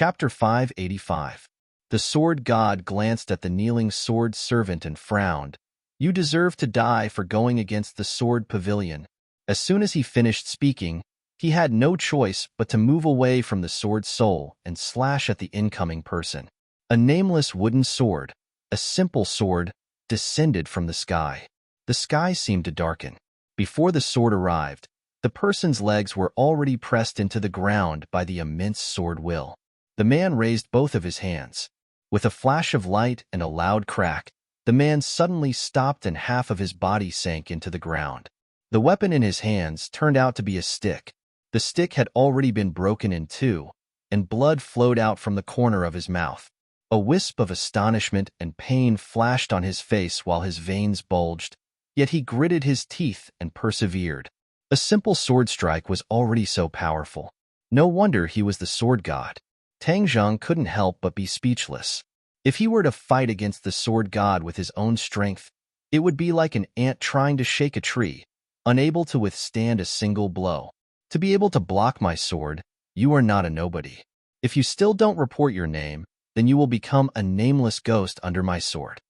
Chapter 585. The sword god glanced at the kneeling sword servant and frowned. You deserve to die for going against the sword pavilion. As soon as he finished speaking, he had no choice but to move away from the sword soul and slash at the incoming person. A nameless wooden sword, a simple sword, descended from the sky. The sky seemed to darken. Before the sword arrived, the person's legs were already pressed into the ground by the immense sword will. The man raised both of his hands. With a flash of light and a loud crack, the man suddenly stopped and half of his body sank into the ground. The weapon in his hands turned out to be a stick. The stick had already been broken in two, and blood flowed out from the corner of his mouth. A wisp of astonishment and pain flashed on his face while his veins bulged, yet he gritted his teeth and persevered. A simple sword strike was already so powerful. No wonder he was the sword god. Tang Zhang couldn't help but be speechless. If he were to fight against the sword god with his own strength, it would be like an ant trying to shake a tree, unable to withstand a single blow. To be able to block my sword, you are not a nobody. If you still don't report your name, then you will become a nameless ghost under my sword.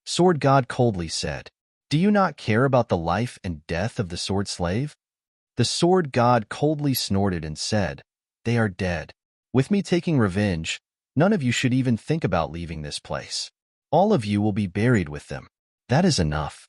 Sword god coldly said, Do you not care about the life and death of the sword slave? The sword god coldly snorted and said, They are dead. With me taking revenge, none of you should even think about leaving this place. All of you will be buried with them. That is enough.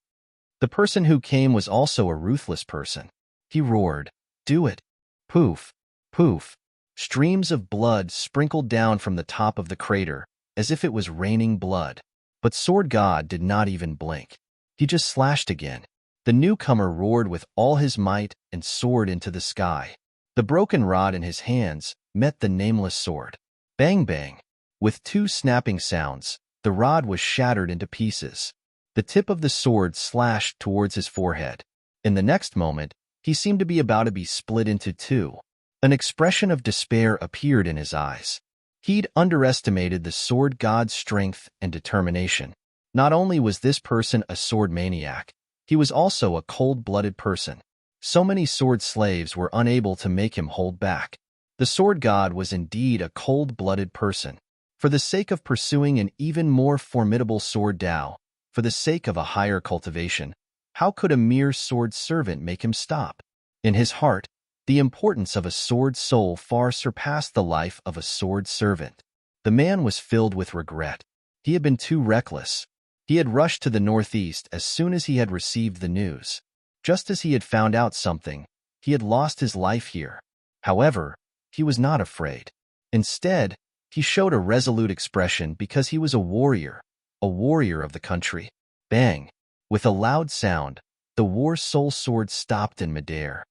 The person who came was also a ruthless person. He roared, Do it. Poof, poof. Streams of blood sprinkled down from the top of the crater, as if it was raining blood. But Sword God did not even blink. He just slashed again. The newcomer roared with all his might and soared into the sky. The broken rod in his hands met the nameless sword. Bang bang. With two snapping sounds, the rod was shattered into pieces. The tip of the sword slashed towards his forehead. In the next moment, he seemed to be about to be split into two. An expression of despair appeared in his eyes. He'd underestimated the sword god's strength and determination. Not only was this person a sword maniac, he was also a cold-blooded person. So many sword slaves were unable to make him hold back. The sword god was indeed a cold-blooded person. For the sake of pursuing an even more formidable sword Tao, for the sake of a higher cultivation, how could a mere sword servant make him stop? In his heart, the importance of a sword soul far surpassed the life of a sword servant. The man was filled with regret. He had been too reckless. He had rushed to the northeast as soon as he had received the news. Just as he had found out something, he had lost his life here. However, he was not afraid. Instead, he showed a resolute expression because he was a warrior of the country. Bang! With a loud sound, the war soul sword stopped in midair.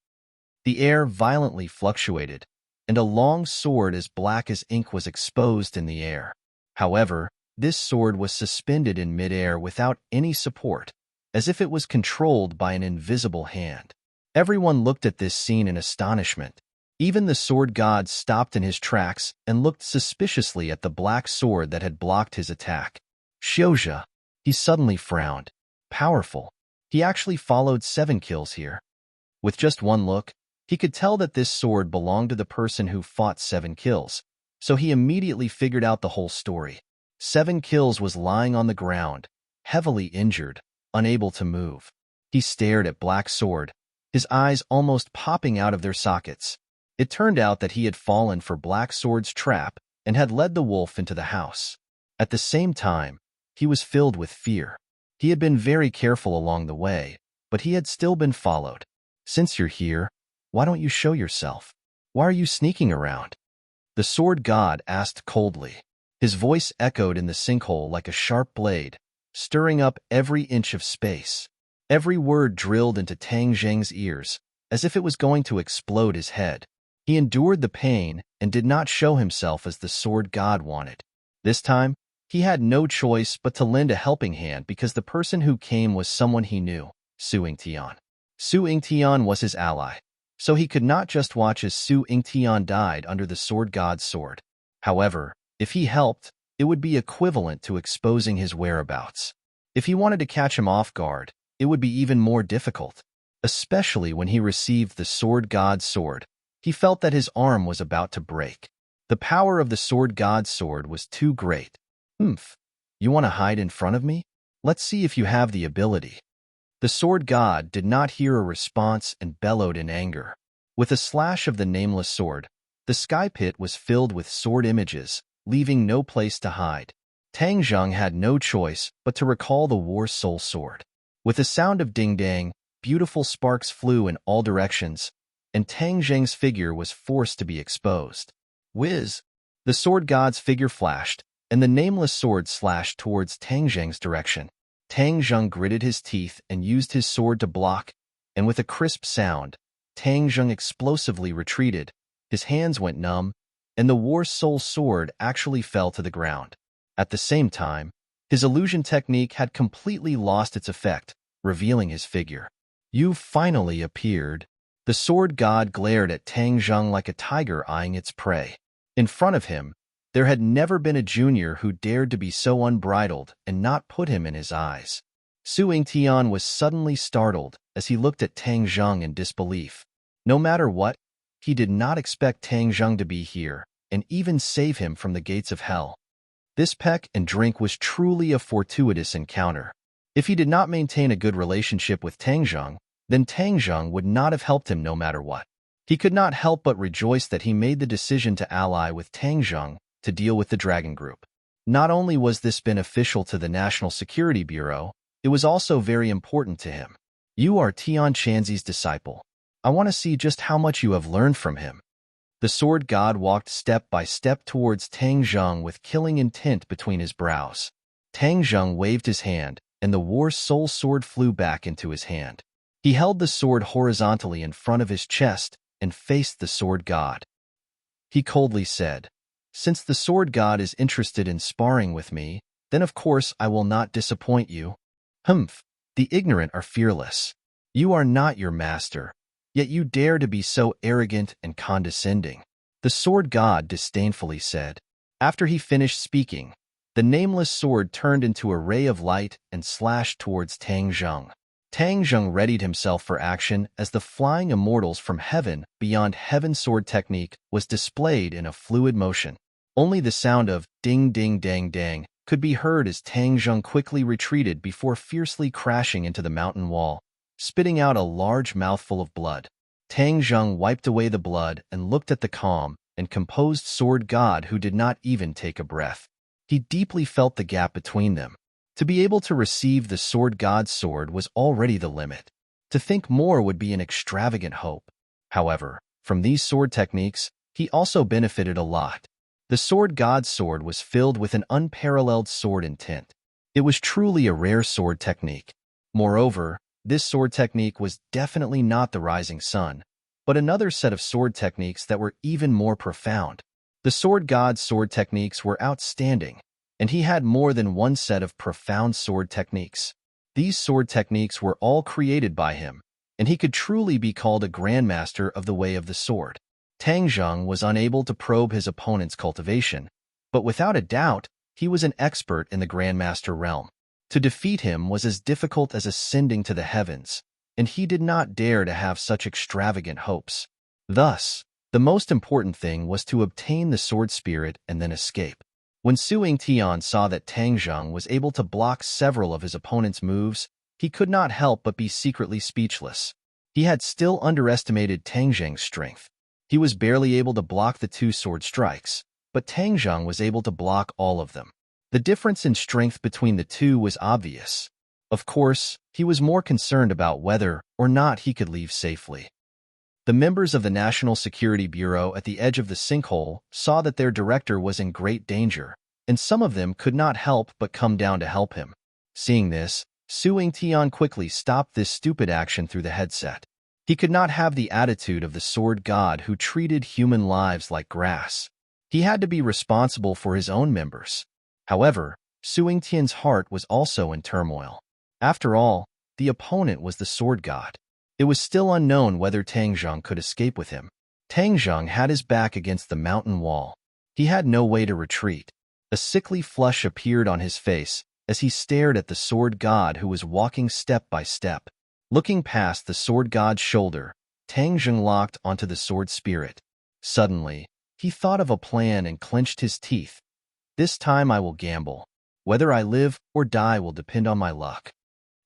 The air violently fluctuated, and a long sword as black as ink was exposed in the air. However, this sword was suspended in midair without any support, as if it was controlled by an invisible hand. Everyone looked at this scene in astonishment. Even the sword god stopped in his tracks and looked suspiciously at the black sword that had blocked his attack. Xiuzha, he suddenly frowned. Powerful. He actually followed 7 kills here. With just one look, he could tell that this sword belonged to the person who fought 7 kills, so he immediately figured out the whole story. 7 kills was lying on the ground, heavily injured, unable to move. He stared at Black Sword, his eyes almost popping out of their sockets. It turned out that he had fallen for Black Sword's trap and had led the wolf into the house. At the same time, he was filled with fear. He had been very careful along the way, but he had still been followed. Since you're here, why don't you show yourself? Why are you sneaking around? The sword god asked coldly. His voice echoed in the sinkhole like a sharp blade, stirring up every inch of space. Every word drilled into Tang Zheng's ears, as if it was going to explode his head. He endured the pain and did not show himself as the sword god wanted. This time, he had no choice but to lend a helping hand because the person who came was someone he knew, Su Yingtian. Su Yingtian was his ally, so he could not just watch as Su Yingtian died under the sword god's sword. However, if he helped, it would be equivalent to exposing his whereabouts. If he wanted to catch him off guard, it would be even more difficult. Especially when he received the sword god's sword, he felt that his arm was about to break. The power of the sword god's sword was too great. Humph. You want to hide in front of me? Let's see if you have the ability. The sword god did not hear a response and bellowed in anger. With a slash of the nameless sword, the sky pit was filled with sword images, leaving no place to hide. Tang Zheng had no choice but to recall the war soul sword. With a sound of ding-dang, beautiful sparks flew in all directions, and Tang Zheng's figure was forced to be exposed. Whiz! The sword god's figure flashed, and the nameless sword slashed towards Tang Zheng's direction. Tang Zheng gritted his teeth and used his sword to block, and with a crisp sound, Tang Zheng explosively retreated. His hands went numb, and the war soul sword actually fell to the ground. At the same time, his illusion technique had completely lost its effect, revealing his figure. "You've finally appeared." The sword god glared at Tang Zheng like a tiger eyeing its prey. In front of him, there had never been a junior who dared to be so unbridled and not put him in his eyes. Su Yingtian was suddenly startled as he looked at Tang Zheng in disbelief. No matter what, he did not expect Tang Zheng to be here and even save him from the gates of hell. This peck and drink was truly a fortuitous encounter. If he did not maintain a good relationship with Tang Zheng, then Tang Zheng would not have helped him no matter what. He could not help but rejoice that he made the decision to ally with Tang Zheng to deal with the Dragon Group. Not only was this beneficial to the National Security Bureau, it was also very important to him. "You are Tian Chanzi's disciple. I want to see just how much you have learned from him." The sword god walked step by step towards Tang Zheng with killing intent between his brows. Tang Zheng waved his hand, and the war soul sword flew back into his hand. He held the sword horizontally in front of his chest and faced the sword god. He coldly said, "Since the sword god is interested in sparring with me, then of course I will not disappoint you." "Humph, the ignorant are fearless. You are not your master, yet you dare to be so arrogant and condescending," the sword god disdainfully said. After he finished speaking, the nameless sword turned into a ray of light and slashed towards Tang Zheng. Tang Zheng readied himself for action as the flying immortals from heaven beyond heaven sword technique was displayed in a fluid motion. Only the sound of ding ding dang dang could be heard as Tang Zheng quickly retreated before fiercely crashing into the mountain wall, spitting out a large mouthful of blood. Tang Zheng wiped away the blood and looked at the calm and composed sword god who did not even take a breath. He deeply felt the gap between them. To be able to receive the sword god's sword was already the limit. To think more would be an extravagant hope. However, from these sword techniques, he also benefited a lot. The sword god's sword was filled with an unparalleled sword intent. It was truly a rare sword technique. Moreover, this sword technique was definitely not the rising sun, but another set of sword techniques that were even more profound. The sword god's sword techniques were outstanding, and he had more than one set of profound sword techniques. These sword techniques were all created by him, and he could truly be called a grandmaster of the way of the sword. Tang Zheng was unable to probe his opponent's cultivation, but without a doubt, he was an expert in the grandmaster realm. To defeat him was as difficult as ascending to the heavens, and he did not dare to have such extravagant hopes. Thus, the most important thing was to obtain the sword spirit and then escape. When Su Yingtian saw that Tang Zheng was able to block several of his opponent's moves, he could not help but be secretly speechless. He had still underestimated Tang Zheng's strength. He was barely able to block the two sword strikes, but Tang Zheng was able to block all of them. The difference in strength between the two was obvious. Of course, he was more concerned about whether or not he could leave safely. The members of the National Security Bureau at the edge of the sinkhole saw that their director was in great danger, and some of them could not help but come down to help him. Seeing this, Su Yingtian quickly stopped this stupid action through the headset. He could not have the attitude of the sword god who treated human lives like grass. He had to be responsible for his own members. However, Su Yingtian's heart was also in turmoil. After all, the opponent was the sword god. It was still unknown whether Tang Zheng could escape with him. Tang Zheng had his back against the mountain wall. He had no way to retreat. A sickly flush appeared on his face as he stared at the sword god who was walking step by step. Looking past the sword god's shoulder, Tang Zheng locked onto the sword spirit. Suddenly, He thought of a plan and clenched his teeth. This time I will gamble. Whether I live or die will depend on my luck.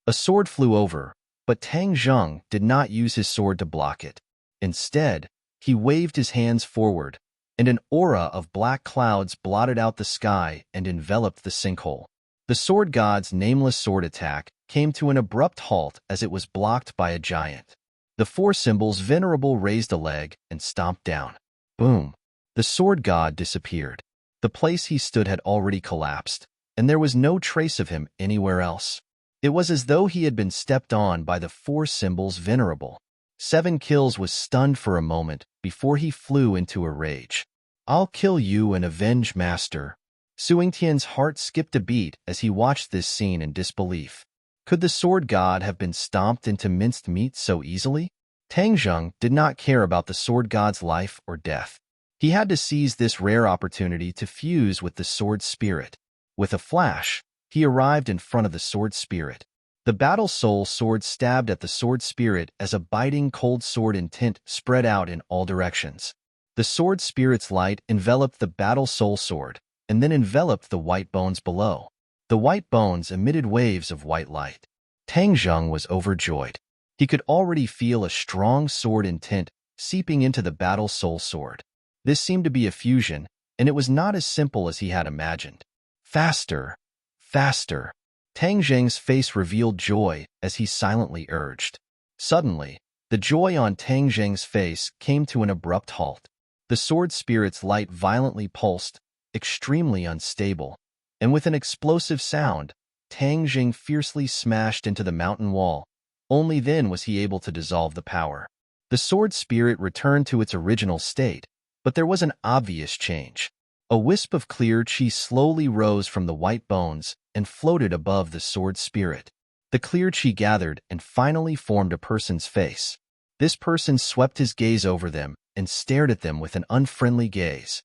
A sword flew over, but Tang Zheng did not use his sword to block it. Instead, he waved his hands forward, and an aura of black clouds blotted out the sky and enveloped the sinkhole. The sword god's nameless sword attack came to an abrupt halt as it was blocked by a giant. The four symbols venerable raised a leg and stomped down. Boom! The sword god disappeared. The place he stood had already collapsed, and there was no trace of him anywhere else. It was as though he had been stepped on by the four symbols venerable. Seven Kills was stunned for a moment before he flew into a rage. I'll kill you and avenge master. Suing Tian's heart skipped a beat as he watched this scene in disbelief. Could the sword god have been stomped into minced meat so easily? Tang Zheng did not care about the sword god's life or death. He had to seize this rare opportunity to fuse with the sword spirit. With a flash, he arrived in front of the sword spirit. The battle soul sword stabbed at the sword spirit as a biting cold sword intent spread out in all directions. The sword spirit's light enveloped the battle soul sword, and then enveloped the white bones below. The white bones emitted waves of white light. Tang Zheng was overjoyed. He could already feel a strong sword intent seeping into the battle soul sword. This seemed to be a fusion, and it was not as simple as he had imagined. Faster! Faster! Tang Zheng's face revealed joy as he silently urged. Suddenly, the joy on Tang Zheng's face came to an abrupt halt. The sword spirit's light violently pulsed, extremely unstable, and with an explosive sound, Tang Zheng fiercely smashed into the mountain wall. Only then was he able to dissolve the power. The sword spirit returned to its original state, but there was an obvious change. A wisp of clear chi slowly rose from the white bones and floated above the sword spirit. The clear chi gathered and finally formed a person's face. This person swept his gaze over them and stared at them with an unfriendly gaze.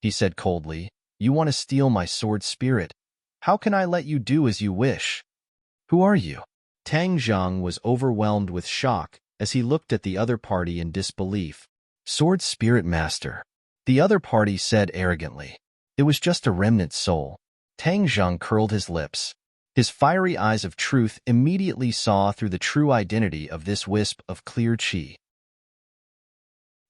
He said coldly, "You want to steal my sword spirit? How can I let you do as you wish? Who are you?" Tang Zheng was overwhelmed with shock as he looked at the other party in disbelief. "Sword spirit master," the other party said arrogantly. "It was just a remnant soul." Tang Zheng curled his lips. His fiery eyes of truth immediately saw through the true identity of this wisp of clear chi.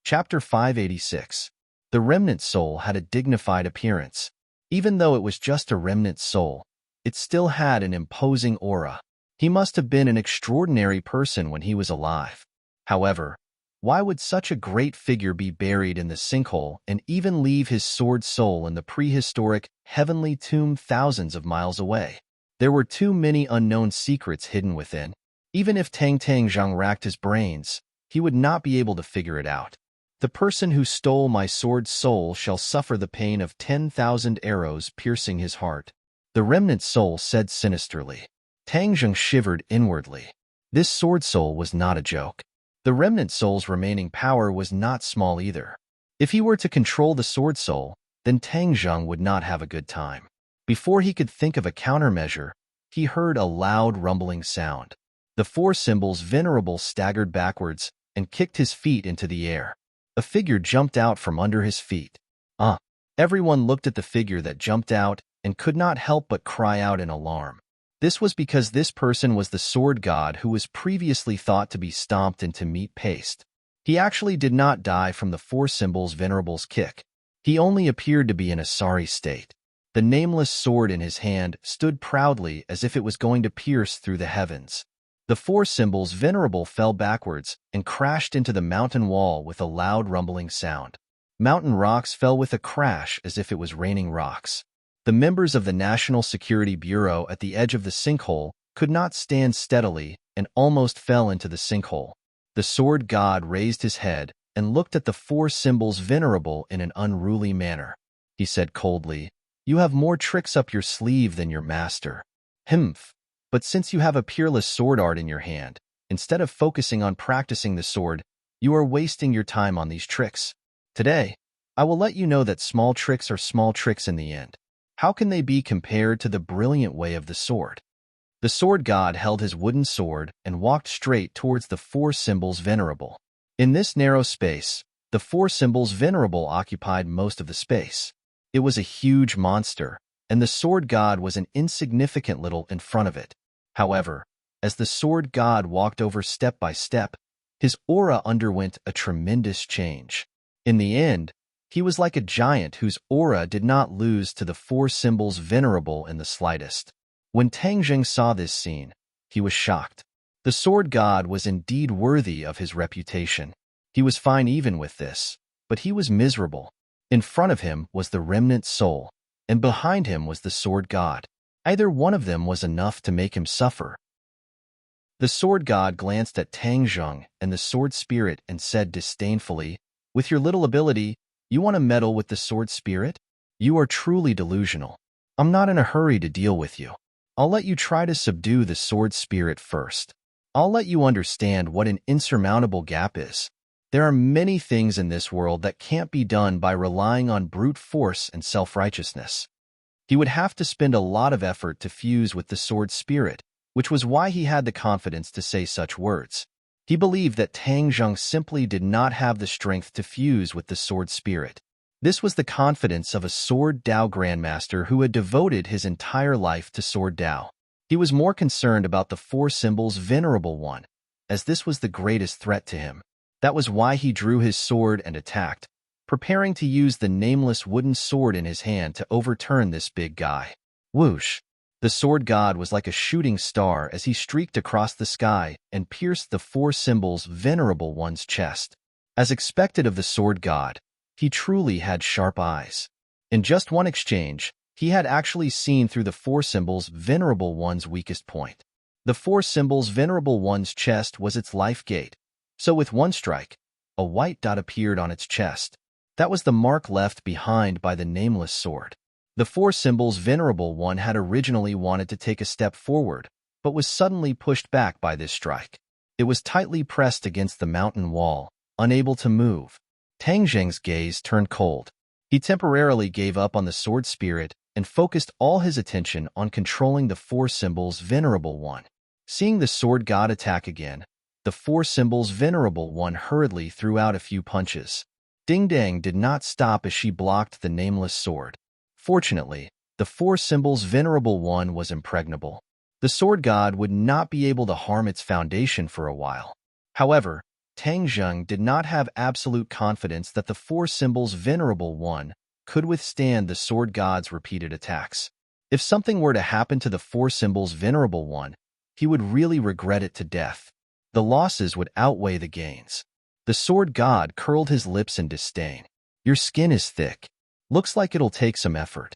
Chapter 586. The remnant soul had a dignified appearance. Even though it was just a remnant soul, it still had an imposing aura. He must have been an extraordinary person when he was alive. However, why would such a great figure be buried in the sinkhole and even leave his sword soul in the prehistoric heavenly tomb thousands of miles away? There were too many unknown secrets hidden within. Even if Tang Zheng racked his brains, he would not be able to figure it out. "The person who stole my sword soul shall suffer the pain of 10,000 arrows piercing his heart," the remnant soul said sinisterly. Tang Zheng shivered inwardly. This sword soul was not a joke. The remnant soul's remaining power was not small either. If he were to control the sword soul, then Tang Zheng would not have a good time. Before he could think of a countermeasure, he heard a loud rumbling sound. The four symbols venerable staggered backwards and kicked his feet into the air. A figure jumped out from under his feet. Everyone looked at the figure that jumped out and could not help but cry out in alarm. This was because this person was the sword god who was previously thought to be stomped into meat paste. He actually did not die from the four symbols venerable's kick. He only appeared to be in a sorry state. The nameless sword in his hand stood proudly as if it was going to pierce through the heavens. The four symbols venerable fell backwards and crashed into the mountain wall with a loud rumbling sound. Mountain rocks fell with a crash as if it was raining rocks. The members of the National Security Bureau at the edge of the sinkhole could not stand steadily and almost fell into the sinkhole. The sword god raised his head and looked at the four symbols venerable in an unruly manner. He said coldly, "You have more tricks up your sleeve than your master. Humph. But since you have a peerless sword art in your hand, instead of focusing on practicing the sword, you are wasting your time on these tricks. Today, I will let you know that small tricks are small tricks in the end. How can they be compared to the brilliant way of the sword?" The sword god held his wooden sword and walked straight towards the four symbols venerable. In this narrow space, The four symbols venerable occupied most of the space. It was a huge monster, and the sword god was an insignificant little in front of it. However, as the sword god walked over step by step, his aura underwent a tremendous change. In the end, he was like a giant whose aura did not lose to the four symbols venerable in the slightest. When Tang Jing saw this scene, he was shocked. The sword god was indeed worthy of his reputation. He was fine even with this, but he was miserable. In front of him was the remnant soul, and behind him was the sword god. Either one of them was enough to make him suffer. The sword god glanced at Tang Jing and the sword spirit and said disdainfully, "With your little ability, you want to meddle with the sword spirit? You are truly delusional. I'm not in a hurry to deal with you. I'll let you try to subdue the sword spirit first. I'll let you understand what an insurmountable gap is. There are many things in this world that can't be done by relying on brute force and self-righteousness." He would have to spend a lot of effort to fuse with the sword spirit, which was why he had the confidence to say such words. He believed that Tang Jing simply did not have the strength to fuse with the sword spirit. This was the confidence of a Sword Dao Grandmaster who had devoted his entire life to Sword Dao. He was more concerned about the four symbols venerable one, as this was the greatest threat to him. That was why he drew his sword and attacked, preparing to use the nameless wooden sword in his hand to overturn this big guy. Whoosh! The sword god was like a shooting star as he streaked across the sky and pierced the four symbols venerable one's chest. As expected of the sword god, he truly had sharp eyes. In just one exchange, he had actually seen through the four symbols venerable one's weakest point. The four symbols venerable one's chest was its life gate, so with one strike, a white dot appeared on its chest. That was the mark left behind by the nameless sword. The four symbols venerable one had originally wanted to take a step forward, but was suddenly pushed back by this strike. It was tightly pressed against the mountain wall, unable to move. Tang Jing's gaze turned cold. He temporarily gave up on the sword spirit and focused all his attention on controlling the four symbols venerable one. Seeing the sword god attack again, the four symbols venerable one hurriedly threw out a few punches. Ding Dang did not stop as she blocked the nameless sword. Fortunately, the four symbols venerable one was impregnable. The sword god would not be able to harm its foundation for a while. However, Tang Jing did not have absolute confidence that the four symbols venerable one could withstand the sword god's repeated attacks. If something were to happen to the four symbols venerable one, he would really regret it to death. The losses would outweigh the gains. The sword god curled his lips in disdain. "Your skin is thick. Looks like it'll take some effort."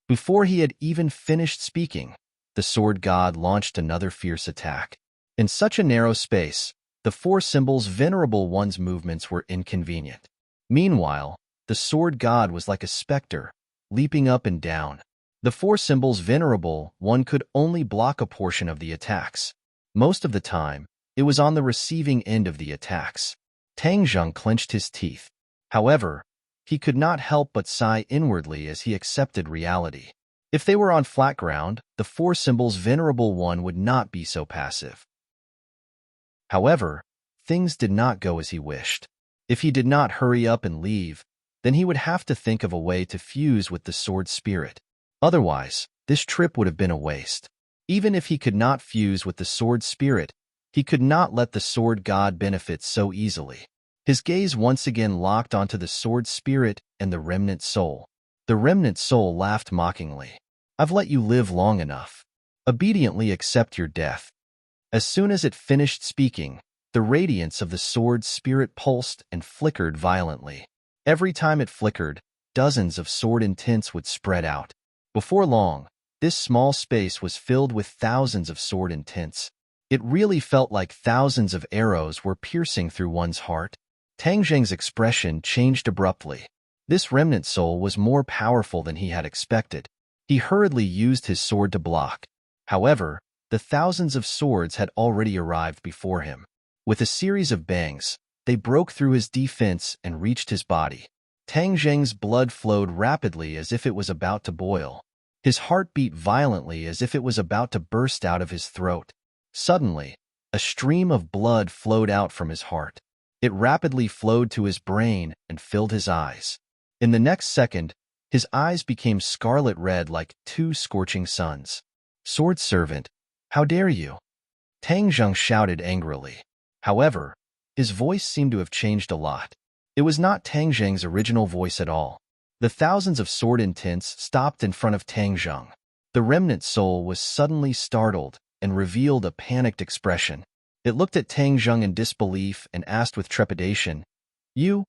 Before he had even finished speaking, the sword god launched another fierce attack. In such a narrow space, the four symbols venerable one's movements were inconvenient. Meanwhile, the sword god was like a specter, leaping up and down. The four symbols venerable one could only block a portion of the attacks. Most of the time, it was on the receiving end of the attacks. Tang Jing clenched his teeth. However, he could not help but sigh inwardly as he accepted reality. If they were on flat ground, the four symbols venerable one would not be so passive. However, things did not go as he wished. If he did not hurry up and leave, then he would have to think of a way to fuse with the sword spirit. Otherwise, this trip would have been a waste. Even if he could not fuse with the sword spirit, he could not let the sword god benefit so easily. His gaze once again locked onto the sword spirit and the remnant soul. The remnant soul laughed mockingly. "I've let you live long enough. Obediently accept your death." As soon as it finished speaking, the radiance of the sword spirit pulsed and flickered violently. Every time it flickered, dozens of sword intents would spread out. Before long, this small space was filled with thousands of sword intents. It really felt like thousands of arrows were piercing through one's heart. Tang Jing's expression changed abruptly. This remnant soul was more powerful than he had expected. He hurriedly used his sword to block. However, the thousands of swords had already arrived before him. With a series of bangs, they broke through his defense and reached his body. Tang Jing's blood flowed rapidly as if it was about to boil. His heart beat violently as if it was about to burst out of his throat. Suddenly, a stream of blood flowed out from his heart. It rapidly flowed to his brain and filled his eyes. In the next second, his eyes became scarlet red like two scorching suns. Sword servant, how dare you? Tang Zheng shouted angrily. However, his voice seemed to have changed a lot. It was not Tang Zheng's original voice at all. The thousands of sword intents stopped in front of Tang Zheng. The remnant soul was suddenly startled and revealed a panicked expression. It looked at Tang Zheng in disbelief and asked with trepidation, "You?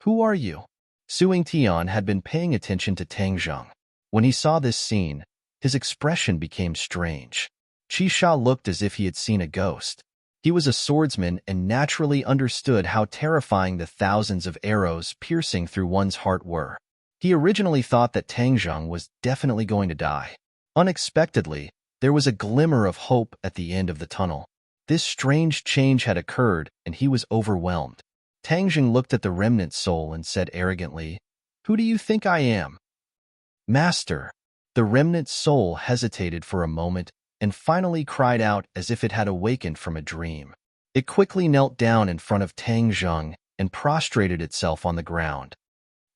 Who are you?" Suing Tian had been paying attention to Tang Zheng. When he saw this scene, his expression became strange. Qi Sha looked as if he had seen a ghost. He was a swordsman and naturally understood how terrifying the thousands of arrows piercing through one's heart were. He originally thought that Tang Zheng was definitely going to die. Unexpectedly, there was a glimmer of hope at the end of the tunnel. This strange change had occurred, and he was overwhelmed. Tang Zheng looked at the remnant soul and said arrogantly, "Who do you think I am?" "Master." The remnant soul hesitated for a moment and finally cried out as if it had awakened from a dream. It quickly knelt down in front of Tang Zheng and prostrated itself on the ground.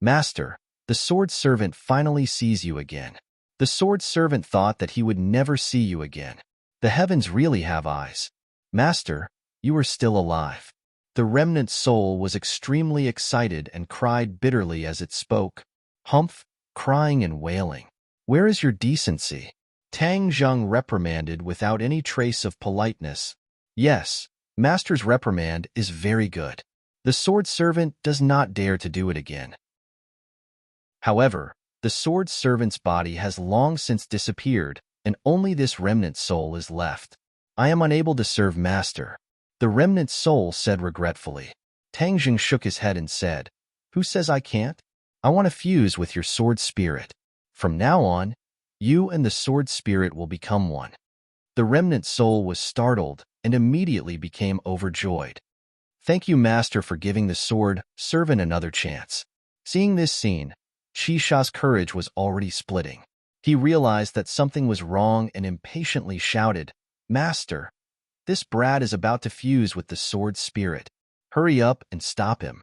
"Master, the sword servant finally sees you again." The sword servant thought that he would never see you again. The heavens really have eyes. "Master, you are still alive." The remnant soul was extremely excited and cried bitterly as it spoke. Humph, crying and wailing. "Where is your decency?" Tang Zheng reprimanded without any trace of politeness. "Yes, Master's reprimand is very good. The sword servant does not dare to do it again." However, the sword servant's body has long since disappeared, and only this remnant soul is left. "I am unable to serve Master," the remnant soul said regretfully. Tang Zheng shook his head and said, "Who says I can't? I want to fuse with your sword spirit. From now on, you and the sword spirit will become one." The remnant soul was startled and immediately became overjoyed. "Thank you, Master, for giving the sword servant another chance." Seeing this scene, Qi Sha's courage was already splitting. He realized that something was wrong and impatiently shouted, "Master, this brat is about to fuse with the sword spirit. Hurry up and stop him."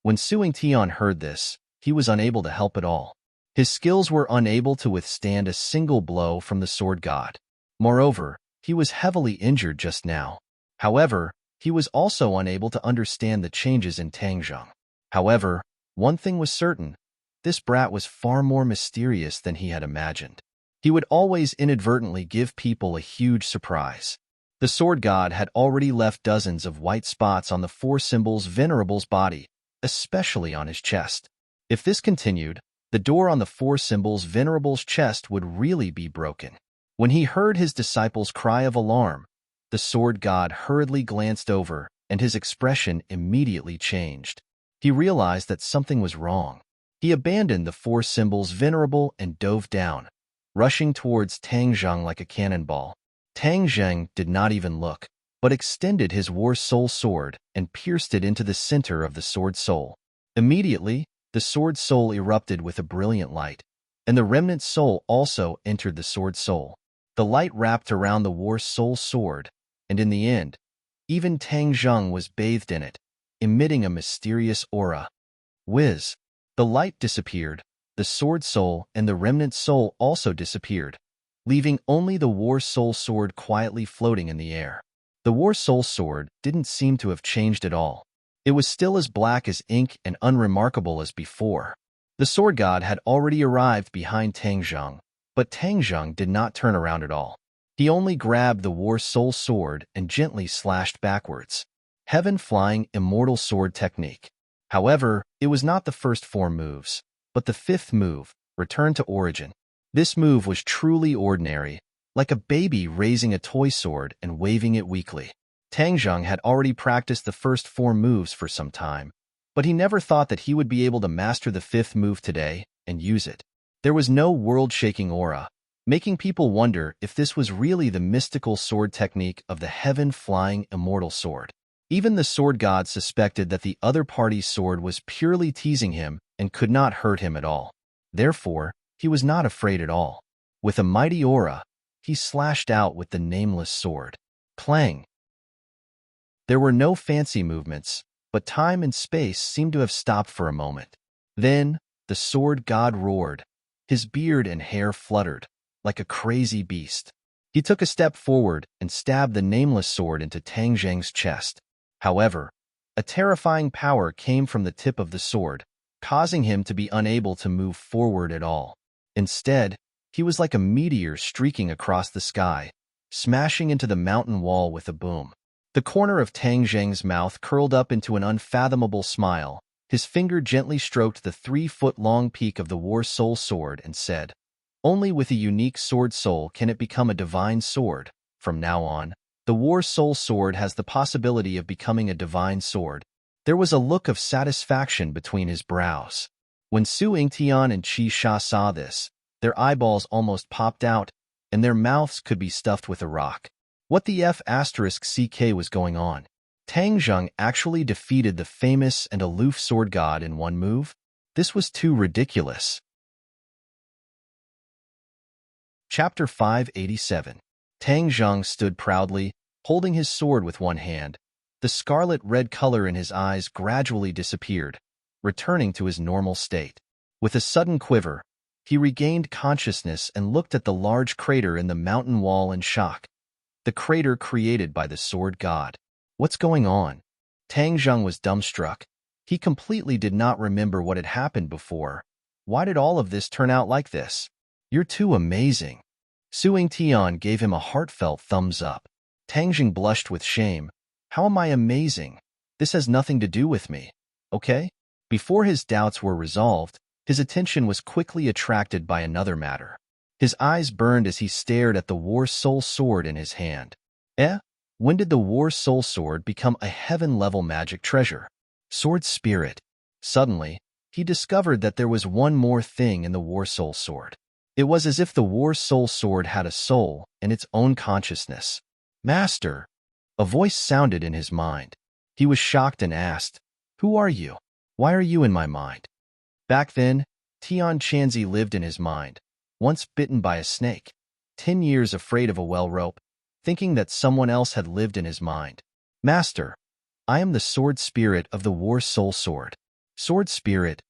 When Suing Tian heard this, he was unable to help at all. His skills were unable to withstand a single blow from the sword god. Moreover, he was heavily injured just now. However, he was also unable to understand the changes in Tang Zheng. However, one thing was certain. This brat was far more mysterious than he had imagined. He would always inadvertently give people a huge surprise. The sword god had already left dozens of white spots on the four symbols venerable's body, especially on his chest. If this continued, the door on the four symbols venerable's chest would really be broken. When he heard his disciples' cry of alarm, the sword god hurriedly glanced over, and his expression immediately changed. He realized that something was wrong. He abandoned the four symbols venerable and dove down, rushing towards Tang Zheng like a cannonball. Tang Zheng did not even look, but extended his war soul sword and pierced it into the center of the sword soul. Immediately, the sword soul erupted with a brilliant light, and the remnant soul also entered the sword soul. The light wrapped around the war soul sword, and in the end, even Tang Zheng was bathed in it, emitting a mysterious aura. Whiz! The light disappeared, the sword soul and the remnant soul also disappeared, leaving only the war soul sword quietly floating in the air. The war soul sword didn't seem to have changed at all. It was still as black as ink and unremarkable as before. The sword god had already arrived behind Tang Zheng, but Tang Zheng did not turn around at all. He only grabbed the war soul sword and gently slashed backwards. Heaven flying immortal sword technique. However, it was not the first four moves, but the fifth move, return to origin. This move was truly ordinary, like a baby raising a toy sword and waving it weakly. Tang Zheng had already practiced the first four moves for some time, but he never thought that he would be able to master the fifth move today and use it. There was no world-shaking aura, making people wonder if this was really the mystical sword technique of the heaven-flying immortal sword. Even the sword god suspected that the other party's sword was purely teasing him and could not hurt him at all. Therefore, he was not afraid at all. With a mighty aura, he slashed out with the nameless sword. Clang! There were no fancy movements, but time and space seemed to have stopped for a moment. Then, the sword god roared. His beard and hair fluttered, like a crazy beast. He took a step forward and stabbed the nameless sword into Tang Zheng's chest. However, a terrifying power came from the tip of the sword, causing him to be unable to move forward at all. Instead, he was like a meteor streaking across the sky, smashing into the mountain wall with a boom. The corner of Tang Zheng's mouth curled up into an unfathomable smile. His finger gently stroked the 3-foot-long peak of the War Soul sword and said, "Only with a unique sword soul can it become a divine sword. From now on, the War Soul sword has the possibility of becoming a divine sword." There was a look of satisfaction between his brows. When Su Yingtian and Qi Sha saw this, their eyeballs almost popped out, and their mouths could be stuffed with a rock. What the F***ck was going on? Tang Zheng actually defeated the famous and aloof sword god in one move? This was too ridiculous. Chapter 587. Tang Zheng stood proudly, holding his sword with one hand. The scarlet-red color in his eyes gradually disappeared, returning to his normal state. With a sudden quiver, he regained consciousness and looked at the large crater in the mountain wall in shock. The crater created by the sword god. What's going on? Tang Zheng was dumbstruck. He completely did not remember what had happened before. Why did all of this turn out like this? You're too amazing. Su Yingtian gave him a heartfelt thumbs up. Tang Zheng blushed with shame. How am I amazing? This has nothing to do with me. Okay? Before his doubts were resolved, his attention was quickly attracted by another matter. His eyes burned as he stared at the War Soul sword in his hand. When did the War Soul sword become a heaven-level magic treasure? Sword spirit. Suddenly, he discovered that there was one more thing in the War Soul sword. It was as if the War Soul sword had a soul and its own consciousness. Master! A voice sounded in his mind. He was shocked and asked, "Who are you? Why are you in my mind?" Back then, Tian Chanzi lived in his mind, once bitten by a snake, 10 years afraid of a well rope, thinking that someone else had lived in his mind. "Master, I am the sword spirit of the War Soul sword." Sword spirit?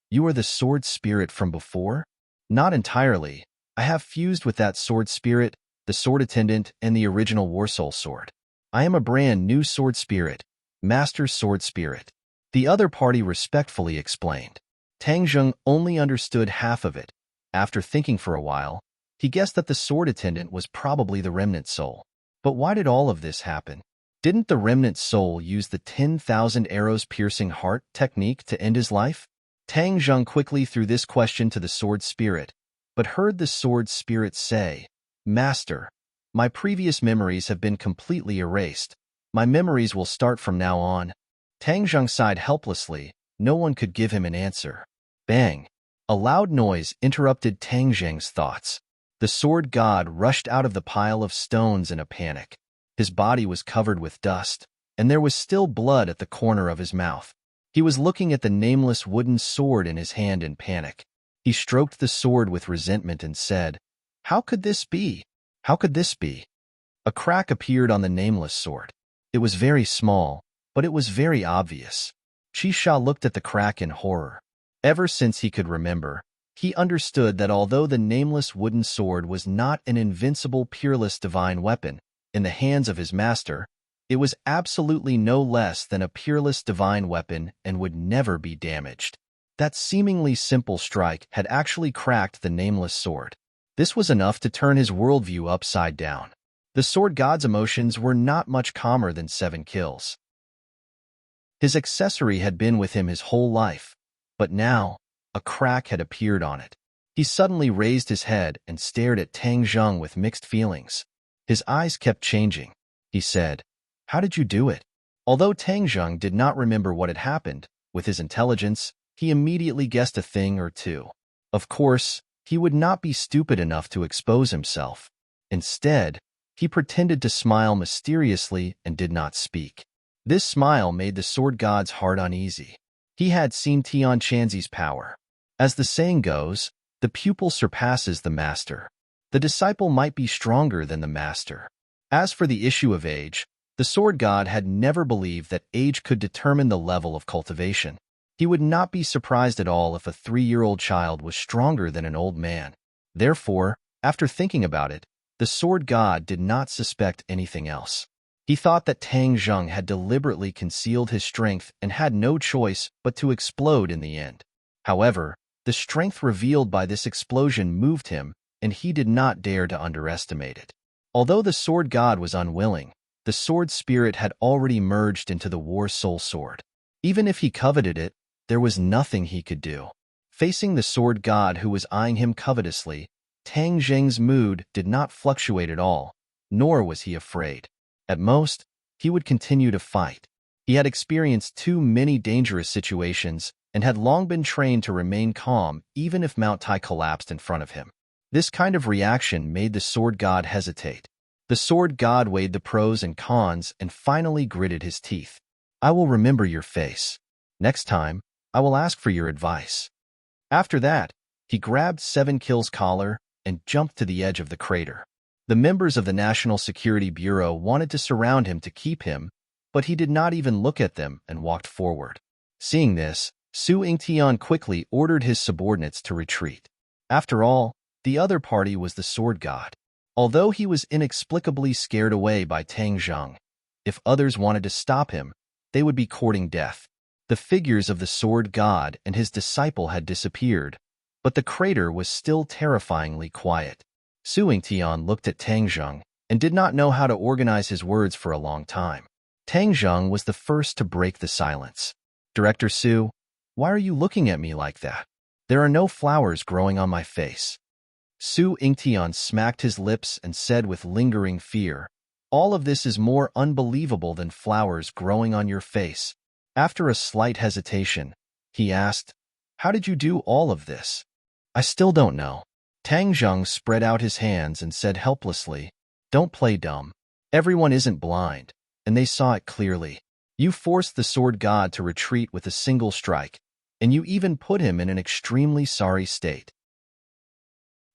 You are the sword spirit from before? Not entirely. I have fused with that sword spirit, the sword attendant, and the original War Soul sword. I am a brand new sword spirit, Master Sword Spirit. The other party respectfully explained. Tang Zheng only understood half of it. After thinking for a while, he guessed that the sword attendant was probably the remnant soul. But why did all of this happen? Didn't the remnant soul use the 10,000 arrows piercing heart technique to end his life? Tang Zheng quickly threw this question to the sword spirit, but heard the sword spirit say, "Master, my previous memories have been completely erased. My memories will start from now on." Tang Zheng sighed helplessly. No one could give him an answer. Bang! A loud noise interrupted Tang Zheng's thoughts. The sword god rushed out of the pile of stones in a panic. His body was covered with dust, and there was still blood at the corner of his mouth. He was looking at the nameless wooden sword in his hand in panic. He stroked the sword with resentment and said, "How could this be? How could this be?" A crack appeared on the nameless sword. It was very small, but it was very obvious. Qi Sha looked at the crack in horror. Ever since he could remember, he understood that although the nameless wooden sword was not an invincible, peerless divine weapon in the hands of his master, it was absolutely no less than a peerless divine weapon and would never be damaged. That seemingly simple strike had actually cracked the nameless sword. This was enough to turn his worldview upside down. The sword god's emotions were not much calmer than 7 kills. His accessory had been with him his whole life, but now, a crack had appeared on it. He suddenly raised his head and stared at Tang Zheng with mixed feelings. His eyes kept changing. He said, "How did you do it?" Although Tang Zheng did not remember what had happened, with his intelligence, he immediately guessed a thing or two. Of course, he would not be stupid enough to expose himself. Instead, he pretended to smile mysteriously and did not speak. This smile made the sword god's heart uneasy. He had seen Tian Chanzi's power. As the saying goes, the pupil surpasses the master. The disciple might be stronger than the master. As for the issue of age, The sword god had never believed that age could determine the level of cultivation. He would not be surprised at all if a 3-year-old child was stronger than an old man. Therefore, after thinking about it, the sword god did not suspect anything else. He thought that Tang Zheng had deliberately concealed his strength and had no choice but to explode in the end. However, the strength revealed by this explosion moved him, and he did not dare to underestimate it. Although the sword god was unwilling, the sword spirit had already merged into the war soul sword. Even if he coveted it, there was nothing he could do. Facing the sword god who was eyeing him covetously, Tang Zheng's mood did not fluctuate at all, nor was he afraid. At most, he would continue to fight. He had experienced too many dangerous situations and had long been trained to remain calm even if Mount Tai collapsed in front of him. This kind of reaction made the sword god hesitate. The sword god weighed the pros and cons and finally gritted his teeth. "I will remember your face. Next time, I will ask for your advice." After that, he grabbed Seven Kill's collar and jumped to the edge of the crater. The members of the National Security Bureau wanted to surround him to keep him, but he did not even look at them and walked forward. Seeing this, Su Yingtian quickly ordered his subordinates to retreat. After all, the other party was the sword god. Although he was inexplicably scared away by Tang Zheng, if others wanted to stop him, they would be courting death. The figures of the sword god and his disciple had disappeared, but the crater was still terrifyingly quiet. Su Yingtian looked at Tang Zheng and did not know how to organize his words for a long time. Tang Zheng was the first to break the silence. "Director Su, why are you looking at me like that? There are no flowers growing on my face." Su Yingtian smacked his lips and said with lingering fear, "All of this is more unbelievable than flowers growing on your face." After a slight hesitation, he asked, "How did you do all of this?" "I still don't know." Tang Zheng spread out his hands and said helplessly, "Don't play dumb. Everyone isn't blind, and they saw it clearly. You forced the sword god to retreat with a single strike, and you even put him in an extremely sorry state.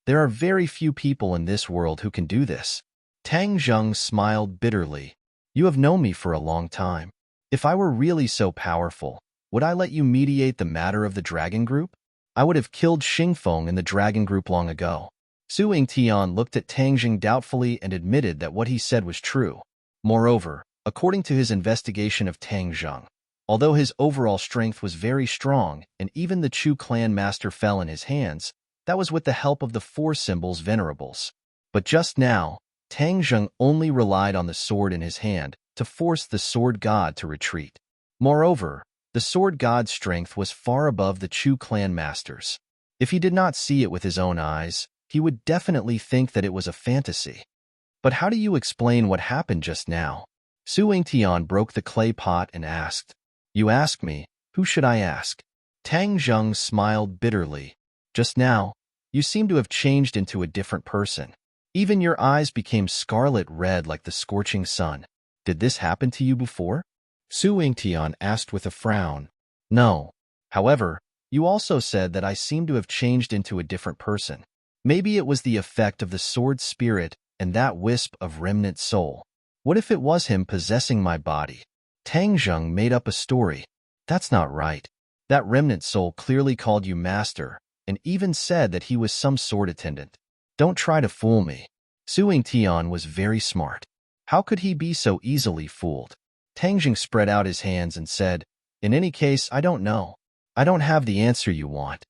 There are very few people in this world who can do this." Tang Zheng smiled bitterly. "You have known me for a long time. If I were really so powerful, would I let you mediate the matter of the dragon group? I would have killed Xingfeng and the dragon group long ago." Su Yingtian looked at Tang Zheng doubtfully and admitted that what he said was true. Moreover, according to his investigation of Tang Zheng, although his overall strength was very strong and even the Chu clan master fell in his hands, that was with the help of the 4 symbols venerables. But just now, Tang Zheng only relied on the sword in his hand to force the sword god to retreat. Moreover, the sword god's strength was far above the Chu clan master's. If he did not see it with his own eyes, he would definitely think that it was a fantasy. "But how do you explain what happened just now?" Su Yingtian broke the clay pot and asked. "You ask me, who should I ask?" Tang Zheng smiled bitterly. "Just now, you seem to have changed into a different person. Even your eyes became scarlet red like the scorching sun. Did this happen to you before?" Su Yingtian asked with a frown. "No. However, you also said that I seem to have changed into a different person. Maybe it was the effect of the sword spirit and that wisp of remnant soul. What if it was him possessing my body?" Tang Zheng made up a story. "That's not right. That remnant soul clearly called you master and even said that he was some sword attendant. Don't try to fool me." Su Yingtian was very smart. How could he be so easily fooled? Tang Zheng spread out his hands and said, "In any case, I don't know. I don't have the answer you want."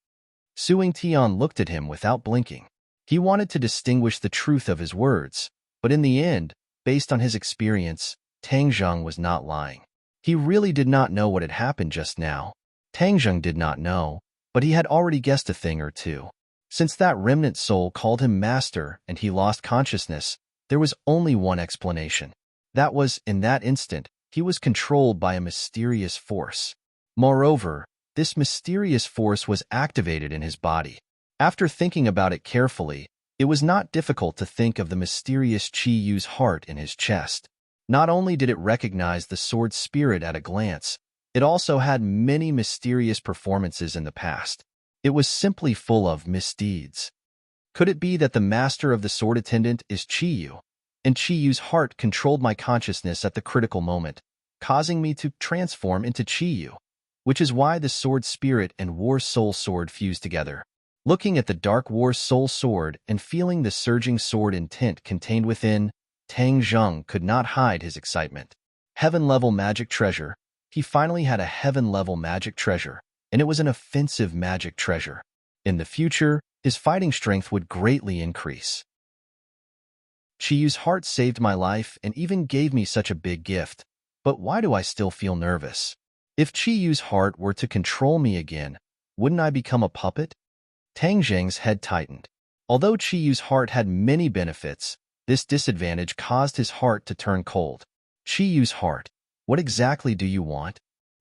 Su Yingtian looked at him without blinking. He wanted to distinguish the truth of his words, but in the end, based on his experience, Tang Zheng was not lying. He really did not know what had happened just now. Tang Zheng did not know, but he had already guessed a thing or two. Since that remnant soul called him master and he lost consciousness, there was only one explanation. That was, in that instant, he was controlled by a mysterious force. Moreover, this mysterious force was activated in his body. After thinking about it carefully, it was not difficult to think of the mysterious Qi Yu's heart in his chest. Not only did it recognize the sword spirit at a glance, it also had many mysterious performances in the past. It was simply full of misdeeds. Could it be that the master of the sword attendant is Qi Yu? and Chiyu's heart controlled my consciousness at the critical moment, causing me to transform into Chiyu, which is why the sword spirit and war soul sword fuse together. Looking at the dark war soul sword and feeling the surging sword intent contained within, Tang Zheng could not hide his excitement. Heaven-level magic treasure. He finally had a heaven-level magic treasure, and it was an offensive magic treasure. In the future, his fighting strength would greatly increase. Chiyu's heart saved my life and even gave me such a big gift, but why do I still feel nervous? If Chiyu's heart were to control me again, wouldn't I become a puppet? Tang Zheng's head tightened. Although Chiyu's heart had many benefits, this disadvantage caused his heart to turn cold. Chiyu's heart, what exactly do you want?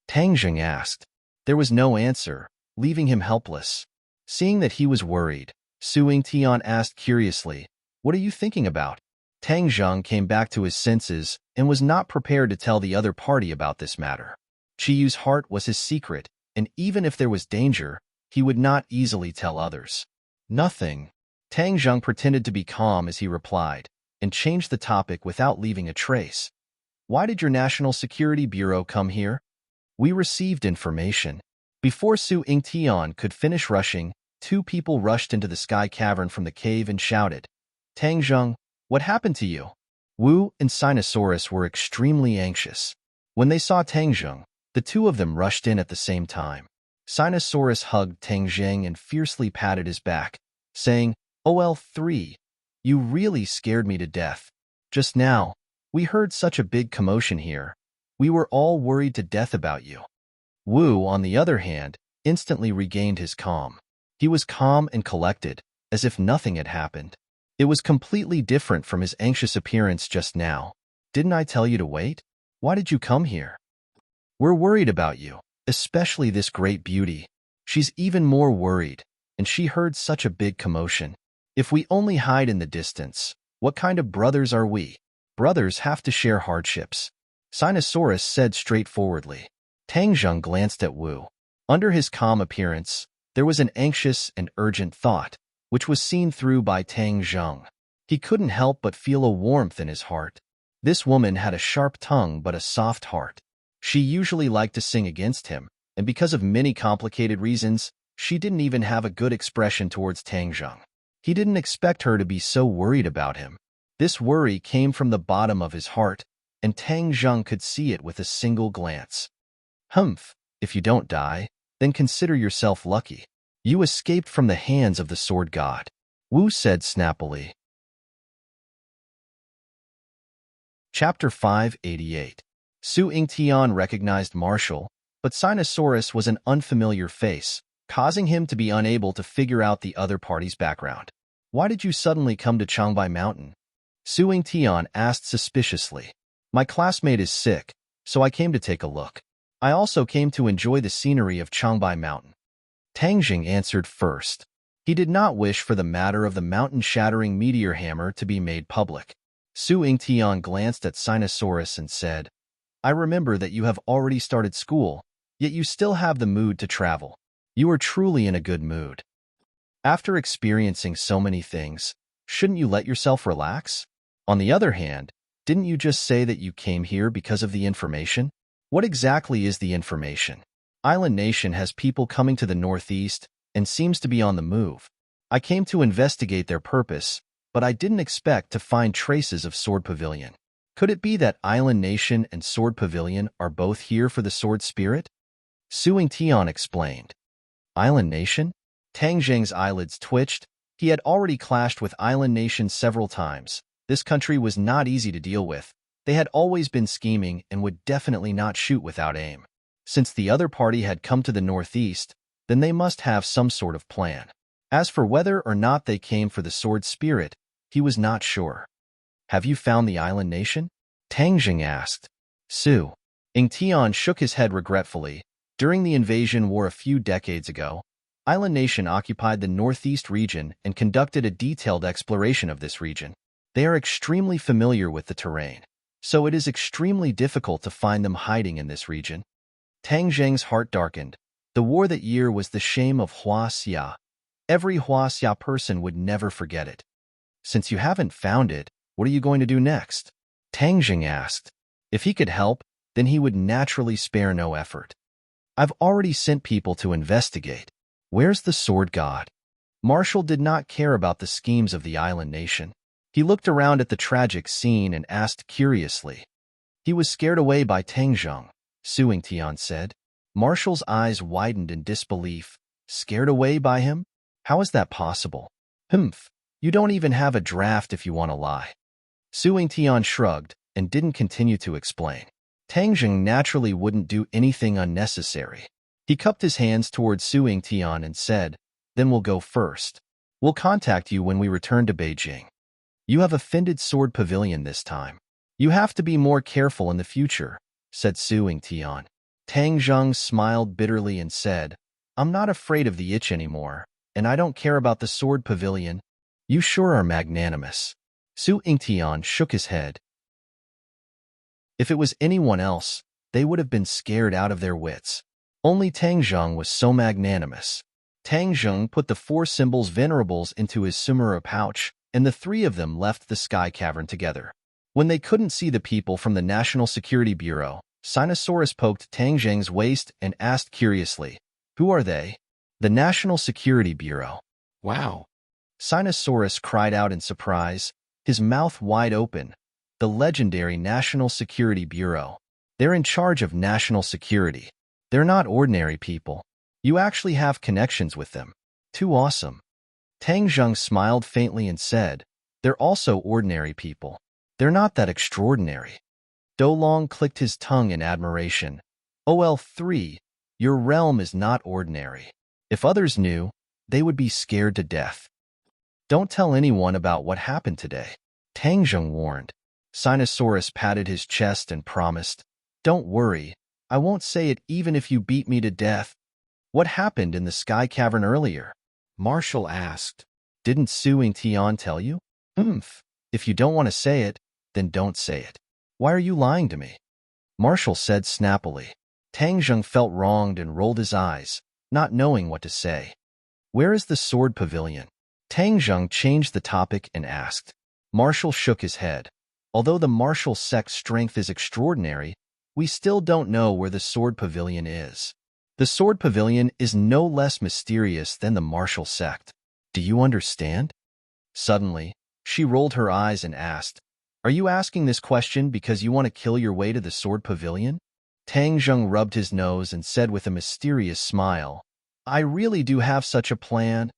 Tang Zheng asked. There was no answer, leaving him helpless. Seeing that he was worried, Su Yingtian asked curiously, what are you thinking about? Tang Zheng came back to his senses and was not prepared to tell the other party about this matter. Chiyu's heart was his secret, and even if there was danger, he would not easily tell others. Nothing. Tang Zheng pretended to be calm as he replied, and changed the topic without leaving a trace. Why did your National Security Bureau come here? We received information. Before Su Yingtian could finish rushing, two people rushed into the sky cavern from the cave and shouted, Tang Zheng, what happened to you? Wu and Sinosaurus were extremely anxious. When they saw Tang Zheng, the two of them rushed in at the same time. Sinosaurus hugged Tang Zheng and fiercely patted his back, saying, OL3, you really scared me to death. Just now, we heard such a big commotion here. We were all worried to death about you. Wu, on the other hand, instantly regained his calm. He was calm and collected, as if nothing had happened. It was completely different from his anxious appearance just now. Didn't I tell you to wait? Why did you come here? We're worried about you, especially this great beauty. She's even more worried, and she heard such a big commotion. If we only hide in the distance, what kind of brothers are we? Brothers have to share hardships. Sinosaurus said straightforwardly. Tang Zheng glanced at Wu. Under his calm appearance, there was an anxious and urgent thought, which was seen through by Tang Zheng. He couldn't help but feel a warmth in his heart. This woman had a sharp tongue but a soft heart. She usually liked to sing against him, and because of many complicated reasons, she didn't even have a good expression towards Tang Zheng. He didn't expect her to be so worried about him. This worry came from the bottom of his heart, and Tang Zheng could see it with a single glance. Humph, if you don't die, then consider yourself lucky. You escaped from the hands of the sword god, Wu said snappily. Chapter 588. Su Yingtian recognized Marshall, but Sinosaurus was an unfamiliar face, causing him to be unable to figure out the other party's background. Why did you suddenly come to Changbai Mountain? Su Yingtian asked suspiciously. My classmate is sick, so I came to take a look. I also came to enjoy the scenery of Changbai Mountain. Tang Zheng answered first. He did not wish for the matter of the mountain-shattering meteor hammer to be made public. Su Yingtian glanced at Sinosaurus and said, I remember that you have already started school, yet you still have the mood to travel. You are truly in a good mood. After experiencing so many things, shouldn't you let yourself relax? On the other hand, didn't you just say that you came here because of the information? What exactly is the information? Island Nation has people coming to the northeast and seems to be on the move. I came to investigate their purpose, but I didn't expect to find traces of Sword Pavilion. Could it be that Island Nation and Sword Pavilion are both here for the Sword Spirit? Su Yingtian explained. Island Nation? Tang Zheng's eyelids twitched. He had already clashed with Island Nation several times. This country was not easy to deal with. They had always been scheming and would definitely not shoot without aim. Since the other party had come to the northeast, then they must have some sort of plan. As for whether or not they came for the Sword Spirit, he was not sure. Have you found the Island Nation? Tang Zheng asked. Su Yingtian shook his head regretfully. During the invasion war a few decades ago, Island Nation occupied the northeast region and conducted a detailed exploration of this region. They are extremely familiar with the terrain, so it is extremely difficult to find them hiding in this region. Tang Zheng's heart darkened. The war that year was the shame of Huaxia. Every Huaxia person would never forget it. Since you haven't found it, What are you going to do next? Tang Jing asked. If he could help, then he would naturally spare no effort. I've already sent people to investigate. Where's the sword god? Marshall did not care about the schemes of the island nation. He looked around at the tragic scene and asked curiously. He was scared away by Tang Jing, Suing Tian said. Marshall's eyes widened in disbelief. Scared away by him? How is that possible? Humph, you don't even have a draft if you want to lie. Suing Tian shrugged and didn't continue to explain. Tang Jing naturally wouldn't do anything unnecessary. He cupped his hands towards Suing Tian and said, then we'll go first. We'll contact you when we return to Beijing. You have offended Sword Pavilion this time. You have to be more careful in the future, said Suing Tian. Tang Jing smiled bitterly and said, I'm not afraid of the itch anymore, and I don't care about the Sword Pavilion. You sure are magnanimous. Suing Tian shook his head. If it was anyone else, they would have been scared out of their wits. Only Tang Jing was so magnanimous. Tang Jing put the 4 symbols venerables into his sumura pouch, and the 3 of them left the sky cavern together. When they couldn't see the people from the National Security Bureau, Sinosaurus poked Tang Jing's waist and asked curiously, who are they? The National Security Bureau. Wow. Sinosaurus cried out in surprise, his mouth wide open. The legendary National Security Bureau. They're in charge of national security. They're not ordinary people. You actually have connections with them. Too awesome. Tang Jing smiled faintly and said, they're also ordinary people. They're not that extraordinary. Dolong clicked his tongue in admiration. OL3, your realm is not ordinary. If others knew, they would be scared to death. Don't tell anyone about what happened today, Tang Jing warned. Sinosaurus patted his chest and promised, don't worry, I won't say it even if you beat me to death. What happened in the sky cavern earlier? Marshall asked. Didn't Suing Tian tell you? If you don't want to say it, then don't say it. Why are you lying to me? Marshall said snappily. Tang Jing felt wronged and rolled his eyes, not knowing what to say. Where is the sword pavilion? Tang Jing changed the topic and asked. Marshall shook his head. Although the martial sect's strength is extraordinary, we still don't know where the sword pavilion is. The sword pavilion is no less mysterious than the martial sect. Do you understand? Suddenly, she rolled her eyes and asked, are you asking this question because you want to kill your way to the sword pavilion? Tang Jing rubbed his nose and said with a mysterious smile, I really do have such a plan.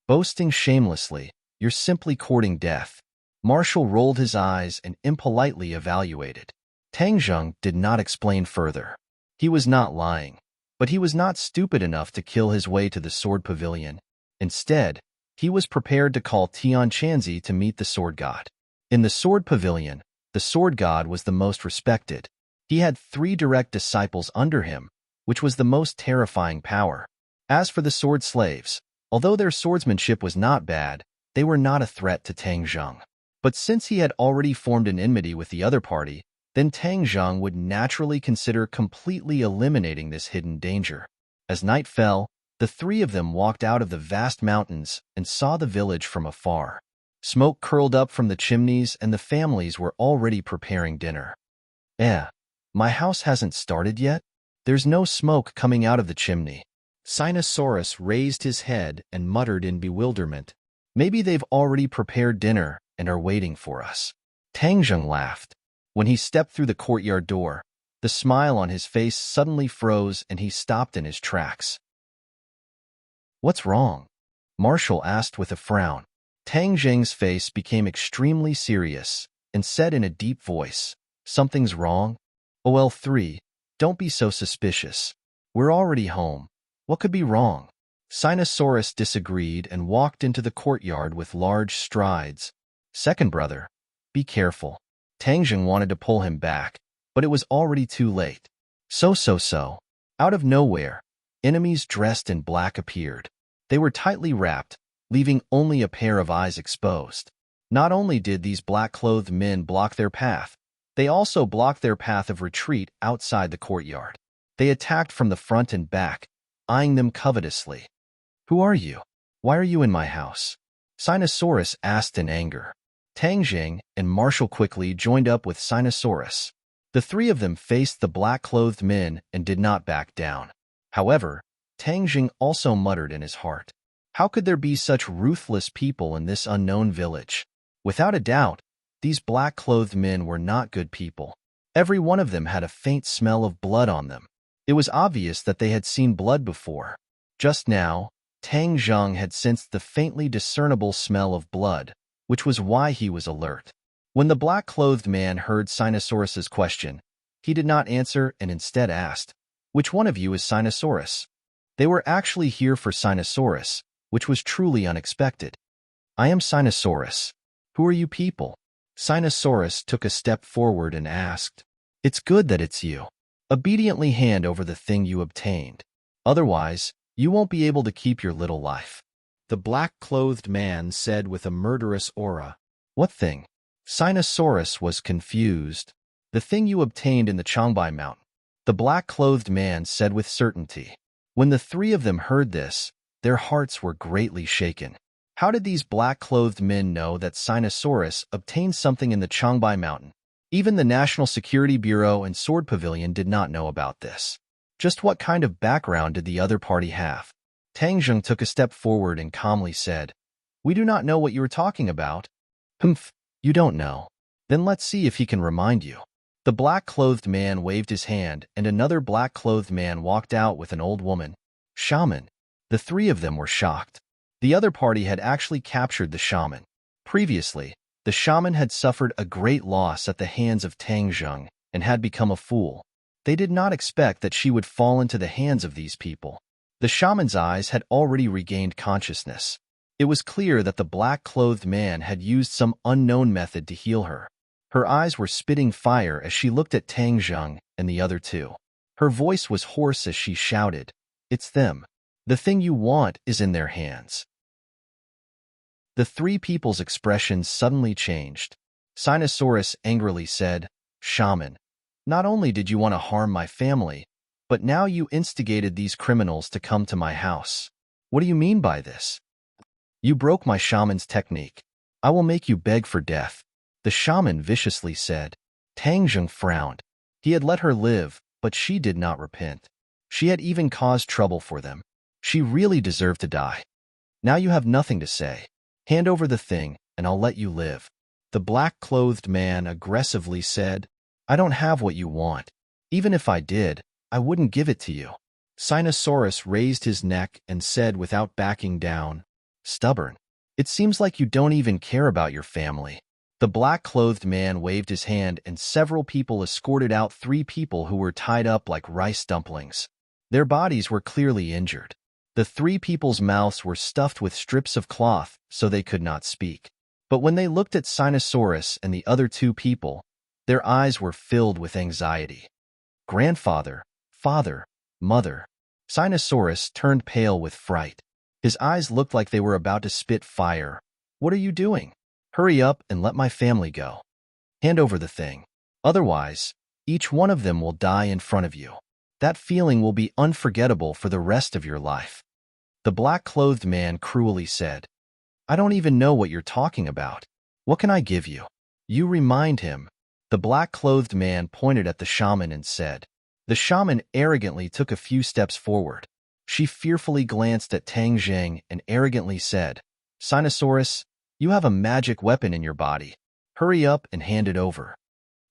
Boasting shamelessly, you're simply courting death. Marshall rolled his eyes and impolitely evaluated. Tang Jing did not explain further. He was not lying, but he was not stupid enough to kill his way to the sword pavilion. Instead, he was prepared to call Tian Chanzi to meet the sword god. In the sword pavilion, the sword god was the most respected. He had 3 direct disciples under him, which was the most terrifying power. As for the sword slaves, although their swordsmanship was not bad, they were not a threat to Tang Jing. But since he had already formed an enmity with the other party, then Tang Jing would naturally consider completely eliminating this hidden danger. As night fell, the 3 of them walked out of the vast mountains and saw the village from afar. Smoke curled up from the chimneys and the families were already preparing dinner. My house hasn't started yet? There's no smoke coming out of the chimney. Sinosaurus raised his head and muttered in bewilderment. Maybe they've already prepared dinner and are waiting for us. Tang Jing laughed. When he stepped through the courtyard door, the smile on his face suddenly froze and he stopped in his tracks. What's wrong? Marshall asked with a frown. Tang Jing's face became extremely serious and said in a deep voice, something's wrong? OL3, don't be so suspicious. We're already home. What could be wrong? Sinosaurus disagreed and walked into the courtyard with large strides. Second brother, be careful. Tang Jing wanted to pull him back, but it was already too late. So. Out of nowhere, enemies dressed in black appeared. They were tightly wrapped, leaving only a pair of eyes exposed. Not only did these black-clothed men block their path, they also blocked their path of retreat outside the courtyard. They attacked from the front and back, eyeing them covetously. Who are you? Why are you in my house? Sinosaurus asked in anger. Tang Jing and Marshall quickly joined up with Sinosaurus. The three of them faced the black-clothed men and did not back down. However, Tang Jing also muttered in his heart, "How could there be such ruthless people in this unknown village?" Without a doubt, these black-clothed men were not good people. Every one of them had a faint smell of blood on them. It was obvious that they had seen blood before. Just now, Tang Zheng had sensed the faintly discernible smell of blood, which was why he was alert. When the black-clothed man heard Sinosaurus's question, he did not answer and instead asked, "Which one of you is Sinosaurus?" They were actually here for Sinosaurus, which was truly unexpected. "I am Sinosaurus. Who are you people?" Sinosaurus took a step forward and asked, "It's good that it's you. Obediently hand over the thing you obtained. Otherwise, you won't be able to keep your little life." The black-clothed man said with a murderous aura, "What thing?" Sinosaurus was confused. "The thing you obtained in the Changbai Mountain," the black-clothed man said with certainty. When the three of them heard this, their hearts were greatly shaken. How did these black-clothed men know that Sinosaurus obtained something in the Changbai Mountain? Even the National Security Bureau and Sword Pavilion did not know about this. Just what kind of background did the other party have? Tang Zheng took a step forward and calmly said, "We do not know what you are talking about." "Humph, you don't know. Then let's see if he can remind you." The black-clothed man waved his hand, and another black-clothed man walked out with an old woman. Shaman. The three of them were shocked. The other party had actually captured the shaman. Previously, the shaman had suffered a great loss at the hands of Tang Zheng and had become a fool. They did not expect that she would fall into the hands of these people. The shaman's eyes had already regained consciousness. It was clear that the black-clothed man had used some unknown method to heal her. Her eyes were spitting fire as she looked at Tang Zheng and the other two. Her voice was hoarse as she shouted, "It's them. The thing you want is in their hands." The three people's expressions suddenly changed. Sinosaurus angrily said, "Shaman, not only did you want to harm my family, but now you instigated these criminals to come to my house. What do you mean by this? You broke my shaman's technique. I will make you beg for death," the shaman viciously said. Tang Zheng frowned. He had let her live, but she did not repent. She had even caused trouble for them. She really deserved to die. "Now you have nothing to say. Hand over the thing, and I'll let you live," the black-clothed man aggressively said. "I don't have what you want. Even if I did, I wouldn't give it to you." Sinosaurus raised his neck and said without backing down, "Stubborn. It seems like you don't even care about your family." The black-clothed man waved his hand and several people escorted out three people who were tied up like rice dumplings. Their bodies were clearly injured. The three people's mouths were stuffed with strips of cloth so they could not speak. But when they looked at Sinosaurus and the other two people, their eyes were filled with anxiety. "Grandfather, father, mother." Sinosaurus turned pale with fright. His eyes looked like they were about to spit fire. "What are you doing? Hurry up and let my family go. Hand over the thing. Otherwise, each one of them will die in front of you. That feeling will be unforgettable for the rest of your life." The black-clothed man cruelly said, "I don't even know what you're talking about. What can I give you?" "You remind him." The black-clothed man pointed at the shaman and said. The shaman arrogantly took a few steps forward. She fearfully glanced at Tang Zheng and arrogantly said, "Sinosaurus, you have a magic weapon in your body. Hurry up and hand it over."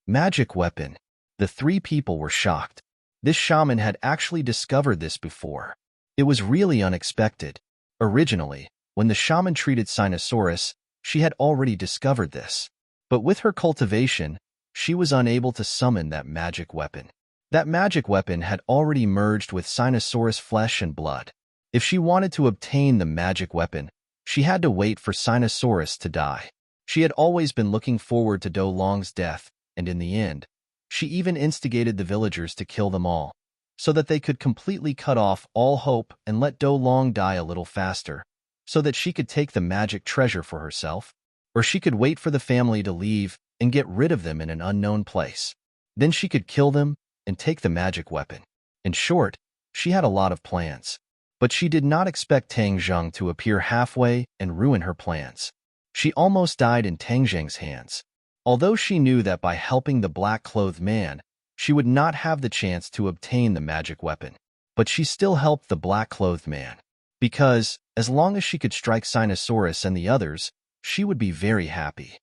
Magic weapon. The three people were shocked. This shaman had actually discovered this before. It was really unexpected. Originally, when the shaman treated Sinosaurus, she had already discovered this. But with her cultivation, she was unable to summon that magic weapon. That magic weapon had already merged with Sinosaurus flesh and blood. If she wanted to obtain the magic weapon, she had to wait for Sinosaurus to die. She had always been looking forward to Do Long's death, and in the end, she even instigated the villagers to kill them all, so that they could completely cut off all hope and let Do Long die a little faster, so that she could take the magic treasure for herself, or she could wait for the family to leave and get rid of them in an unknown place. Then she could kill them and take the magic weapon. In short, she had a lot of plans. But she did not expect Tang Zheng to appear halfway and ruin her plans. She almost died in Tang Zheng's hands. Although she knew that by helping the black-clothed man, she would not have the chance to obtain the magic weapon. But she still helped the black-clothed man. Because, as long as she could strike Sinosaurus and the others, she would be very happy.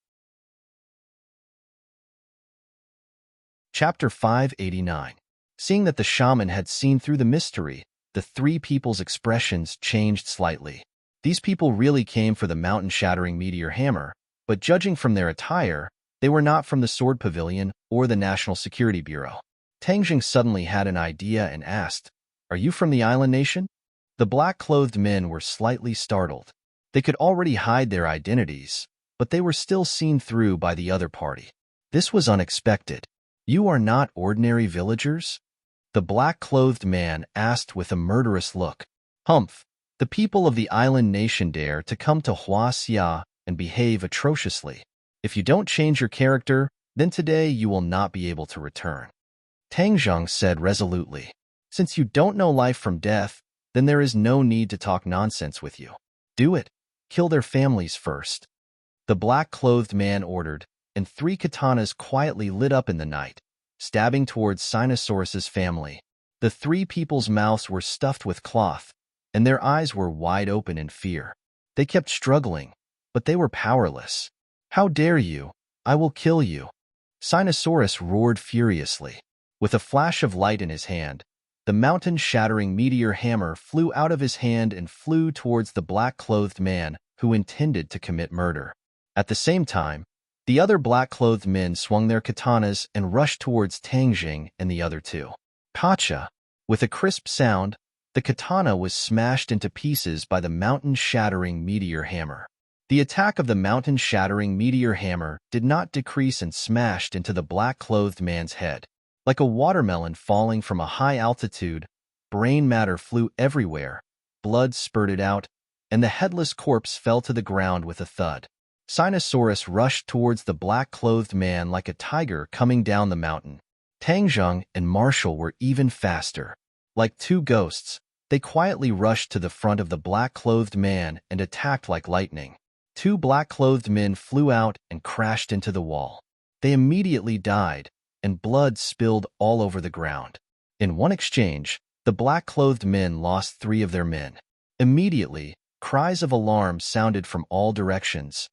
Chapter 589. Seeing that the shaman had seen through the mystery, the three people's expressions changed slightly. These people really came for the mountain-shattering meteor hammer, but judging from their attire, they were not from the Sword Pavilion or the National Security Bureau. Tang Jing suddenly had an idea and asked, "Are you from the island nation?" The black-clothed men were slightly startled. They could already hide their identities, but they were still seen through by the other party. This was unexpected. "You are not ordinary villagers?" The black-clothed man asked with a murderous look. "Humph! The people of the island nation dare to come to Huaxia and behave atrociously. If you don't change your character, then today you will not be able to return." Tang Zheng said resolutely, "Since you don't know life from death, then there is no need to talk nonsense with you. Do it. Kill their families first." The black-clothed man ordered, and 3 katanas quietly lit up in the night, stabbing towards Sinosaurus's family. The 3 people's mouths were stuffed with cloth, and their eyes were wide open in fear. They kept struggling, but they were powerless. "How dare you? I will kill you." Sinosaurus roared furiously. With a flash of light in his hand, the mountain-shattering meteor hammer flew out of his hand and flew towards the black-clothed man who intended to commit murder. At the same time, the other black-clothed men swung their katanas and rushed towards Tang Jing and the other 2. Pacha! With a crisp sound, the katana was smashed into pieces by the mountain-shattering meteor hammer. The attack of the mountain-shattering meteor hammer did not decrease and smashed into the black-clothed man's head. Like a watermelon falling from a high altitude, brain matter flew everywhere, blood spurted out, and the headless corpse fell to the ground with a thud. Sinosaurus rushed towards the black-clothed man like a tiger coming down the mountain. Tang Zheng and Marshall were even faster. Like 2 ghosts, they quietly rushed to the front of the black-clothed man and attacked like lightning. 2 black-clothed men flew out and crashed into the wall. They immediately died, and blood spilled all over the ground. In one exchange, the black-clothed men lost 3 of their men. Immediately, cries of alarm sounded from all directions.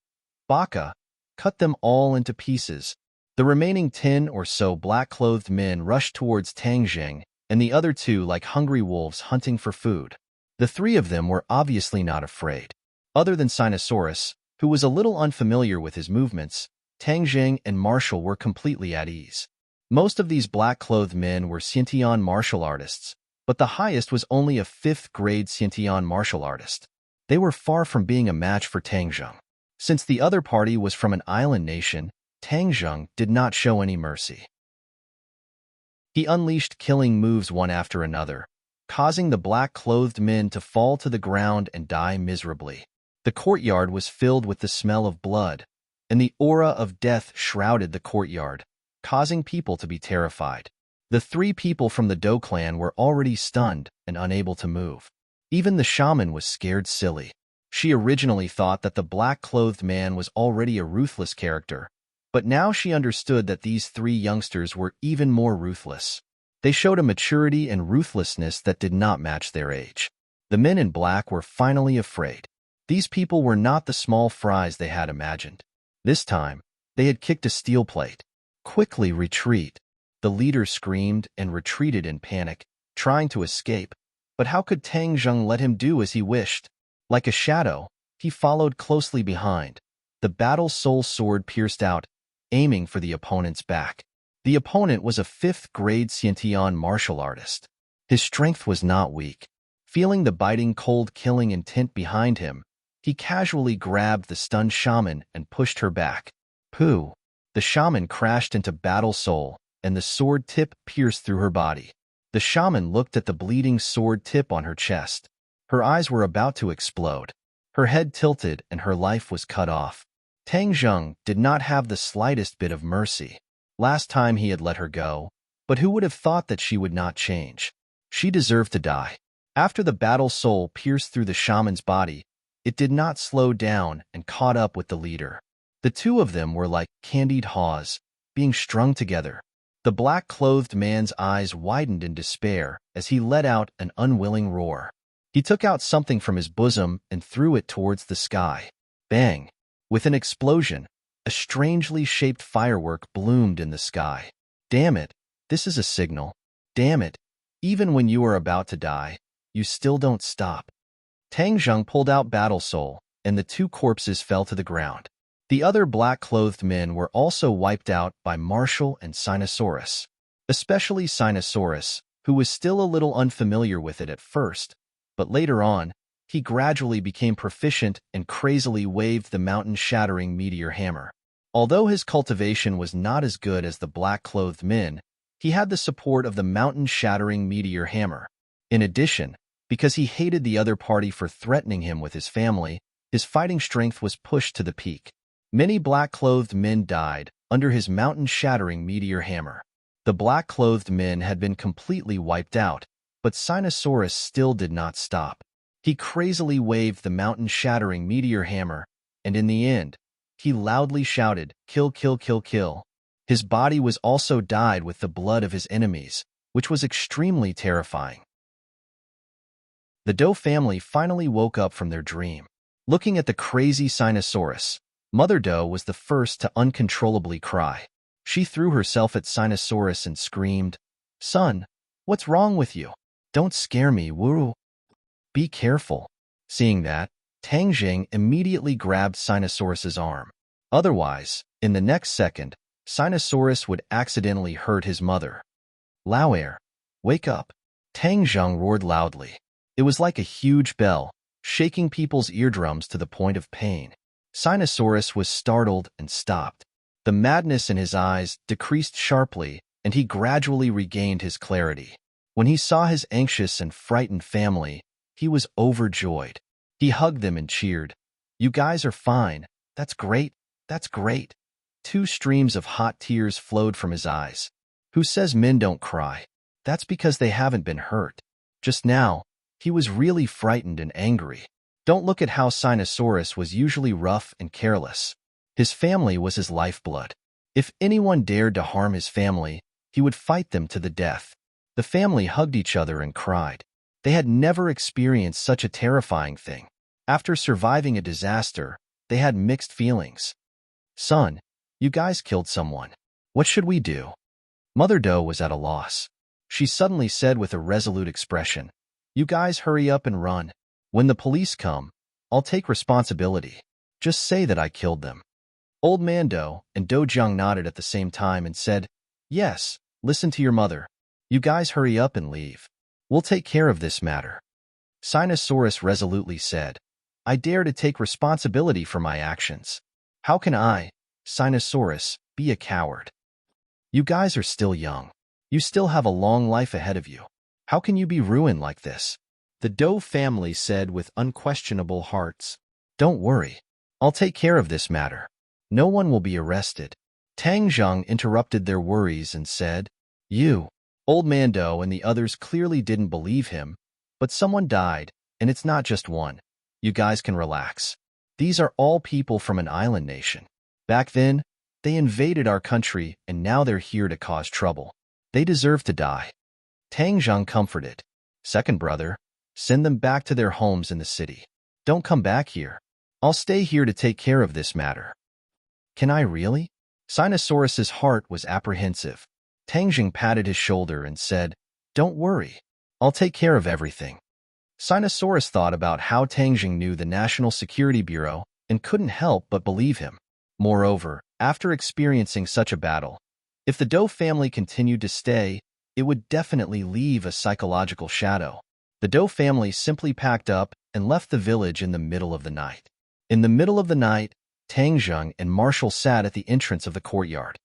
Baka, cut them all into pieces. The remaining 10 or so black-clothed men rushed towards Tang Jing, and the other 2 like hungry wolves hunting for food. The 3 of them were obviously not afraid. Other than Sinosaurus, who was a little unfamiliar with his movements, Tang Jing and Marshall were completely at ease. Most of these black-clothed men were Xiantian martial artists, but the highest was only a 5th-grade Xiantian martial artist. They were far from being a match for Tang Zheng. Since the other party was from an island nation, Tang Zheng did not show any mercy. He unleashed killing moves one after another, causing the black-clothed men to fall to the ground and die miserably. The courtyard was filled with the smell of blood, and the aura of death shrouded the courtyard, causing people to be terrified. The 3 people from the Do clan were already stunned and unable to move. Even the shaman was scared silly. She originally thought that the black-clothed man was already a ruthless character, but now she understood that these 3 youngsters were even more ruthless. They showed a maturity and ruthlessness that did not match their age. The men in black were finally afraid. These people were not the small fries they had imagined. This time, they had kicked a steel plate. "Quickly retreat!" The leader screamed and retreated in panic, trying to escape. But how could Tang Zheng let him do as he wished? Like a shadow, he followed closely behind. The battle soul sword pierced out, aiming for the opponent's back. The opponent was a 5th-grade Xiantian martial artist. His strength was not weak. Feeling the biting cold killing intent behind him, he casually grabbed the stunned shaman and pushed her back. Pooh! The shaman crashed into Battle Soul, and the sword tip pierced through her body. The shaman looked at the bleeding sword tip on her chest. Her eyes were about to explode. Her head tilted and her life was cut off. Tang Zheng did not have the slightest bit of mercy. Last time he had let her go, but who would have thought that she would not change? She deserved to die. After the battle soul pierced through the shaman's body, it did not slow down and caught up with the leader. The two of them were like candied haws, being strung together. The black-clothed man's eyes widened in despair as he let out an unwilling roar. He took out something from his bosom and threw it towards the sky. Bang! With an explosion, a strangely shaped firework bloomed in the sky. Damn it, this is a signal. Damn it, even when you are about to die, you still don't stop. Tang Zheng pulled out Battle Soul, and the two corpses fell to the ground. The other black-clothed men were also wiped out by Marshall and Sinosaurus, especially Sinosaurus, who was still a little unfamiliar with it at first, but later on, he gradually became proficient and crazily waved the mountain-shattering meteor hammer. Although his cultivation was not as good as the black-clothed men, he had the support of the mountain-shattering meteor hammer. In addition, because he hated the other party for threatening him with his family, his fighting strength was pushed to the peak. Many black-clothed men died under his mountain-shattering meteor hammer. The black-clothed men had been completely wiped out, but Sinosaurus still did not stop. He crazily waved the mountain-shattering meteor hammer, and in the end, he loudly shouted, "Kill, kill, kill, kill." His body was also dyed with the blood of his enemies, which was extremely terrifying. The Doe family finally woke up from their dream. Looking at the crazy Sinosaurus, Mother Doe was the first to uncontrollably cry. She threw herself at Sinosaurus and screamed, "Son, what's wrong with you? Don't scare me, woo. Be careful." Seeing that, Tang Jing immediately grabbed Sinosaurus's arm. Otherwise, in the next second, Sinosaurus would accidentally hurt his mother. "Lauer, wake up!" Tang Zheng roared loudly. It was like a huge bell, shaking people's eardrums to the point of pain. Sinosaurus was startled and stopped. The madness in his eyes decreased sharply, and he gradually regained his clarity. When he saw his anxious and frightened family, he was overjoyed. He hugged them and cheered. "You guys are fine. That's great. That's great." 2 streams of hot tears flowed from his eyes. Who says men don't cry? That's because they haven't been hurt. Just now, he was really frightened and angry. Don't look at how Sinosaurus was usually rough and careless. His family was his lifeblood. If anyone dared to harm his family, he would fight them to the death. The family hugged each other and cried. They had never experienced such a terrifying thing. After surviving a disaster, they had mixed feelings. "Son, you guys killed someone. What should we do?" Mother Doe was at a loss. She suddenly said with a resolute expression, "You guys hurry up and run. When the police come, I'll take responsibility. Just say that I killed them." Old Man Doe and Do Jiang nodded at the same time and said, "Yes, listen to your mother. You guys hurry up and leave. We'll take care of this matter." Sinosaurus resolutely said, "I dare to take responsibility for my actions. How can I, Sinosaurus, be a coward? You guys are still young. You still have a long life ahead of you. How can you be ruined like this?" The Doe family said with unquestionable hearts, "Don't worry. I'll take care of this matter. No one will be arrested." Tang Zheng interrupted their worries and said, "You." Old Man Doe and the others clearly didn't believe him, but someone died, and it's not just one. You guys can relax. These are all people from an island nation. Back then, they invaded our country, and now they're here to cause trouble. They deserve to die. Tang Zheng comforted. "Second brother, send them back to their homes in the city. Don't come back here. I'll stay here to take care of this matter." "Can I really?" Sinosaurus's heart was apprehensive. Tang Zheng patted his shoulder and said, "Don't worry. I'll take care of everything." Sinosaurus thought about how Tang Zheng knew the National Security Bureau and couldn't help but believe him. Moreover, after experiencing such a battle, if the Doe family continued to stay, it would definitely leave a psychological shadow. The Doe family simply packed up and left the village in the middle of the night. In the middle of the night, Tang Zheng and Marshall sat at the entrance of the courtyard.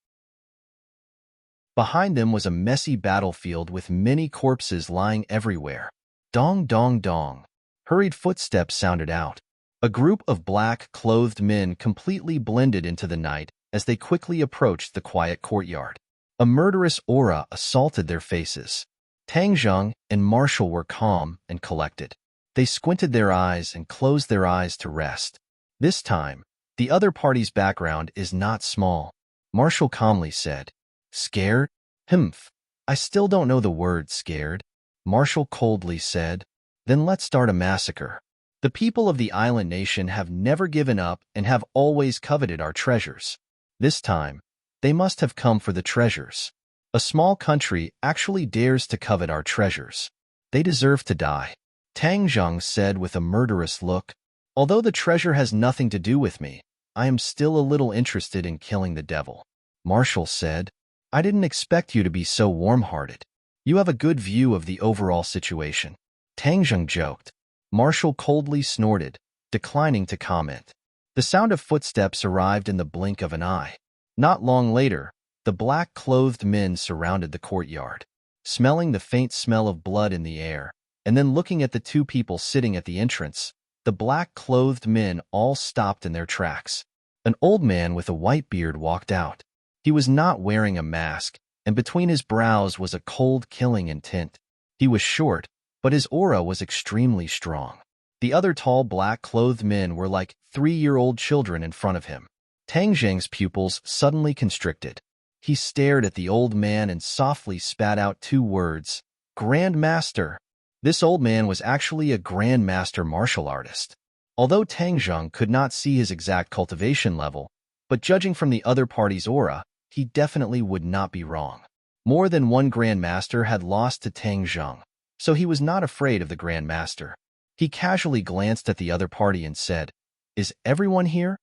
Behind them was a messy battlefield with many corpses lying everywhere. Dong, dong, dong. Hurried footsteps sounded out. A group of black-clothed men completely blended into the night as they quickly approached the quiet courtyard. A murderous aura assaulted their faces. Tang Zheng and Marshall were calm and collected. They squinted their eyes and closed their eyes to rest. This time, the other party's background is not small. Marshall calmly said, "Scared? Humph. I still don't know the word scared." Marshall coldly said, "Then let's start a massacre. The people of the island nation have never given up and have always coveted our treasures. This time, they must have come for the treasures. A small country actually dares to covet our treasures. They deserve to die." Tang Zheng said with a murderous look, "Although the treasure has nothing to do with me, I am still a little interested in killing the devil." Marshall said, "I didn't expect you to be so warm-hearted. You have a good view of the overall situation." Tang Zheng joked. Marshall coldly snorted, declining to comment. The sound of footsteps arrived in the blink of an eye. Not long later, the black-clothed men surrounded the courtyard. Smelling the faint smell of blood in the air, and then looking at the two people sitting at the entrance, the black-clothed men all stopped in their tracks. An old man with a white beard walked out. He was not wearing a mask, and between his brows was a cold, killing intent. He was short, but his aura was extremely strong. The other tall black-clothed men were like 3-year-old children in front of him. Tang Zheng's pupils suddenly constricted. He stared at the old man and softly spat out 2 words, "Grand Master." This old man was actually a Grand Master martial artist. Although Tang Zheng could not see his exact cultivation level, but judging from the other party's aura, he definitely would not be wrong. More than one Grand Master had lost to Tang Zheng, so he was not afraid of the Grand Master. He casually glanced at the other party and said, "Is everyone here?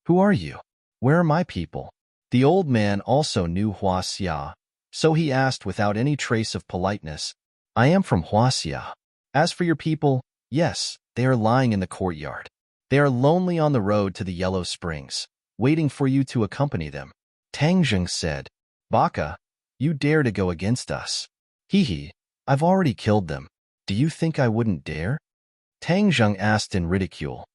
Who are you? Where are my people?" The old man also knew Huaxia, so he asked without any trace of politeness, "I am from Huaxia. As for your people, yes, they are lying in the courtyard. They are lonely on the road to the Yellow Springs, waiting for you to accompany them." Tang Zheng said, "Baka, you dare to go against us? Hee, I've already killed them. Do you think I wouldn't dare?" Tang Zheng asked in ridicule.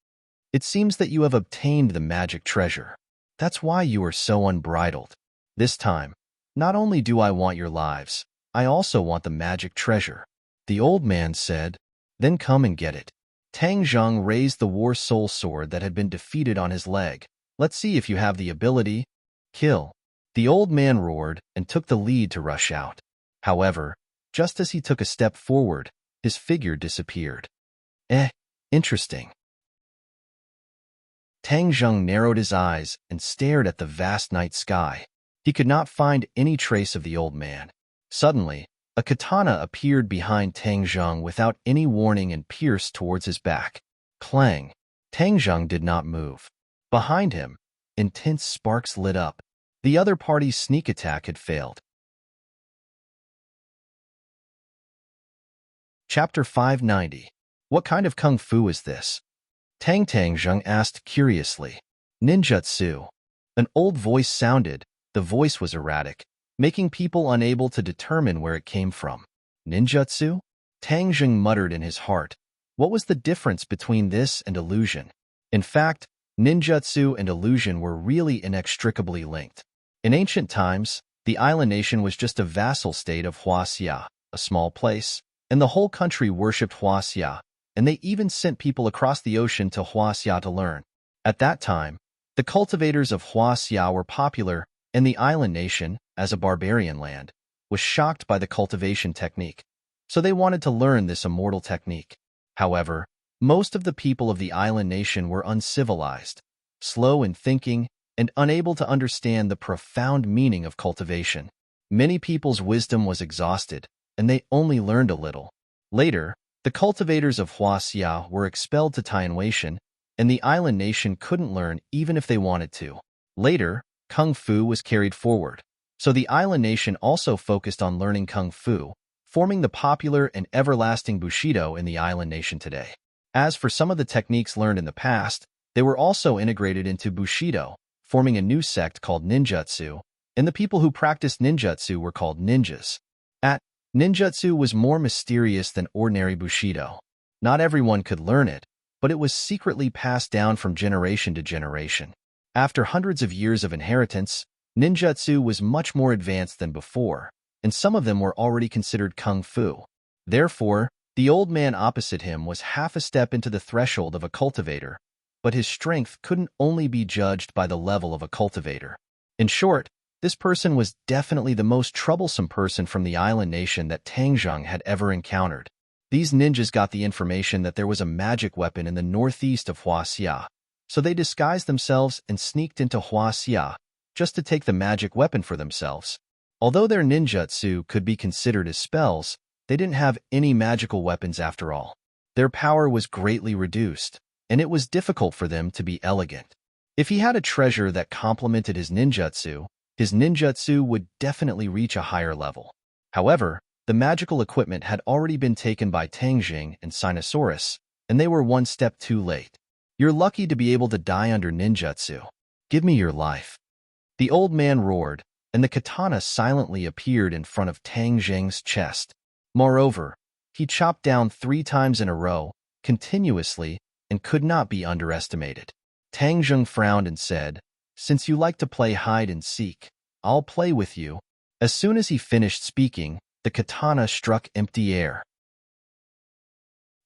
"It seems that you have obtained the magic treasure. That's why you are so unbridled. This time, not only do I want your lives, I also want the magic treasure." The old man said, "Then come and get it." Tang Zheng raised the war soul sword that had been defeated on his leg. "Let's see if you have the ability. Kill." The old man roared and took the lead to rush out. However, just as he took a step forward, his figure disappeared. Interesting. Tang Zheng narrowed his eyes and stared at the vast night sky. He could not find any trace of the old man. Suddenly, a katana appeared behind Tang Zheng without any warning and pierced towards his back. Clang! Tang Zheng did not move. Behind him, intense sparks lit up. The other party's sneak attack had failed. Chapter 590. What kind of kung fu is this? Tang Zheng asked curiously. "Ninjutsu." An old voice sounded. The voice was erratic, making people unable to determine where it came from. "Ninjutsu?" Tang Zheng muttered in his heart. What was the difference between this and illusion? In fact, ninjutsu and illusion were really inextricably linked. In ancient times, the island nation was just a vassal state of Huaxia, a small place, and the whole country worshipped Huaxia, and they even sent people across the ocean to Huaxia to learn. At that time, the cultivators of Huaxia were popular, and the island nation, as a barbarian land, was shocked by the cultivation technique, so they wanted to learn this immortal technique. However, most of the people of the island nation were uncivilized, slow in thinking, and unable to understand the profound meaning of cultivation. Many people's wisdom was exhausted, and they only learned a little. Later, the cultivators of Huaxia were expelled to Tianwaishan, and the island nation couldn't learn even if they wanted to. Later, Kung Fu was carried forward, so the island nation also focused on learning Kung Fu, forming the popular and everlasting Bushido in the island nation today. As for some of the techniques learned in the past, they were also integrated into Bushido, forming a new sect called Ninjutsu, and the people who practiced ninjutsu were called ninjas. Ninjutsu was more mysterious than ordinary Bushido. Not everyone could learn it, but it was secretly passed down from generation to generation. After hundreds of years of inheritance, ninjutsu was much more advanced than before, and some of them were already considered kung fu. Therefore, The old man opposite him was half a step into the threshold of a cultivator, but his strength couldn't only be judged by the level of a cultivator. In short, this person was definitely the most troublesome person from the island nation that Tang Zheng had ever encountered. These ninjas got the information that there was a magic weapon in the northeast of Huaxia, so they disguised themselves and sneaked into Huaxia just to take the magic weapon for themselves. Although their ninjutsu could be considered as spells, they didn't have any magical weapons after all. Their power was greatly reduced, and it was difficult for them to be elegant. If he had a treasure that complemented his ninjutsu would definitely reach a higher level. However, the magical equipment had already been taken by Tangjing and Sinosaurus, and they were one step too late. You're lucky to be able to die under ninjutsu. Give me your life. The old man roared, and the katana silently appeared in front of Tangjing's chest. Moreover, he chopped down 3 times in a row, continuously, and could not be underestimated. Tangjing frowned and said, "Since you like to play hide and seek, I'll play with you." As soon as he finished speaking, the katana struck empty air.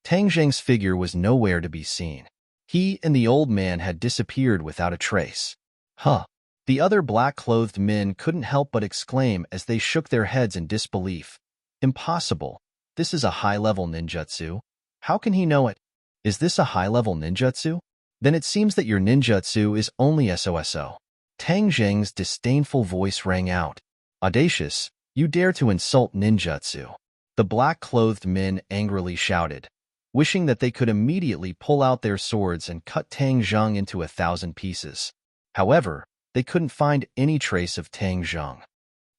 Tangjing's figure was nowhere to be seen. He and the old man had disappeared without a trace. Huh. The other black-clothed men couldn't help but exclaim as they shook their heads in disbelief. Impossible. This is a high-level ninjutsu. How can he know it? Is this a high-level ninjutsu? Then it seems that your ninjutsu is only SOSO. Tangjing's disdainful voice rang out. Audacious, you dare to insult ninjutsu. The black-clothed men angrily shouted, wishing that they could immediately pull out their swords and cut Tangjing into 1,000 pieces. However, they couldn't find any trace of Tangjing.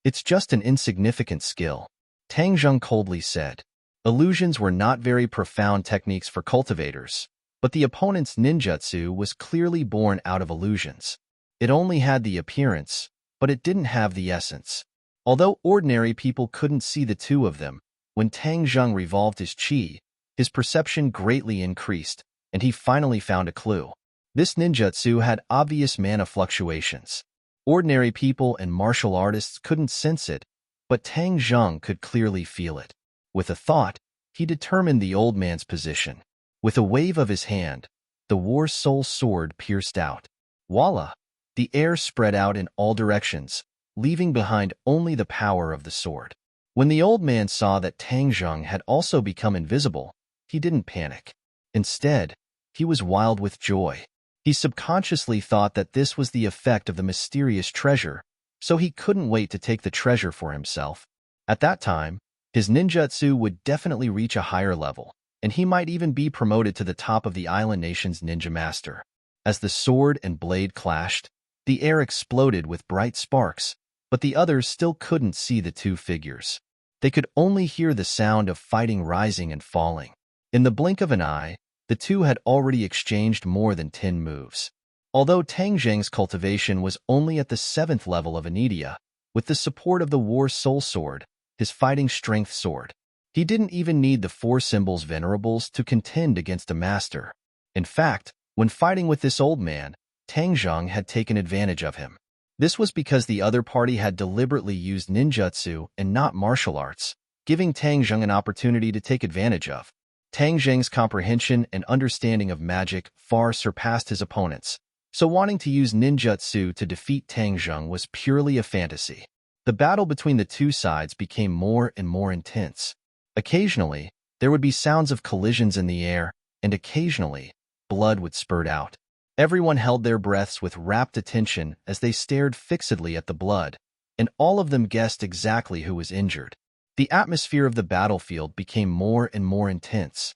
It's just an insignificant skill, Tangjing coldly said. Illusions were not very profound techniques for cultivators, but the opponent's ninjutsu was clearly born out of illusions. It only had the appearance, but it didn't have the essence. Although ordinary people couldn't see the two of them, when Tangjing revolved his chi, his perception greatly increased, and he finally found a clue. This ninjutsu had obvious mana fluctuations. Ordinary people and martial artists couldn't sense it, but Tangjing could clearly feel it. With a thought, he determined the old man's position. With a wave of his hand, the War Soul sword pierced out. Voila! The air spread out in all directions, leaving behind only the power of the sword. When the old man saw that Tangjing had also become invisible, he didn't panic. Instead, he was wild with joy. He subconsciously thought that this was the effect of the mysterious treasure, so he couldn't wait to take the treasure for himself. At that time, his ninjutsu would definitely reach a higher level, and he might even be promoted to the top of the island nation's ninja master. As the sword and blade clashed, the air exploded with bright sparks, but the others still couldn't see the two figures. They could only hear the sound of fighting rising and falling. In the blink of an eye, the two had already exchanged more than 10 moves. Although Tangjing's cultivation was only at the 7th level of Anidia, with the support of the War Soul sword, his fighting strength sword, he didn't even need the 4 symbols venerables to contend against a master. In fact, when fighting with this old man, Tangjing had taken advantage of him. This was because the other party had deliberately used ninjutsu and not martial arts, giving Tangjing an opportunity to take advantage of. Tangjing's comprehension and understanding of magic far surpassed his opponent's, so wanting to use ninjutsu to defeat Tangjing was purely a fantasy. The battle between the two sides became more and more intense. Occasionally, there would be sounds of collisions in the air, and occasionally, blood would spurt out. Everyone held their breaths with rapt attention as they stared fixedly at the blood, and all of them guessed exactly who was injured. The atmosphere of the battlefield became more and more intense.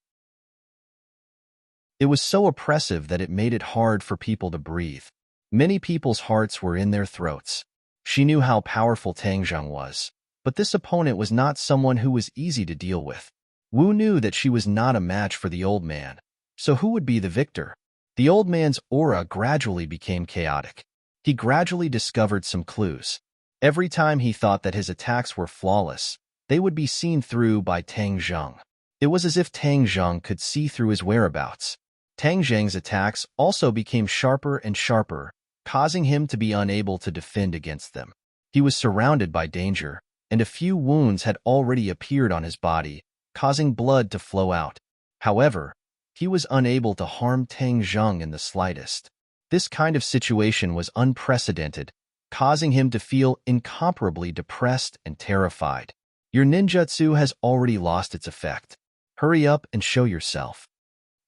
It was so oppressive that it made it hard for people to breathe. Many people's hearts were in their throats. She knew how powerful Tangjing was, but this opponent was not someone who was easy to deal with. Wu knew that she was not a match for the old man, so who would be the victor? The old man's aura gradually became chaotic. He gradually discovered some clues. Every time he thought that his attacks were flawless, they would be seen through by Tangjing. It was as if Tangjing could see through his whereabouts. Tangjing's attacks also became sharper and sharper, causing him to be unable to defend against them. He was surrounded by danger, and a few wounds had already appeared on his body, causing blood to flow out. However, he was unable to harm Tang Zheng in the slightest. This kind of situation was unprecedented, causing him to feel incomparably depressed and terrified. Your ninjutsu has already lost its effect. Hurry up and show yourself.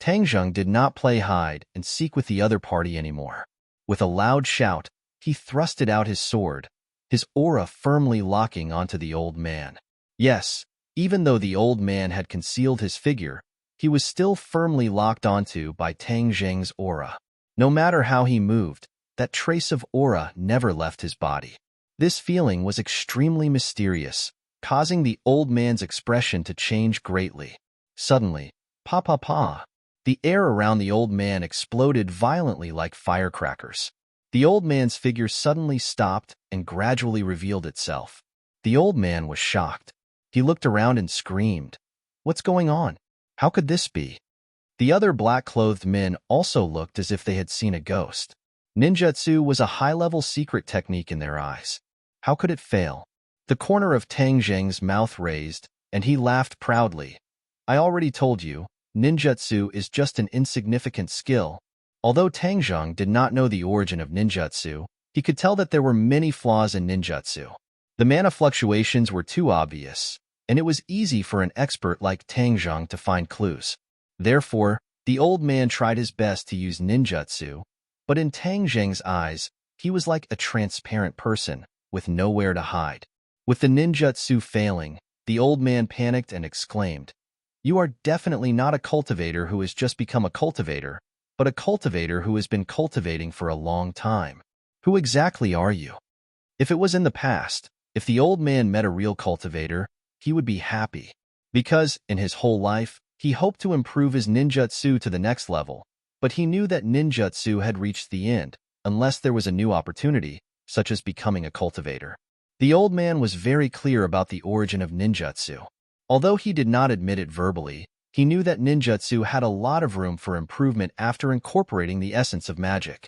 Tang Zheng did not play hide and seek with the other party anymore. With a loud shout, he thrusted out his sword, his aura firmly locking onto the old man. Yes, even though the old man had concealed his figure, he was still firmly locked onto by Tang Zheng's aura. No matter how he moved, that trace of aura never left his body. This feeling was extremely mysterious, causing the old man's expression to change greatly. Suddenly, pa. The air around the old man exploded violently like firecrackers. The old man's figure suddenly stopped and gradually revealed itself. The old man was shocked. He looked around and screamed, "What's going on? How could this be?" The other black-clothed men also looked as if they had seen a ghost. Ninjutsu was a high-level secret technique in their eyes. How could it fail? The corner of Tang Zheng's mouth raised, and he laughed proudly. "I already told you, ninjutsu is just an insignificant skill." Although Tang Zheng did not know the origin of ninjutsu, he could tell that there were many flaws in ninjutsu. The mana fluctuations were too obvious, and it was easy for an expert like Tang Zheng to find clues. Therefore, the old man tried his best to use ninjutsu, but in Tang Zheng's eyes, he was like a transparent person, with nowhere to hide. With the ninjutsu failing, the old man panicked and exclaimed, "You are definitely not a cultivator who has just become a cultivator, but a cultivator who has been cultivating for a long time. Who exactly are you?" If it was in the past, if the old man met a real cultivator, he would be happy. Because, in his whole life, he hoped to improve his ninjutsu to the next level, but he knew that ninjutsu had reached the end, unless there was a new opportunity, such as becoming a cultivator. The old man was very clear about the origin of ninjutsu. Although he did not admit it verbally, he knew that ninjutsu had a lot of room for improvement after incorporating the essence of magic.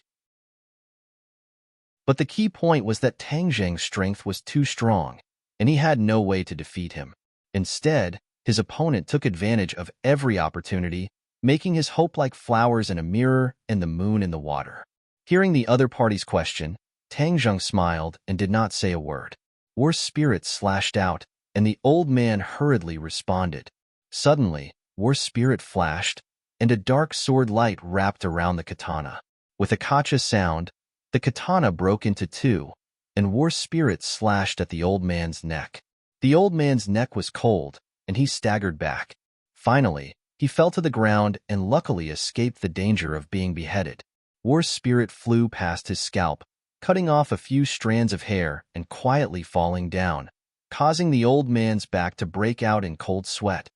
But the key point was that Tang Zheng's strength was too strong, and he had no way to defeat him. Instead, his opponent took advantage of every opportunity, making his hope like flowers in a mirror and the moon in the water. Hearing the other party's question, Tang Zheng smiled and did not say a word. War spirit slashed out, and the old man hurriedly responded. Suddenly, War spirit flashed, and a dark sword light wrapped around the katana. With a kacha sound, the katana broke into two, and War spirit slashed at the old man's neck. The old man's neck was cold, and he staggered back. Finally, he fell to the ground and luckily escaped the danger of being beheaded. War spirit flew past his scalp, cutting off a few strands of hair and quietly falling down, causing the old man's back to break out in cold sweat.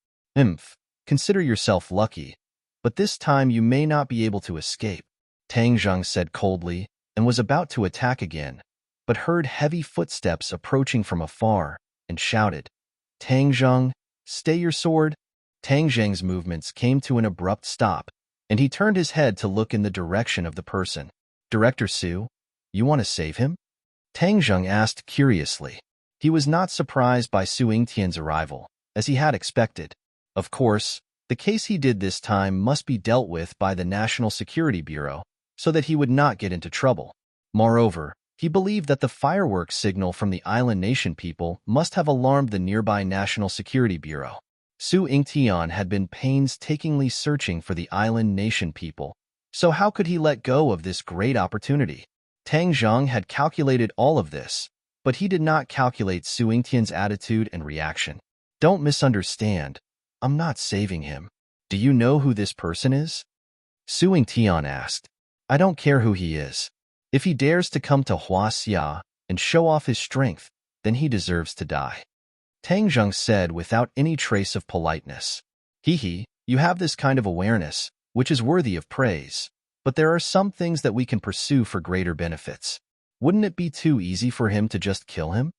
Consider yourself lucky, but this time you may not be able to escape," Tang Zheng said coldly, and was about to attack again, but heard heavy footsteps approaching from afar and shouted, "Tang Zheng, stay your sword." Tang Zheng's movements came to an abrupt stop, and he turned his head to look in the direction of the person. "Director Su, you want to save him?" Tang Zheng asked curiously. He was not surprised by Su Yingtian's arrival, as he had expected. Of course, the case he did this time must be dealt with by the National Security Bureau, so that he would not get into trouble. Moreover, he believed that the fireworks signal from the island nation people must have alarmed the nearby National Security Bureau. Su Yingtian had been painstakingly searching for the island nation people, so how could he let go of this great opportunity? Tang Zheng had calculated all of this, but he did not calculate Su Yingtian's attitude and reaction. "Don't misunderstand. I'm not saving him. Do you know who this person is?" Su Yingtian asked. "I don't care who he is. If he dares to come to Huaxia and show off his strength, then he deserves to die," Tang Zheng said without any trace of politeness. You have this kind of awareness, which is worthy of praise, but there are some things that we can pursue for greater benefits. Wouldn't it be too easy for him to just kill him?"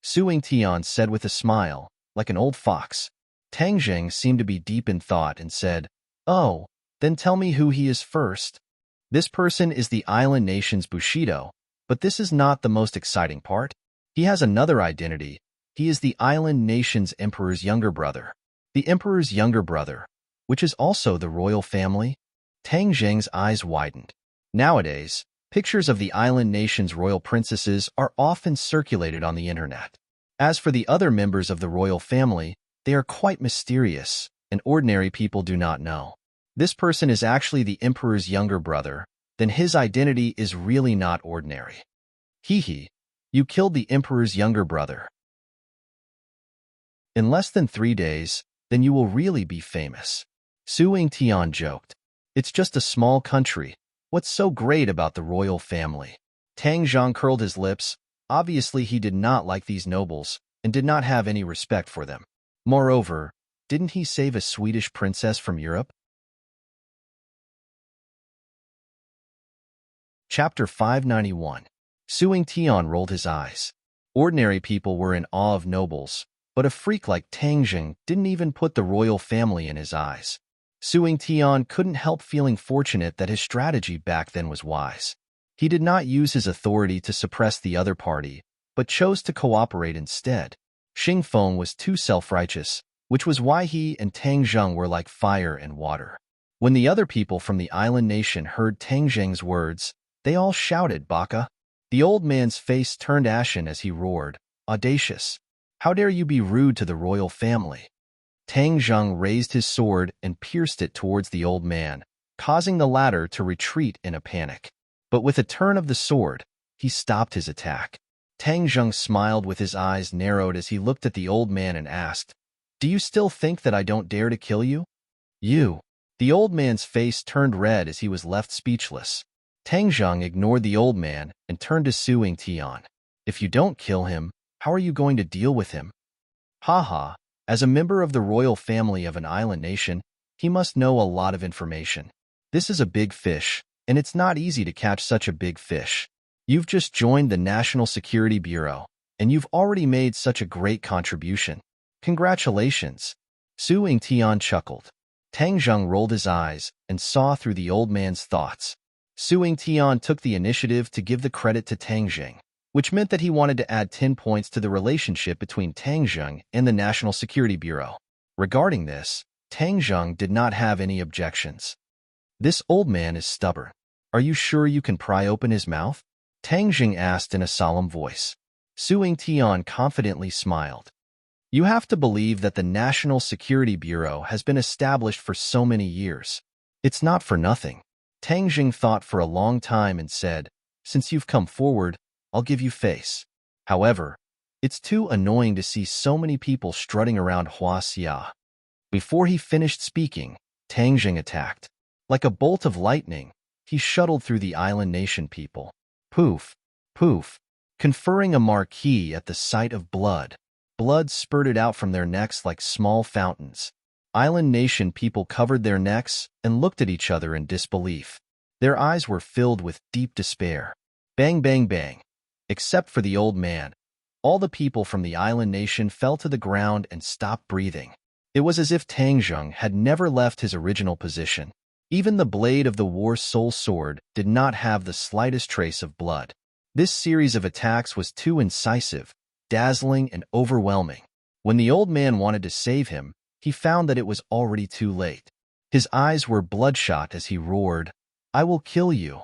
Su Yingtian said with a smile, like an old fox. Tang Zheng seemed to be deep in thought and said, "Oh, then tell me who he is first." "This person is the island nation's Bushido, but this is not the most exciting part. He has another identity. He is the island nation's emperor's younger brother." The emperor's younger brother, which is also the royal family? Tang Zheng's eyes widened. Nowadays, pictures of the island nation's royal princesses are often circulated on the internet. As for the other members of the royal family, they are quite mysterious, and ordinary people do not know. This person is actually the emperor's younger brother, then his identity is really not ordinary. Hee, you killed the emperor's younger brother. In less than 3 days, then you will really be famous. Su Tian joked. It's just a small country. What's so great about the royal family? Tang Zhang curled his lips. Obviously, he did not like these nobles and did not have any respect for them. Moreover, didn't he save a Swedish princess from Europe? Chapter 591. Su Tian rolled his eyes. Ordinary people were in awe of nobles, but a freak like Tang Zheng didn't even put the royal family in his eyes. Su Tian couldn't help feeling fortunate that his strategy back then was wise. He did not use his authority to suppress the other party, but chose to cooperate instead. Xing Feng was too self-righteous, which was why he and Tang Zheng were like fire and water. When the other people from the island nation heard Tang Zheng's words, they all shouted, "Baka!" The old man's face turned ashen as he roared, "Audacious! How dare you be rude to the royal family?" Tang Zheng raised his sword and pierced it towards the old man, causing the latter to retreat in a panic. But with a turn of the sword, he stopped his attack. Tang Zheng smiled with his eyes narrowed as he looked at the old man and asked, "Do you still think that I don't dare to kill you?" "You." The old man's face turned red as he was left speechless. Tang Zheng ignored the old man and turned to Su Tian. "If you don't kill him, how are you going to deal with him?" "Ha. As a member of the royal family of an island nation, he must know a lot of information. This is a big fish, and it's not easy to catch such a big fish. You've just joined the National Security Bureau, and you've already made such a great contribution. Congratulations." Su Tian chuckled. Tang Zheng rolled his eyes and saw through the old man's thoughts. Su Tian took the initiative to give the credit to Tang Zheng, which meant that he wanted to add 10 points to the relationship between Tang Zheng and the National Security Bureau. Regarding this, Tang Zheng did not have any objections. "This old man is stubborn. Are you sure you can pry open his mouth?" Tang Zheng asked in a solemn voice. Su Tian confidently smiled. "You have to believe that the National Security Bureau has been established for so many years. It's not for nothing." Tang Zheng thought for a long time and said, "Since you've come forward, I'll give you face. However, it's too annoying to see so many people strutting around Huaxia." Before he finished speaking, Tang Zheng attacked. Like a bolt of lightning, he shuttled through the island nation people. Poof, poof, conferring a marquee at the sight of blood. Blood spurted out from their necks like small fountains. Island nation people covered their necks and looked at each other in disbelief. Their eyes were filled with deep despair. Bang, bang, bang. Except for the old man, all the people from the island nation fell to the ground and stopped breathing. It was as if Tang Zheng had never left his original position. Even the blade of the war soul sword did not have the slightest trace of blood. This series of attacks was too incisive, dazzling, and overwhelming. When the old man wanted to save him, he found that it was already too late. His eyes were bloodshot as he roared, "I will kill you."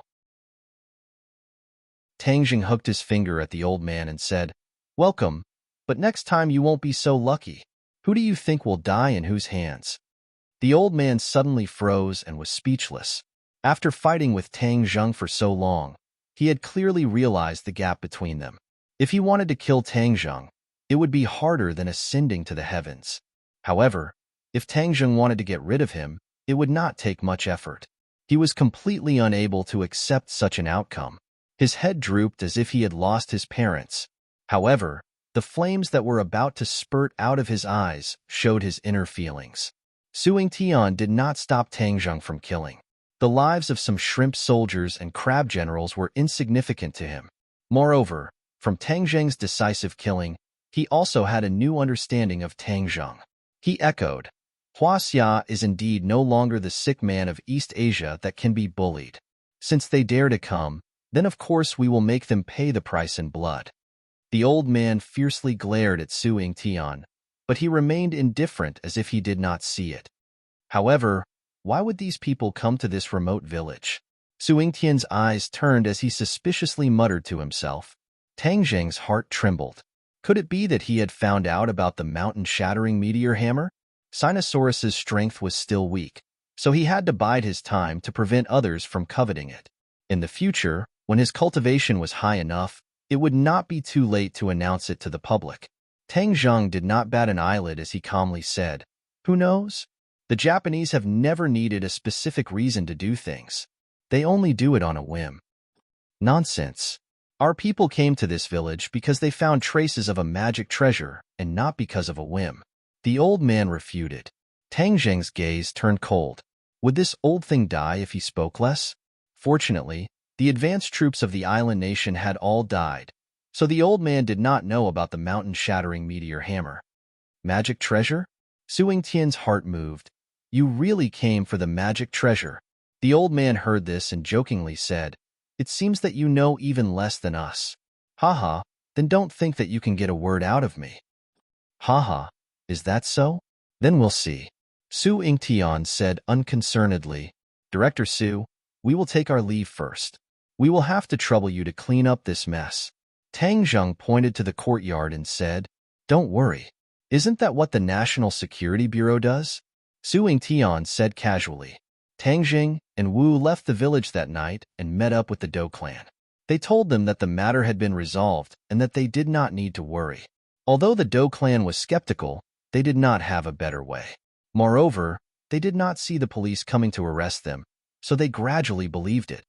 Tang Zheng hooked his finger at the old man and said, "Welcome, but next time you won't be so lucky. Who do you think will die in whose hands?" The old man suddenly froze and was speechless. After fighting with Tang Zheng for so long, he had clearly realized the gap between them. If he wanted to kill Tang Zheng, it would be harder than ascending to the heavens. However, if Tang Zheng wanted to get rid of him, it would not take much effort. He was completely unable to accept such an outcome. His head drooped as if he had lost his parents. However, the flames that were about to spurt out of his eyes showed his inner feelings. Su Tian did not stop Tang Zheng from killing. The lives of some shrimp soldiers and crab generals were insignificant to him. Moreover, from Tang Zheng's decisive killing, he also had a new understanding of Tang Zheng. He echoed, "Huaxia is indeed no longer the sick man of East Asia that can be bullied. Since they dare to come, then of course we will make them pay the price in blood." The old man fiercely glared at Su Tian, but he remained indifferent as if he did not see it. However, why would these people come to this remote village? Su Yingtian's eyes turned as he suspiciously muttered to himself. Tang Zheng's heart trembled. Could it be that he had found out about the mountain-shattering meteor hammer? Sinosaurus's strength was still weak, so he had to bide his time to prevent others from coveting it. In the future, when his cultivation was high enough, it would not be too late to announce it to the public. Tang Zheng did not bat an eyelid as he calmly said, "Who knows? The Japanese have never needed a specific reason to do things. They only do it on a whim." Nonsense. Our people came to this village because they found traces of a magic treasure and not because of a whim. The old man refuted. Tang Zheng's gaze turned cold. Would this old thing die if he spoke less? Fortunately, the advanced troops of the island nation had all died, so the old man did not know about the mountain-shattering meteor hammer. Magic treasure? Su Yingtian's heart moved. You really came for the magic treasure. The old man heard this and jokingly said, "It seems that you know even less than us." Haha, then don't think that you can get a word out of me. Haha, is that so? Then we'll see. Su Yingtian said unconcernedly, "Director Su, we will take our leave first. We will have to trouble you to clean up this mess." Tang Zheng pointed to the courtyard and said, "Don't worry. Isn't that what the National Security Bureau does?" Su Yingtian said casually. Tang Zheng and Wu left the village that night and met up with the Dou clan. They told them that the matter had been resolved and that they did not need to worry. Although the Dou clan was skeptical, they did not have a better way. Moreover, they did not see the police coming to arrest them, so they gradually believed it.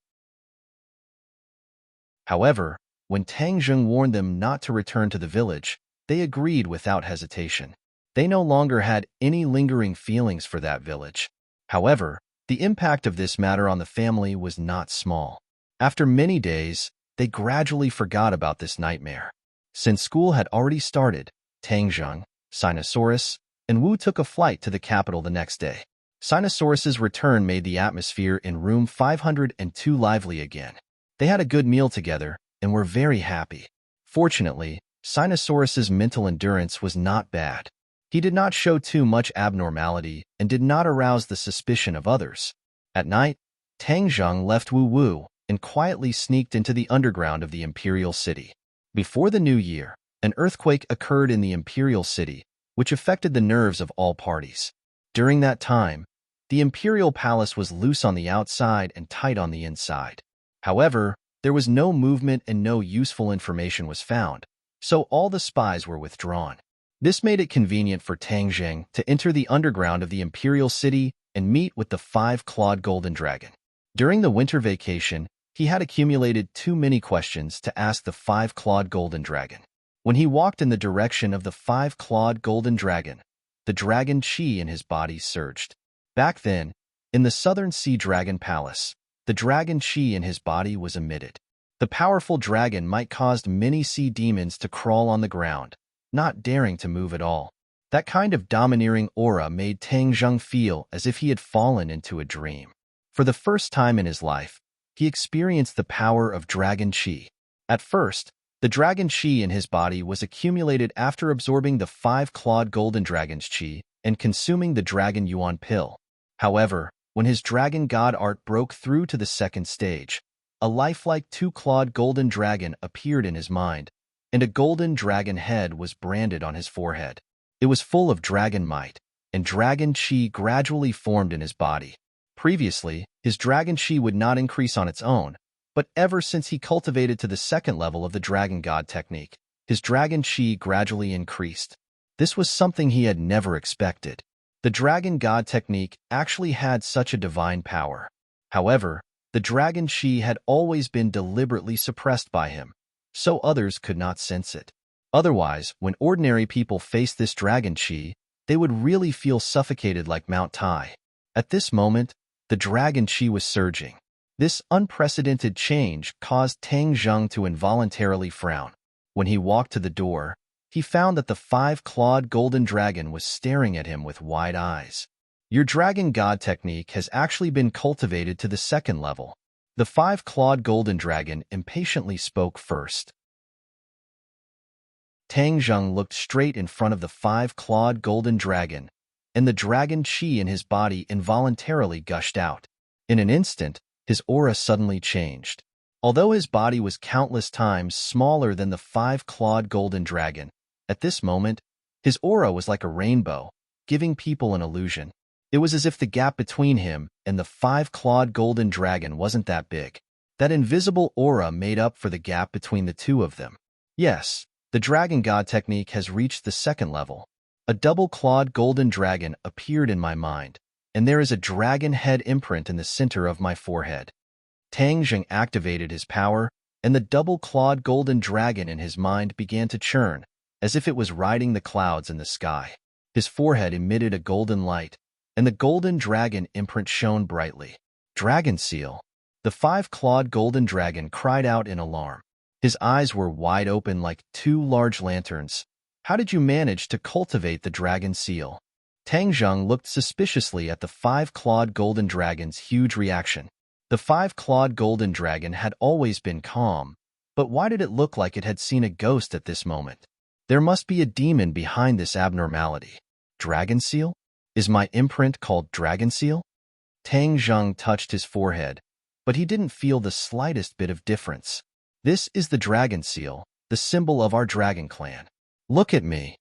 However, when Tang Zheng warned them not to return to the village, they agreed without hesitation. They no longer had any lingering feelings for that village. However, the impact of this matter on the family was not small. After many days, they gradually forgot about this nightmare. Since school had already started, Tang Zheng, Sinosaurus, and Wu took a flight to the capital the next day. Sinosaurus's return made the atmosphere in room 502 lively again. They had a good meal together and were very happy. Fortunately, Sinosaurus's mental endurance was not bad. He did not show too much abnormality and did not arouse the suspicion of others. At night, Tang Zheng left Wu Wu and quietly sneaked into the underground of the Imperial City. Before the new year, an earthquake occurred in the Imperial City, which affected the nerves of all parties. During that time, the Imperial Palace was loose on the outside and tight on the inside. However, there was no movement and no useful information was found, so all the spies were withdrawn. This made it convenient for Tang Zheng to enter the underground of the Imperial City and meet with the five-clawed golden dragon. During the winter vacation, he had accumulated too many questions to ask the five-clawed golden dragon. When he walked in the direction of the five-clawed golden dragon, the dragon chi in his body surged. Back then, in the Southern Sea Dragon Palace, the dragon chi in his body was emitted. The powerful dragon might cause many sea demons to crawl on the ground, not daring to move at all. That kind of domineering aura made Tang Zheng feel as if he had fallen into a dream. For the first time in his life, he experienced the power of dragon chi. At first, the dragon chi in his body was accumulated after absorbing the five-clawed golden dragon's chi and consuming the dragon yuan pill. However, when his dragon god art broke through to the second stage, a lifelike two-clawed golden dragon appeared in his mind, and a golden dragon head was branded on his forehead. It was full of dragon might, and dragon chi gradually formed in his body. Previously, his dragon chi would not increase on its own, but ever since he cultivated to the second level of the dragon god technique, his dragon chi gradually increased. This was something he had never expected. The dragon god technique actually had such a divine power. However, the dragon chi had always been deliberately suppressed by him, so others could not sense it. Otherwise, when ordinary people faced this dragon chi, they would really feel suffocated like Mount Tai. At this moment, the dragon chi was surging. This unprecedented change caused Tang Zheng to involuntarily frown. When he walked to the door, he found that the five-clawed golden dragon was staring at him with wide eyes. Your dragon god technique has actually been cultivated to the second level. The five-clawed golden dragon impatiently spoke first. Tang Zheng looked straight in front of the five-clawed golden dragon, and the dragon chi in his body involuntarily gushed out. In an instant, his aura suddenly changed. Although his body was countless times smaller than the five-clawed golden dragon, at this moment, his aura was like a rainbow, giving people an illusion. It was as if the gap between him and the five-clawed golden dragon wasn't that big. That invisible aura made up for the gap between the two of them. Yes, the Dragon God technique has reached the second level. A double-clawed golden dragon appeared in my mind, and there is a dragon head imprint in the center of my forehead. Tang Zheng activated his power, and the double-clawed golden dragon in his mind began to churn, as if it was riding the clouds in the sky. His forehead emitted a golden light, and the golden dragon imprint shone brightly. Dragon seal. The five-clawed golden dragon cried out in alarm. His eyes were wide open like two large lanterns. How did you manage to cultivate the dragon seal? Tang Zheng looked suspiciously at the five-clawed golden dragon's huge reaction. The five-clawed golden dragon had always been calm, but why did it look like it had seen a ghost at this moment? There must be a demon behind this abnormality. Dragon seal? Is my imprint called dragon seal? Tang Zheng touched his forehead, but he didn't feel the slightest bit of difference. This is the dragon seal, the symbol of our dragon clan. Look at me.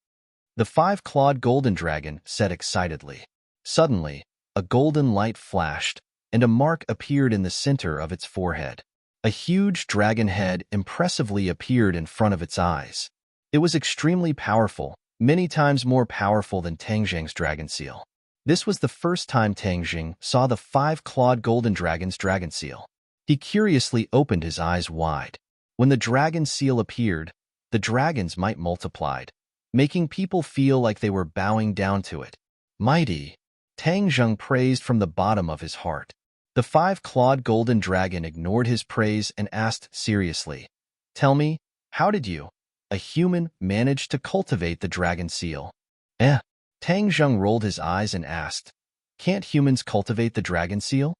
The five-clawed golden dragon said excitedly. Suddenly, a golden light flashed, and a mark appeared in the center of its forehead. A huge dragon head impressively appeared in front of its eyes. It was extremely powerful, many times more powerful than Tang Zheng's dragon seal. This was the first time Tang Zheng saw the five-clawed golden dragon's dragon seal. He curiously opened his eyes wide. When the dragon seal appeared, the dragons might multiplied, making people feel like they were bowing down to it. Mighty, Tang Zheng praised from the bottom of his heart. The five-clawed golden dragon ignored his praise and asked seriously, "Tell me, how did you, a human, manage to cultivate the dragon seal?" Tang Zheng rolled his eyes and asked, "Can't humans cultivate the dragon seal?"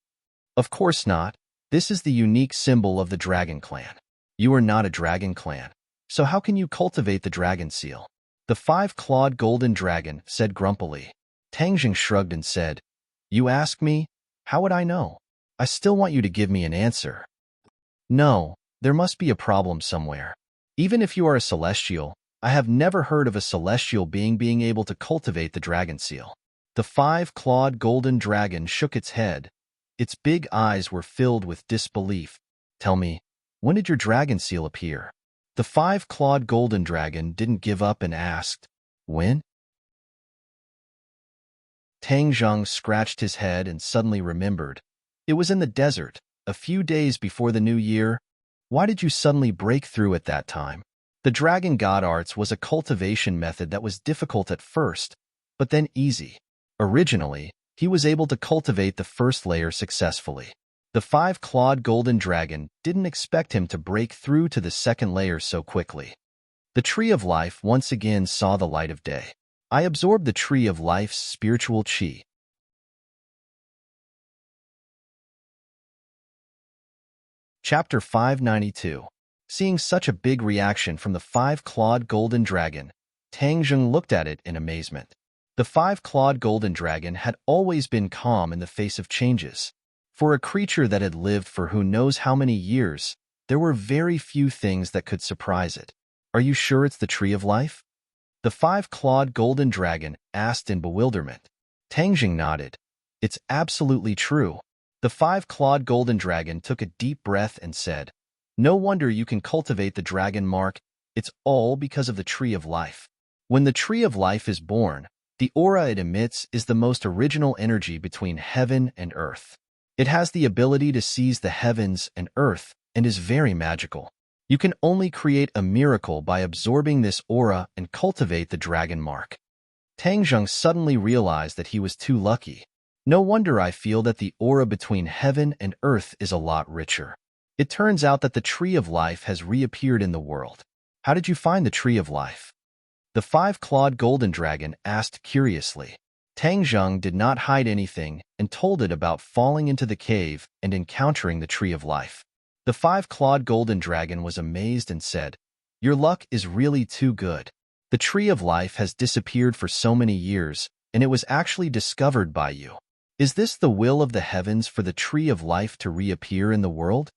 "Of course not. This is the unique symbol of the dragon clan. You are not a dragon clan, so how can you cultivate the dragon seal?" The five-clawed golden dragon said grumpily. Tang Zheng shrugged and said, "You ask me? How would I know? I still want you to give me an answer." "No, there must be a problem somewhere. Even if you are a celestial, I have never heard of a celestial being able to cultivate the dragon seal." The five-clawed golden dragon shook its head. Its big eyes were filled with disbelief. "Tell me, when did your dragon seal appear?" The five-clawed golden dragon didn't give up and asked, "When?" Tang Zheng scratched his head and suddenly remembered. It was in the desert, a few days before the new year. Why did you suddenly break through at that time? The Dragon God Arts was a cultivation method that was difficult at first, but then easy. Originally, he was able to cultivate the first layer successfully. The five-clawed golden dragon didn't expect him to break through to the second layer so quickly. The Tree of Life once again saw the light of day. I absorbed the Tree of Life's spiritual chi. Chapter 592. Seeing such a big reaction from the five-clawed golden dragon, Tang Zheng looked at it in amazement. The five-clawed golden dragon had always been calm in the face of changes. For a creature that had lived for who knows how many years, there were very few things that could surprise it. "Are you sure it's the Tree of Life?" the five-clawed golden dragon asked in bewilderment. Tang Zheng nodded. "It's absolutely true." The five-clawed golden dragon took a deep breath and said, "No wonder you can cultivate the dragon mark. It's all because of the Tree of Life. When the Tree of Life is born, the aura it emits is the most original energy between heaven and earth. It has the ability to seize the heavens and earth and is very magical. You can only create a miracle by absorbing this aura and cultivate the dragon mark." Tang Zheng suddenly realized that he was too lucky. No wonder I feel that the aura between heaven and earth is a lot richer. It turns out that the Tree of Life has reappeared in the world. How did you find the Tree of Life? The five-clawed golden dragon asked curiously. Tang Zheng did not hide anything and told it about falling into the cave and encountering the Tree of Life. The five-clawed golden dragon was amazed and said, "Your luck is really too good. The tree of life has disappeared for so many years, and it was actually discovered by you. Is this the will of the heavens for the tree of life to reappear in the world?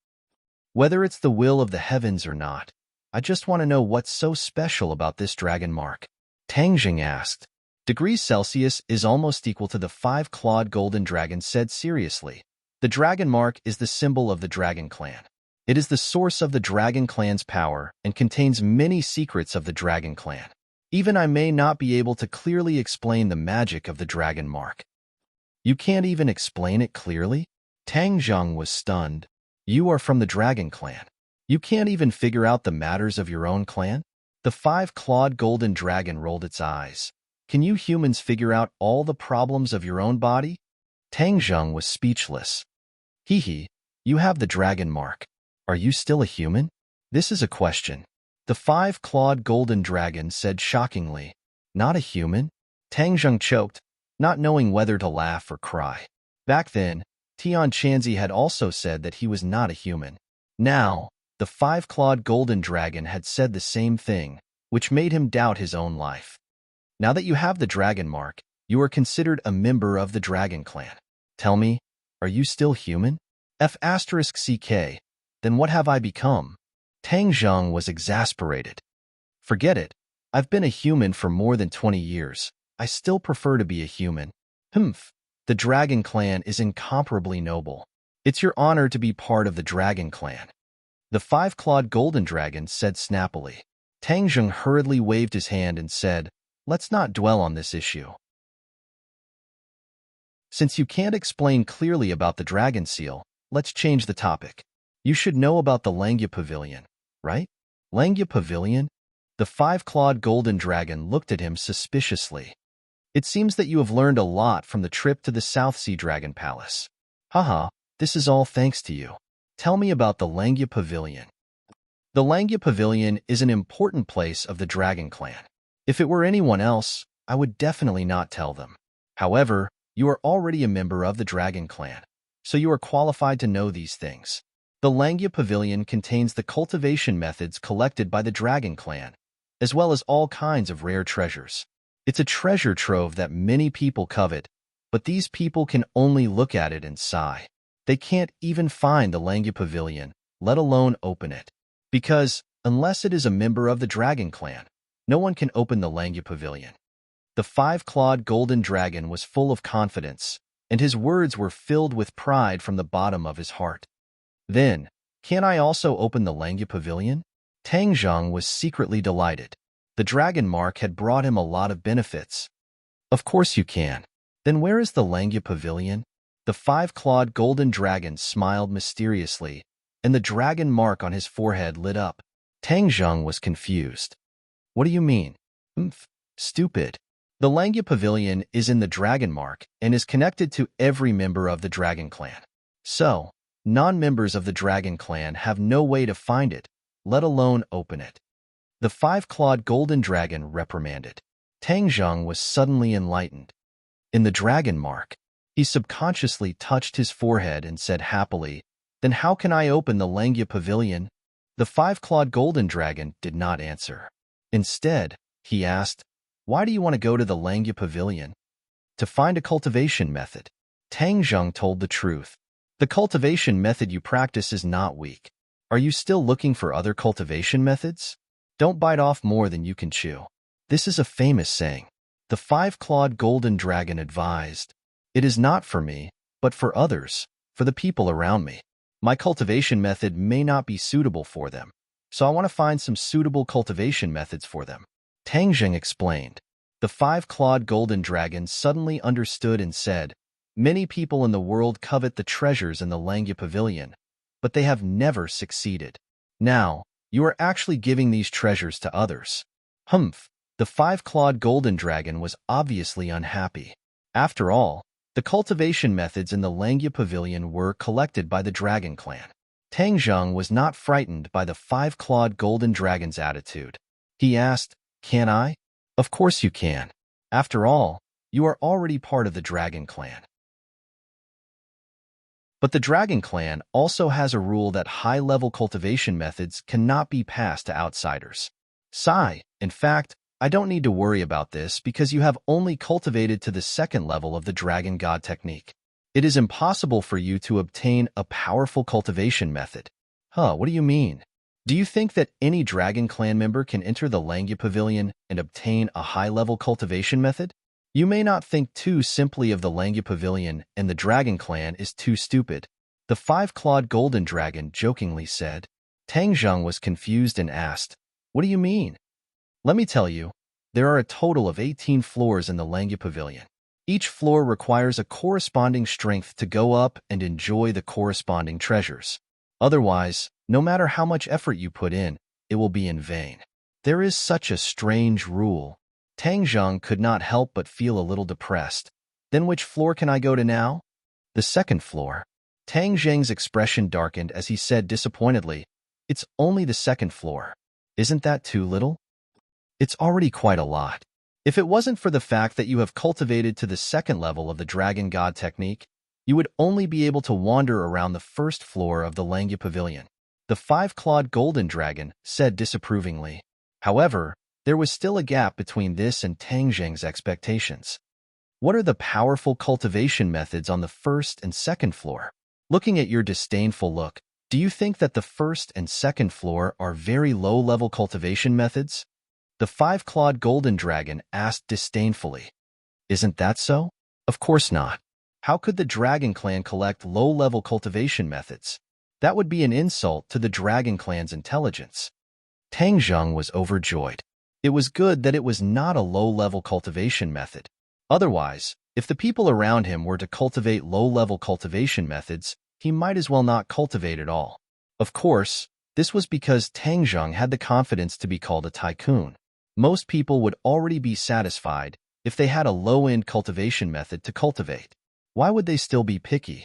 Whether it's the will of the heavens or not, I just want to know what's so special about this dragon mark. Tangjing asked. Degrees Celsius is almost equal to the 5-clawed golden dragon said seriously. The dragon mark is the symbol of the dragon clan. It is the source of the dragon clan's power and contains many secrets of the dragon clan. Even I may not be able to clearly explain the magic of the dragon mark. You can't even explain it clearly? Tang Zheng was stunned. You are from the dragon clan. You can't even figure out the matters of your own clan? The 5-clawed golden dragon rolled its eyes. Can you humans figure out all the problems of your own body? Tang Zheng was speechless. Hee, you have the dragon mark. Are you still a human? This is a question. The 5-clawed golden dragon said shockingly. Not a human? Tang Zheng choked, not knowing whether to laugh or cry. Back then, Tian Chanzi had also said that he was not a human. Now, the 5-clawed golden dragon had said the same thing, which made him doubt his own life. Now that you have the dragon mark, you are considered a member of the dragon clan. Tell me, are you still human? F***CK, then what have I become? Tang Zheng was exasperated. Forget it. I've been a human for more than 20 years. I still prefer to be a human. Humph. The dragon clan is incomparably noble. It's your honor to be part of the dragon clan. The 5-clawed golden dragon said snappily. Tang Zheng hurriedly waved his hand and said, let's not dwell on this issue. Since you can't explain clearly about the dragon seal, let's change the topic. You should know about the Langya Pavilion, right? Langya Pavilion? The 5-clawed golden dragon looked at him suspiciously. It seems that you have learned a lot from the trip to the South Sea Dragon Palace. Haha, this is all thanks to you. Tell me about the Langya Pavilion. The Langya Pavilion is an important place of the Dragon Clan. If it were anyone else, I would definitely not tell them. However, you are already a member of the Dragon Clan, so you are qualified to know these things. The Langya Pavilion contains the cultivation methods collected by the Dragon Clan, as well as all kinds of rare treasures. It's a treasure trove that many people covet, but these people can only look at it and sigh. They can't even find the Langya Pavilion, let alone open it. Because, unless it is a member of the Dragon Clan, no one can open the Langya Pavilion. The 5-clawed golden dragon was full of confidence, and his words were filled with pride from the bottom of his heart. Then, can I also open the Langya Pavilion? Tang Zheng was secretly delighted. The dragon mark had brought him a lot of benefits. Of course you can. Then where is the Langya Pavilion? The 5-clawed golden dragon smiled mysteriously, and the dragon mark on his forehead lit up. Tang Zheng was confused. What do you mean? Stupid. The Langya Pavilion is in the dragon mark and is connected to every member of the dragon clan. So, non-members of the dragon clan have no way to find it, let alone open it. The 5-clawed golden dragon reprimanded. Tang Zheng was suddenly enlightened. In the dragon mark, he subconsciously touched his forehead and said happily, then how can I open the Langya Pavilion? The 5-clawed golden dragon did not answer. Instead, he asked, why do you want to go to the Langya Pavilion? To find a cultivation method. Tang Zheng told the truth. The cultivation method you practice is not weak. Are you still looking for other cultivation methods? Don't bite off more than you can chew. This is a famous saying. The 5-clawed golden dragon advised. It is not for me, but for others, for the people around me. My cultivation method may not be suitable for them, so I want to find some suitable cultivation methods for them. Tang Zheng explained. The 5-clawed golden dragon suddenly understood and said, many people in the world covet the treasures in the Langya Pavilion, but they have never succeeded. Now, you are actually giving these treasures to others. Humph. The 5-clawed golden dragon was obviously unhappy. After all, the cultivation methods in the Langya Pavilion were collected by the Dragon Clan. Tang Zheng was not frightened by the 5-clawed golden dragon's attitude. He asked, can I? Of course you can. After all, you are already part of the Dragon Clan. But the Dragon Clan also has a rule that high-level cultivation methods cannot be passed to outsiders. In fact, I don't need to worry about this because you have only cultivated to the second level of the Dragon God technique. It is impossible for you to obtain a powerful cultivation method. What do you mean? Do you think that any Dragon Clan member can enter the Langya Pavilion and obtain a high-level cultivation method? You may not think too simply of the Langya Pavilion, and the Dragon Clan is too stupid. The five-clawed golden dragon jokingly said. Tang Zheng was confused and asked, "What do you mean?" Let me tell you, there are a total of 18 floors in the Langya Pavilion. Each floor requires a corresponding strength to go up and enjoy the corresponding treasures. Otherwise, no matter how much effort you put in, it will be in vain. There is such a strange rule. Tang Zheng could not help but feel a little depressed. Then which floor can I go to now? The second floor. Tang Zheng's expression darkened as he said disappointedly, "It's only the second floor. Isn't that too little?" "It's already quite a lot. If it wasn't for the fact that you have cultivated to the second level of the Dragon God technique, you would only be able to wander around the first floor of the Langya Pavilion," the five-clawed golden dragon said disapprovingly. However, there was still a gap between this and Tang Zheng's expectations. What are the powerful cultivation methods on the first and second floor? Looking at your disdainful look, do you think that the first and second floor are very low-level cultivation methods? The five-clawed golden dragon asked disdainfully. Isn't that so? Of course not. How could the Dragon Clan collect low-level cultivation methods? That would be an insult to the Dragon Clan's intelligence. Tang Zheng was overjoyed. It was good that it was not a low-level cultivation method. Otherwise, if the people around him were to cultivate low-level cultivation methods, he might as well not cultivate at all. Of course, this was because Tang Zheng had the confidence to be called a tycoon. Most people would already be satisfied if they had a low-end cultivation method to cultivate. Why would they still be picky?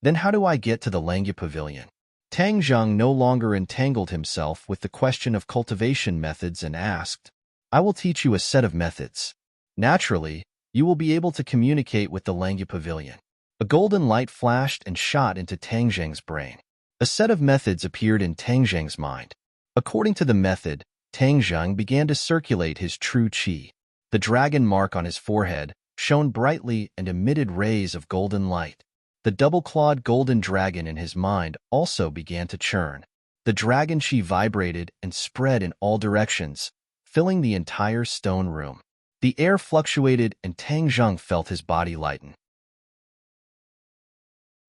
Then how do I get to the Langya Pavilion? Tang Zheng no longer entangled himself with the question of cultivation methods and asked, "I will teach you a set of methods. Naturally, you will be able to communicate with the Langya Pavilion." A golden light flashed and shot into Tang Zheng's brain. A set of methods appeared in Tang Zheng's mind. According to the method, Tang Zheng began to circulate his true qi. The dragon mark on his forehead shone brightly and emitted rays of golden light. The double-clawed golden dragon in his mind also began to churn. The dragon qi vibrated and spread in all directions, filling the entire stone room. The air fluctuated and Tang Zheng felt his body lighten.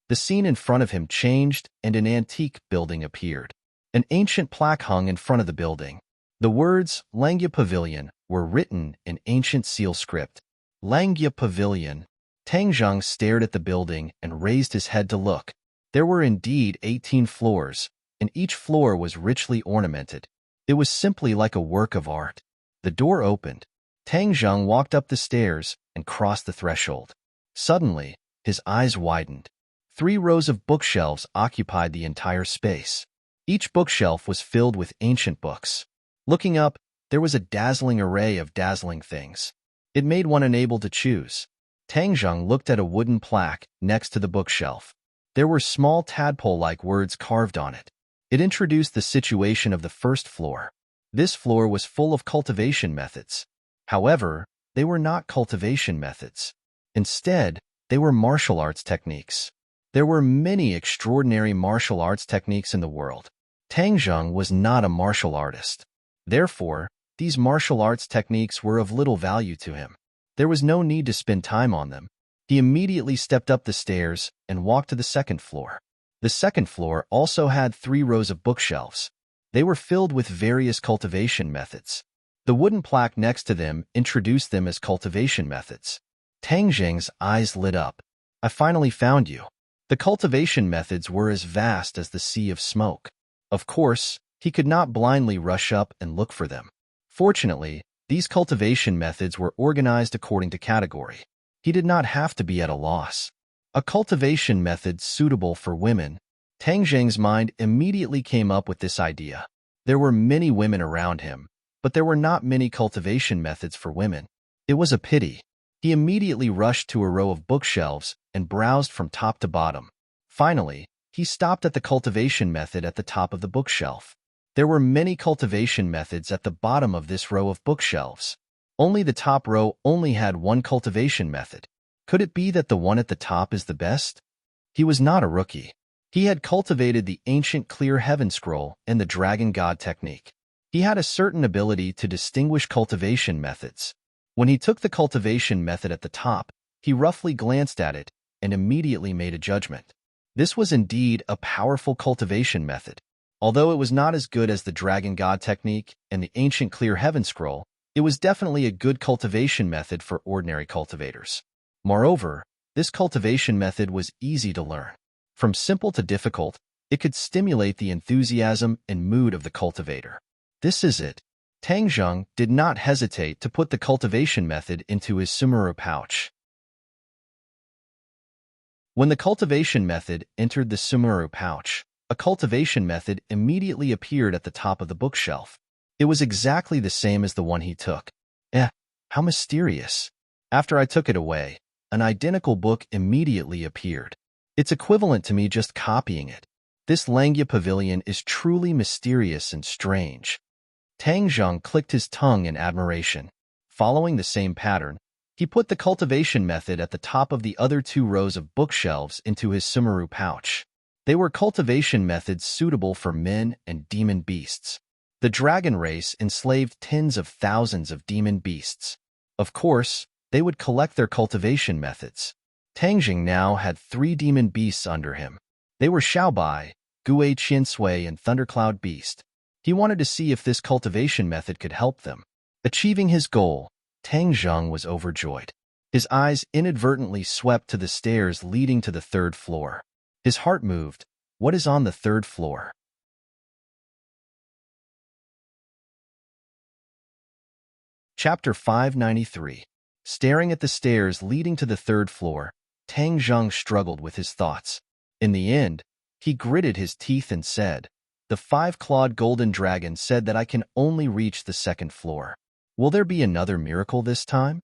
The scene in front of him changed and an antique building appeared. An ancient plaque hung in front of the building. The words Langya Pavilion were written in ancient seal script. Langya Pavilion. Tang Zheng stared at the building and raised his head to look. There were indeed 18 floors, and each floor was richly ornamented. It was simply like a work of art. The door opened. Tang Zheng walked up the stairs and crossed the threshold. Suddenly, his eyes widened. 3 rows of bookshelves occupied the entire space. Each bookshelf was filled with ancient books. Looking up, there was a dazzling array of dazzling things. It made one unable to choose. Tang Zheng looked at a wooden plaque next to the bookshelf. There were small tadpole-like words carved on it. It introduced the situation of the first floor. This floor was full of cultivation methods. However, they were not cultivation methods. Instead, they were martial arts techniques. There were many extraordinary martial arts techniques in the world. Tang Zheng was not a martial artist. Therefore, these martial arts techniques were of little value to him. There was no need to spend time on them. He immediately stepped up the stairs and walked to the second floor. The second floor also had 3 rows of bookshelves. They were filled with various cultivation methods. The wooden plaque next to them introduced them as cultivation methods. Tang Zheng's eyes lit up. "I finally found you." The cultivation methods were as vast as the sea of smoke. Of course, he could not blindly rush up and look for them. Fortunately, these cultivation methods were organized according to category. He did not have to be at a loss. A cultivation method suitable for women. Tang Zheng's mind immediately came up with this idea. There were many women around him, but there were not many cultivation methods for women. It was a pity. He immediately rushed to a row of bookshelves and browsed from top to bottom. Finally, he stopped at the cultivation method at the top of the bookshelf. There were many cultivation methods at the bottom of this row of bookshelves. Only the top row only had one cultivation method. Could it be that the one at the top is the best? He was not a rookie. He had cultivated the ancient clear heaven scroll and the dragon god technique. He had a certain ability to distinguish cultivation methods. When he took the cultivation method at the top, he roughly glanced at it and immediately made a judgment. This was indeed a powerful cultivation method. Although it was not as good as the dragon god technique and the ancient clear heaven scroll, it was definitely a good cultivation method for ordinary cultivators. Moreover, this cultivation method was easy to learn. From simple to difficult, it could stimulate the enthusiasm and mood of the cultivator. This is it. Tang Zheng did not hesitate to put the cultivation method into his sumuru pouch. When the cultivation method entered the sumuru pouch, a cultivation method immediately appeared at the top of the bookshelf. It was exactly the same as the one he took. How mysterious. After I took it away, an identical book immediately appeared. It's equivalent to me just copying it. This Langya Pavilion is truly mysterious and strange. Tang Zheng clicked his tongue in admiration. Following the same pattern, he put the cultivation method at the top of the other two rows of bookshelves into his sumuru pouch. They were cultivation methods suitable for men and demon beasts. The dragon race enslaved tens of thousands of demon beasts. Of course, they would collect their cultivation methods. Tang Zheng now had 3 demon beasts under him. They were Xiaobai, Gui Qiansui, and Thundercloud Beast. He wanted to see if this cultivation method could help them. Achieving his goal, Tang Zheng was overjoyed. His eyes inadvertently swept to the stairs leading to the 3rd floor. His heart moved. What is on the 3rd floor? Chapter 593. Staring at the stairs leading to the 3rd floor, Tang Zheng struggled with his thoughts. In the end, he gritted his teeth and said, "The 5-clawed golden dragon said that I can only reach the 2nd floor. Will there be another miracle this time?"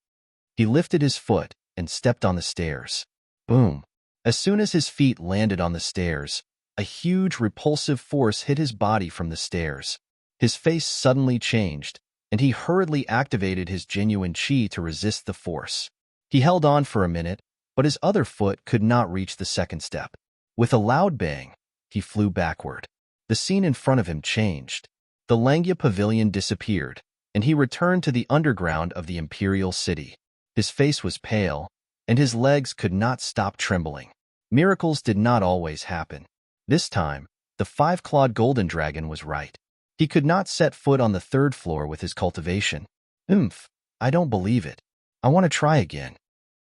He lifted his foot and stepped on the stairs. Boom! As soon as his feet landed on the stairs, a huge repulsive force hit his body from the stairs. His face suddenly changed, and he hurriedly activated his genuine qi to resist the force. He held on for a minute, but his other foot could not reach the 2nd step. With a loud bang, he flew backward. The scene in front of him changed. The Langya Pavilion disappeared, and he returned to the underground of the imperial city. His face was pale, and his legs could not stop trembling. Miracles did not always happen. This time, the 5-clawed golden dragon was right. He could not set foot on the 3rd floor with his cultivation. I don't believe it. I want to try again.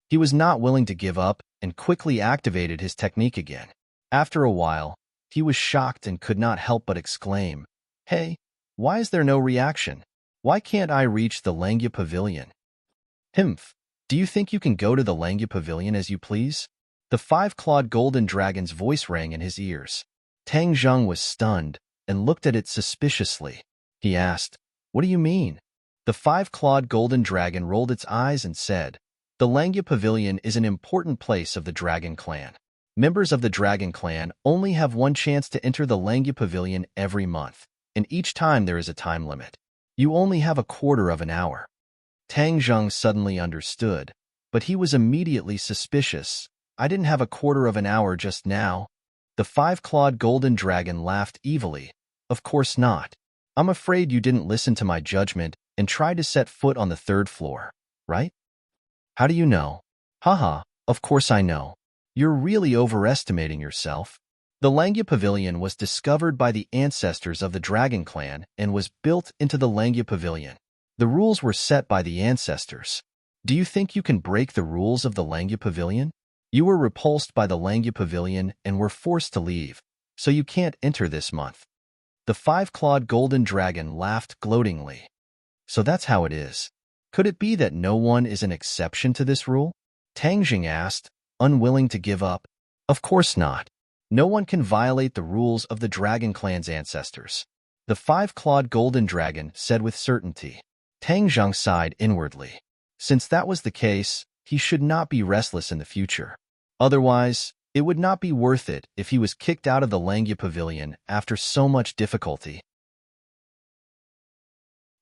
He was not willing to give up and quickly activated his technique again. After a while, he was shocked and could not help but exclaim, "Hey, why is there no reaction? Why can't I reach the Langya Pavilion?" Do you think you can go to the Langya Pavilion as you please? The 5-clawed golden dragon's voice rang in his ears. Tang Zheng was stunned and looked at it suspiciously. He asked, "What do you mean?" The 5-clawed golden dragon rolled its eyes and said, "The Langya Pavilion is an important place of the Dragon Clan. Members of the Dragon Clan only have one chance to enter the Langya Pavilion every month, and each time there is a time limit. You only have a quarter of an hour." Tang Zheng suddenly understood, but he was immediately suspicious. "I didn't have a quarter of an hour just now." The 5-clawed golden dragon laughed evilly. "Of course not. I'm afraid you didn't listen to my judgment and tried to set foot on the 3rd floor, right?" "How do you know?" "Haha, of course I know. You're really overestimating yourself." The Langya Pavilion was discovered by the ancestors of the Dragon Clan and was built into the Langya Pavilion. The rules were set by the ancestors. Do you think you can break the rules of the Langya Pavilion? You were repulsed by the Langya Pavilion and were forced to leave, so you can't enter this month. The 5-clawed golden dragon laughed gloatingly. "So that's how it is. Could it be that no one is an exception to this rule?" Tang Zheng asked, unwilling to give up. "Of course not. No one can violate the rules of the Dragon Clan's ancestors," the 5-clawed golden dragon said with certainty. Tang Zheng sighed inwardly. Since that was the case, he should not be restless in the future. Otherwise, it would not be worth it if he was kicked out of the Langya Pavilion after so much difficulty.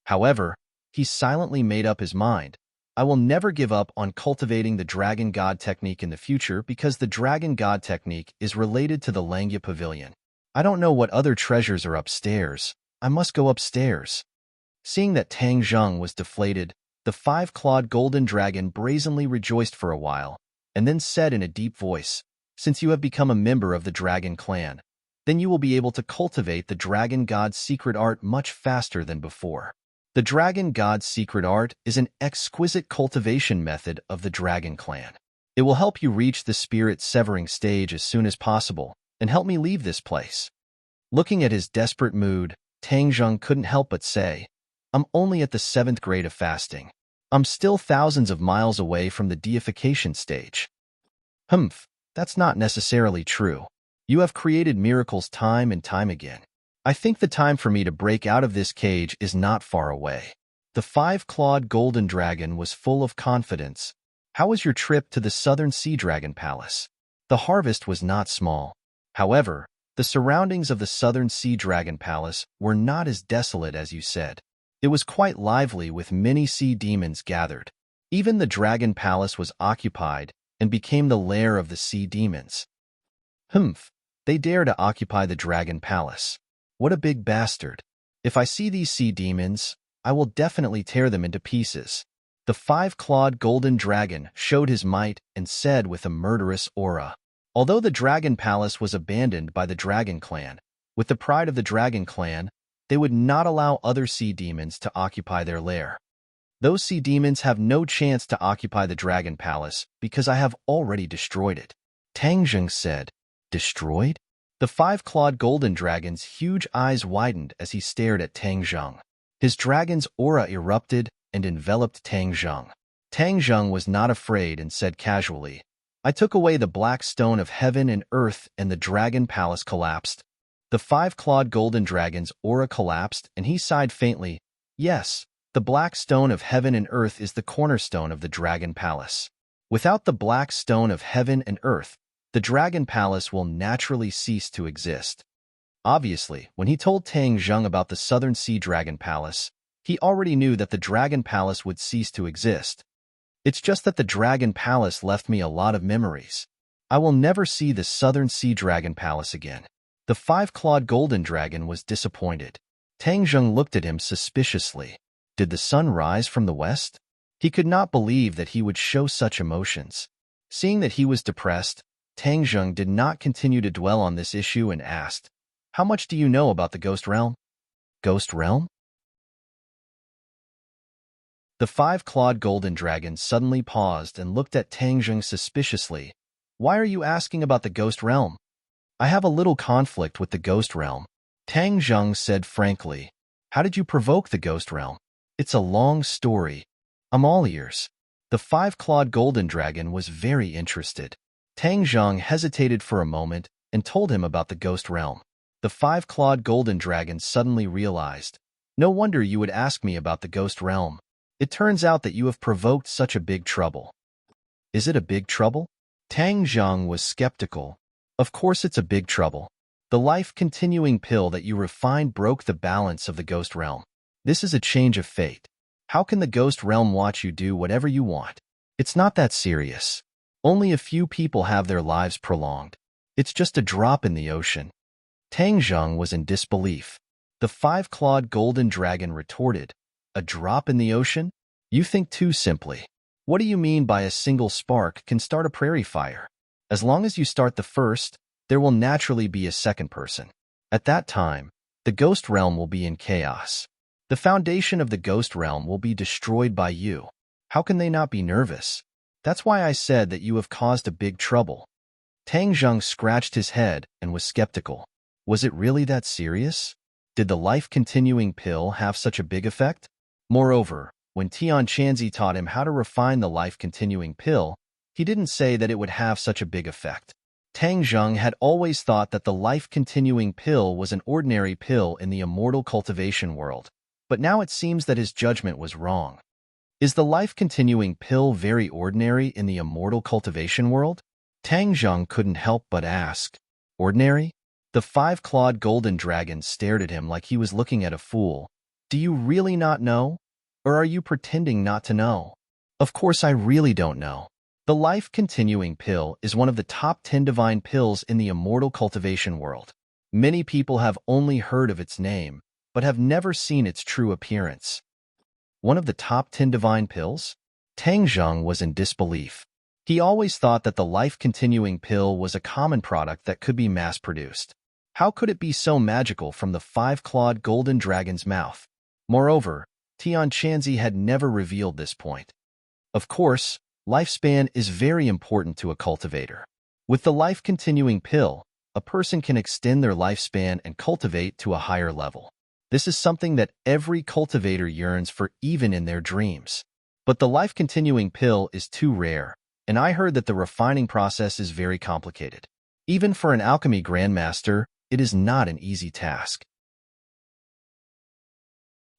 However, he silently made up his mind. I will never give up on cultivating the Dragon God technique in the future because the Dragon God technique is related to the Langya Pavilion. I don't know what other treasures are upstairs. I must go upstairs. Seeing that Tang Zheng was deflated, the five-clawed golden dragon brazenly rejoiced for a while, and then said in a deep voice, "Since you have become a member of the Dragon Clan, then you will be able to cultivate the Dragon God's secret art much faster than before. The Dragon God's secret art is an exquisite cultivation method of the Dragon Clan. It will help you reach the spirit-severing stage as soon as possible, and help me leave this place." Looking at his desperate mood, Tang Zheng couldn't help but say, "I'm only at the 7th grade of fasting. I'm still thousands of miles away from the deification stage." "Humph, that's not necessarily true. You have created miracles time and time again. I think the time for me to break out of this cage is not far away." The five-clawed golden dragon was full of confidence. "How was your trip to the Southern Sea Dragon Palace?" The harvest was not small. However, the surroundings of the Southern Sea Dragon Palace were not as desolate as you said. It was quite lively with many sea demons gathered. Even the Dragon Palace was occupied and became the lair of the sea demons. "Humph, they dare to occupy the Dragon Palace. What a big bastard. If I see these sea demons, I will definitely tear them into pieces." The five-clawed golden dragon showed his might and said with a murderous aura. Although the Dragon Palace was abandoned by the Dragon Clan, with the pride of the Dragon Clan, they would not allow other sea demons to occupy their lair. "Those sea demons have no chance to occupy the Dragon Palace because I have already destroyed it," Tang Zheng said. "Destroyed?" The five-clawed golden dragon's huge eyes widened as he stared at Tang Zheng. His dragon's aura erupted and enveloped Tang Zheng. Tang Zheng was not afraid and said casually, "I took away the black stone of heaven and earth and the Dragon Palace collapsed." The five-clawed golden dragon's aura collapsed and he sighed faintly. "Yes, the black stone of heaven and earth is the cornerstone of the Dragon Palace. Without the black stone of heaven and earth, the Dragon Palace will naturally cease to exist." Obviously, when he told Tang Zheng about the Southern Sea Dragon Palace, he already knew that the Dragon Palace would cease to exist. "It's just that the Dragon Palace left me a lot of memories. I will never see the Southern Sea Dragon Palace again." The five-clawed golden dragon was disappointed. Tang Zheng looked at him suspiciously. Did the sun rise from the west? He could not believe that he would show such emotions. Seeing that he was depressed, Tang Zheng did not continue to dwell on this issue and asked, "How much do you know about the Ghost Realm?" "Ghost Realm?" The five-clawed golden dragon suddenly paused and looked at Tang Zheng suspiciously. "Why are you asking about the Ghost Realm?" "I have a little conflict with the Ghost Realm," Tang Zheng said frankly. "How did you provoke the Ghost Realm?" "It's a long story. I'm all ears." The five-clawed golden dragon was very interested. Tang Zheng hesitated for a moment and told him about the Ghost Realm. The five-clawed golden dragon suddenly realized, "No wonder you would ask me about the Ghost Realm. It turns out that you have provoked such a big trouble." "Is it a big trouble?" Tang Zheng was skeptical. "Of course it's a big trouble. The life-continuing pill that you refined broke the balance of the Ghost Realm. This is a change of fate. How can the Ghost Realm watch you do whatever you want? It's not that serious. Only a few people have their lives prolonged. It's just a drop in the ocean." Tang Zheng was in disbelief. The five-clawed golden dragon retorted, "A drop in the ocean? You think too simply. What do you mean by a single spark can start a prairie fire? As long as you start the first, there will naturally be a second person. At that time, the Ghost Realm will be in chaos. The foundation of the Ghost Realm will be destroyed by you. How can they not be nervous? That's why I said that you have caused a big trouble." Tang Zheng scratched his head and was skeptical. Was it really that serious? Did the life-continuing pill have such a big effect? Moreover, when Tian Chanzi taught him how to refine the life-continuing pill, he didn't say that it would have such a big effect. Tang Zheng had always thought that the life-continuing pill was an ordinary pill in the immortal cultivation world, but now it seems that his judgment was wrong. Is the life-continuing pill very ordinary in the immortal cultivation world? Tang Zheng couldn't help but ask. Ordinary? The five-clawed golden dragon stared at him like he was looking at a fool. Do you really not know? Or are you pretending not to know? Of course I really don't know. The life-continuing pill is one of the top 10 divine pills in the immortal cultivation world. Many people have only heard of its name, but have never seen its true appearance. One of the top 10 divine pills? Tang Zheng was in disbelief. He always thought that the life-continuing pill was a common product that could be mass-produced. How could it be so magical from the five-clawed golden dragon's mouth? Moreover, Tian Chanzi had never revealed this point. Of course, lifespan is very important to a cultivator. With the life-continuing pill, a person can extend their lifespan and cultivate to a higher level. This is something that every cultivator yearns for even in their dreams. But the life-continuing pill is too rare, and I heard that the refining process is very complicated. Even for an alchemy grandmaster, it is not an easy task.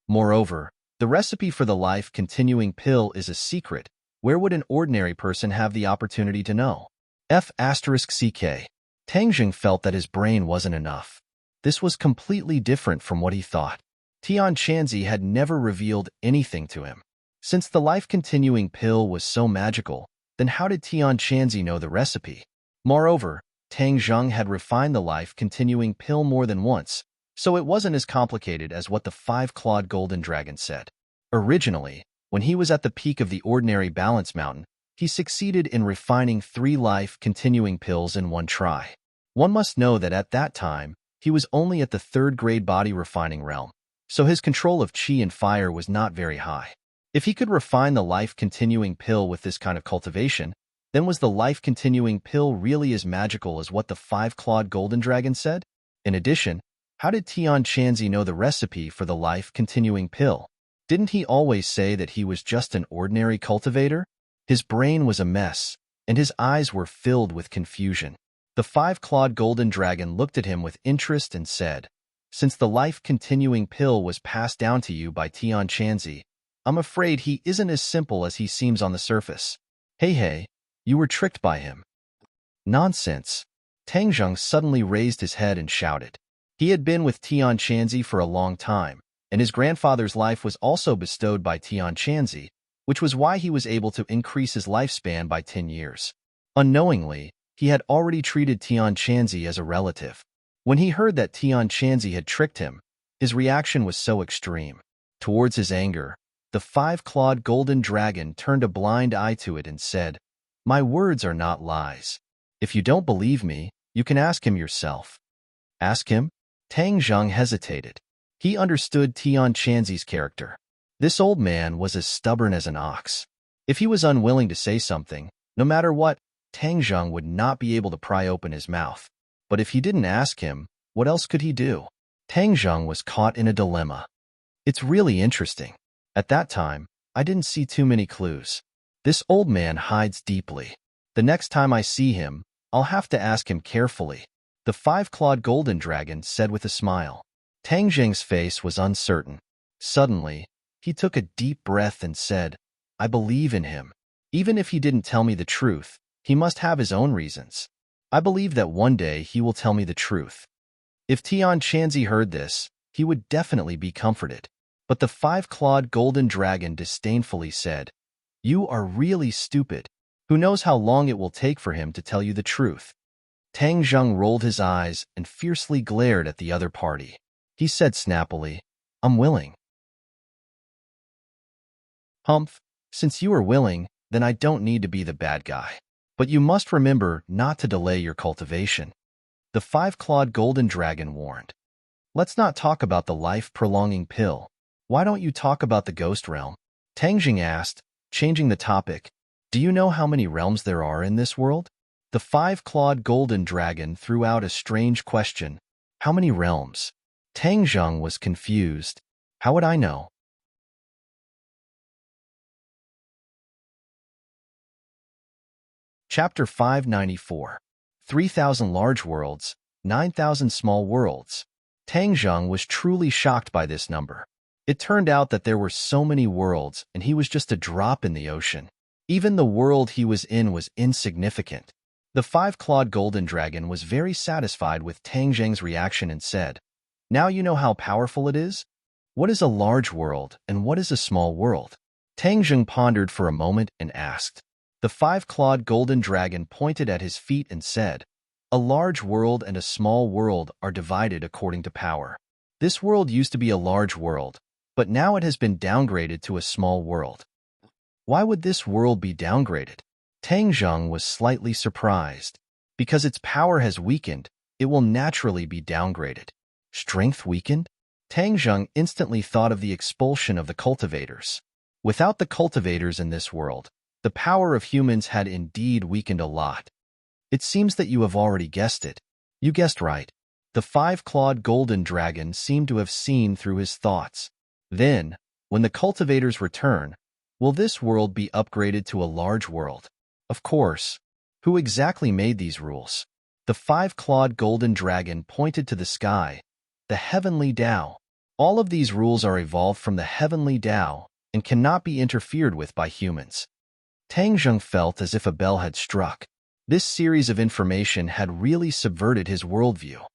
Moreover, the recipe for the life-continuing pill is a secret. Where would an ordinary person have the opportunity to know? F***CK. Tang Zheng felt that his brain wasn't enough. This was completely different from what he thought. Tian Chanzi had never revealed anything to him. Since the life-continuing pill was so magical, then how did Tian Chanzi know the recipe? Moreover, Tang Zheng had refined the life-continuing pill more than once, so it wasn't as complicated as what the five-clawed golden dragon said. Originally, when he was at the peak of the ordinary balance mountain, he succeeded in refining 3 life-continuing pills in one try. One must know that at that time, he was only at the 3rd grade body refining realm, so his control of qi and fire was not very high. If he could refine the life-continuing pill with this kind of cultivation, then was the life-continuing pill really as magical as what the five-clawed golden dragon said? In addition, how did Tian Chanzi know the recipe for the life-continuing pill? Didn't he always say that he was just an ordinary cultivator? His brain was a mess, and his eyes were filled with confusion. The five-clawed golden dragon looked at him with interest and said, "Since the life-continuing pill was passed down to you by Tian Chanzi, I'm afraid he isn't as simple as he seems on the surface. Hey, you were tricked by him." Nonsense. Tang Zheng suddenly raised his head and shouted. He had been with Tian Chanzi for a long time, and his grandfather's life was also bestowed by Tian Chanzi, which was why he was able to increase his lifespan by 10 years. Unknowingly, he had already treated Tian Chanzi as a relative. When he heard that Tian Chanzi had tricked him, his reaction was so extreme. Towards his anger, the five-clawed golden dragon turned a blind eye to it and said, "My words are not lies. If you don't believe me, you can ask him yourself." Ask him? Tang Zheng hesitated. He understood Tian Chanzi's character. This old man was as stubborn as an ox. If he was unwilling to say something, no matter what, Tang Zheng would not be able to pry open his mouth. But if he didn't ask him, what else could he do? Tang Zheng was caught in a dilemma. It's really interesting. At that time, I didn't see too many clues. This old man hides deeply. The next time I see him, I'll have to ask him carefully. The five-clawed golden dragon said with a smile. Tang Zheng's face was uncertain. Suddenly, he took a deep breath and said, "I believe in him. Even if he didn't tell me the truth, he must have his own reasons. I believe that one day he will tell me the truth." If Tian Chanzi heard this, he would definitely be comforted. But the five-clawed golden dragon disdainfully said, "You are really stupid. Who knows how long it will take for him to tell you the truth?" Tang Zheng rolled his eyes and fiercely glared at the other party. He said snappily, "I'm willing." "Humph, since you are willing, then I don't need to be the bad guy. But you must remember not to delay your cultivation," the five-clawed golden dragon warned. "Let's not talk about the life-prolonging pill. Why don't you talk about the ghost realm?" Tang Zheng asked, changing the topic. "Do you know how many realms there are in this world?" The five-clawed golden dragon threw out a strange question. How many realms? Tang Zheng was confused. How would I know? Chapter 594. 3,000 large worlds, 9,000 small worlds. Tang Zheng was truly shocked by this number. It turned out that there were so many worlds, and he was just a drop in the ocean. Even the world he was in was insignificant. The five-clawed golden dragon was very satisfied with Tang Zheng's reaction and said, "Now you know how powerful it is? What is a large world and what is a small world? Tang Zheng pondered for a moment and asked. The five-clawed golden dragon pointed at his feet and said, "A large world and a small world are divided according to power. This world used to be a large world, but now it has been downgraded to a small world." Why would this world be downgraded? Tang Zheng was slightly surprised. Because its power has weakened, it will naturally be downgraded. Strength weakened? Tang Zheng instantly thought of the expulsion of the cultivators. Without the cultivators in this world, the power of humans had indeed weakened a lot. It seems that you have already guessed it. You guessed right. The five-clawed golden dragon seemed to have seen through his thoughts. Then, when the cultivators return, will this world be upgraded to a large world? Of course. Who exactly made these rules? The five-clawed golden dragon pointed to the sky, the heavenly Tao. All of these rules are evolved from the heavenly Tao and cannot be interfered with by humans. Tang Zheng felt as if a bell had struck. This series of information had really subverted his worldview.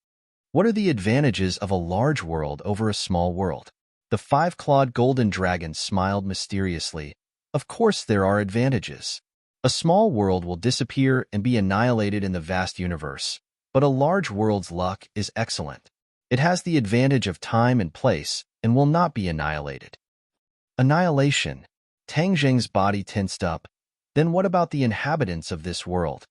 What are the advantages of a large world over a small world? The five-clawed golden dragon smiled mysteriously. Of course there are advantages. A small world will disappear and be annihilated in the vast universe, but a large world's luck is excellent. It has the advantage of time and place and will not be annihilated. Annihilation. Tang Zheng's body tensed up. Then what about the inhabitants of this world?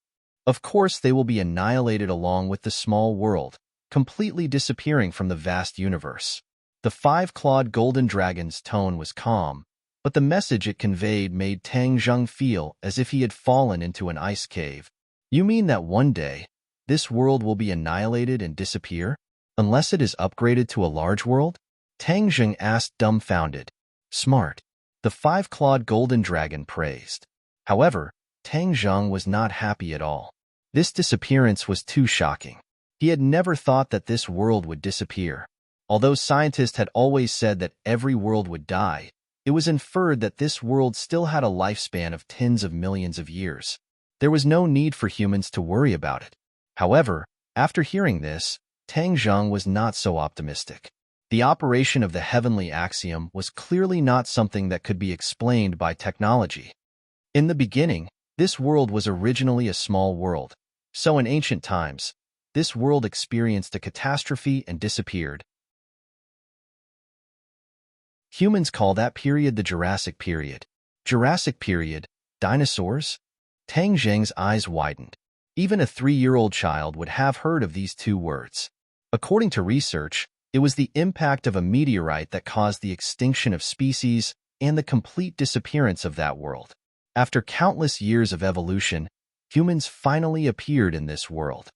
Of course they will be annihilated along with the small world, completely disappearing from the vast universe. The five-clawed golden dragon's tone was calm, but the message it conveyed made Tang Zheng feel as if he had fallen into an ice cave. You mean that one day, this world will be annihilated and disappear, unless it is upgraded to a large world? Tang Zheng asked, dumbfounded. Smart. The five-clawed golden dragon praised. However, Tang Zheng was not happy at all. This disappearance was too shocking. He had never thought that this world would disappear. Although scientists had always said that every world would die, it was inferred that this world still had a lifespan of tens of millions of years. There was no need for humans to worry about it. However, after hearing this, Tang Zheng was not so optimistic. The operation of the heavenly axiom was clearly not something that could be explained by technology. In the beginning, this world was originally a small world. So in ancient times, this world experienced a catastrophe and disappeared. Humans call that period the Jurassic period. Jurassic period? Dinosaurs? Tang Zheng's eyes widened. Even a 3-year-old child would have heard of these two words. According to research, it was the impact of a meteorite that caused the extinction of species and the complete disappearance of that world. After countless years of evolution, humans finally appeared in this world.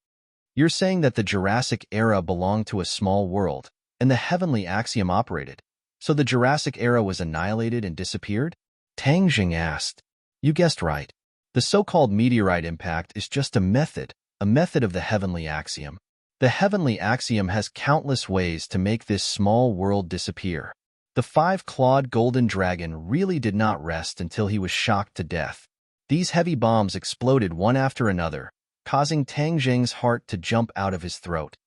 You're saying that the Jurassic era belonged to a small world, and the heavenly axiom operated, so the Jurassic era was annihilated and disappeared? Tang Zheng asked. You guessed right. The so-called meteorite impact is just a method of the heavenly axiom. The heavenly axiom has countless ways to make this small world disappear. The five-clawed golden dragon really did not rest until he was shocked to death. These heavy bombs exploded one after another, causing Tang Zheng's heart to jump out of his throat.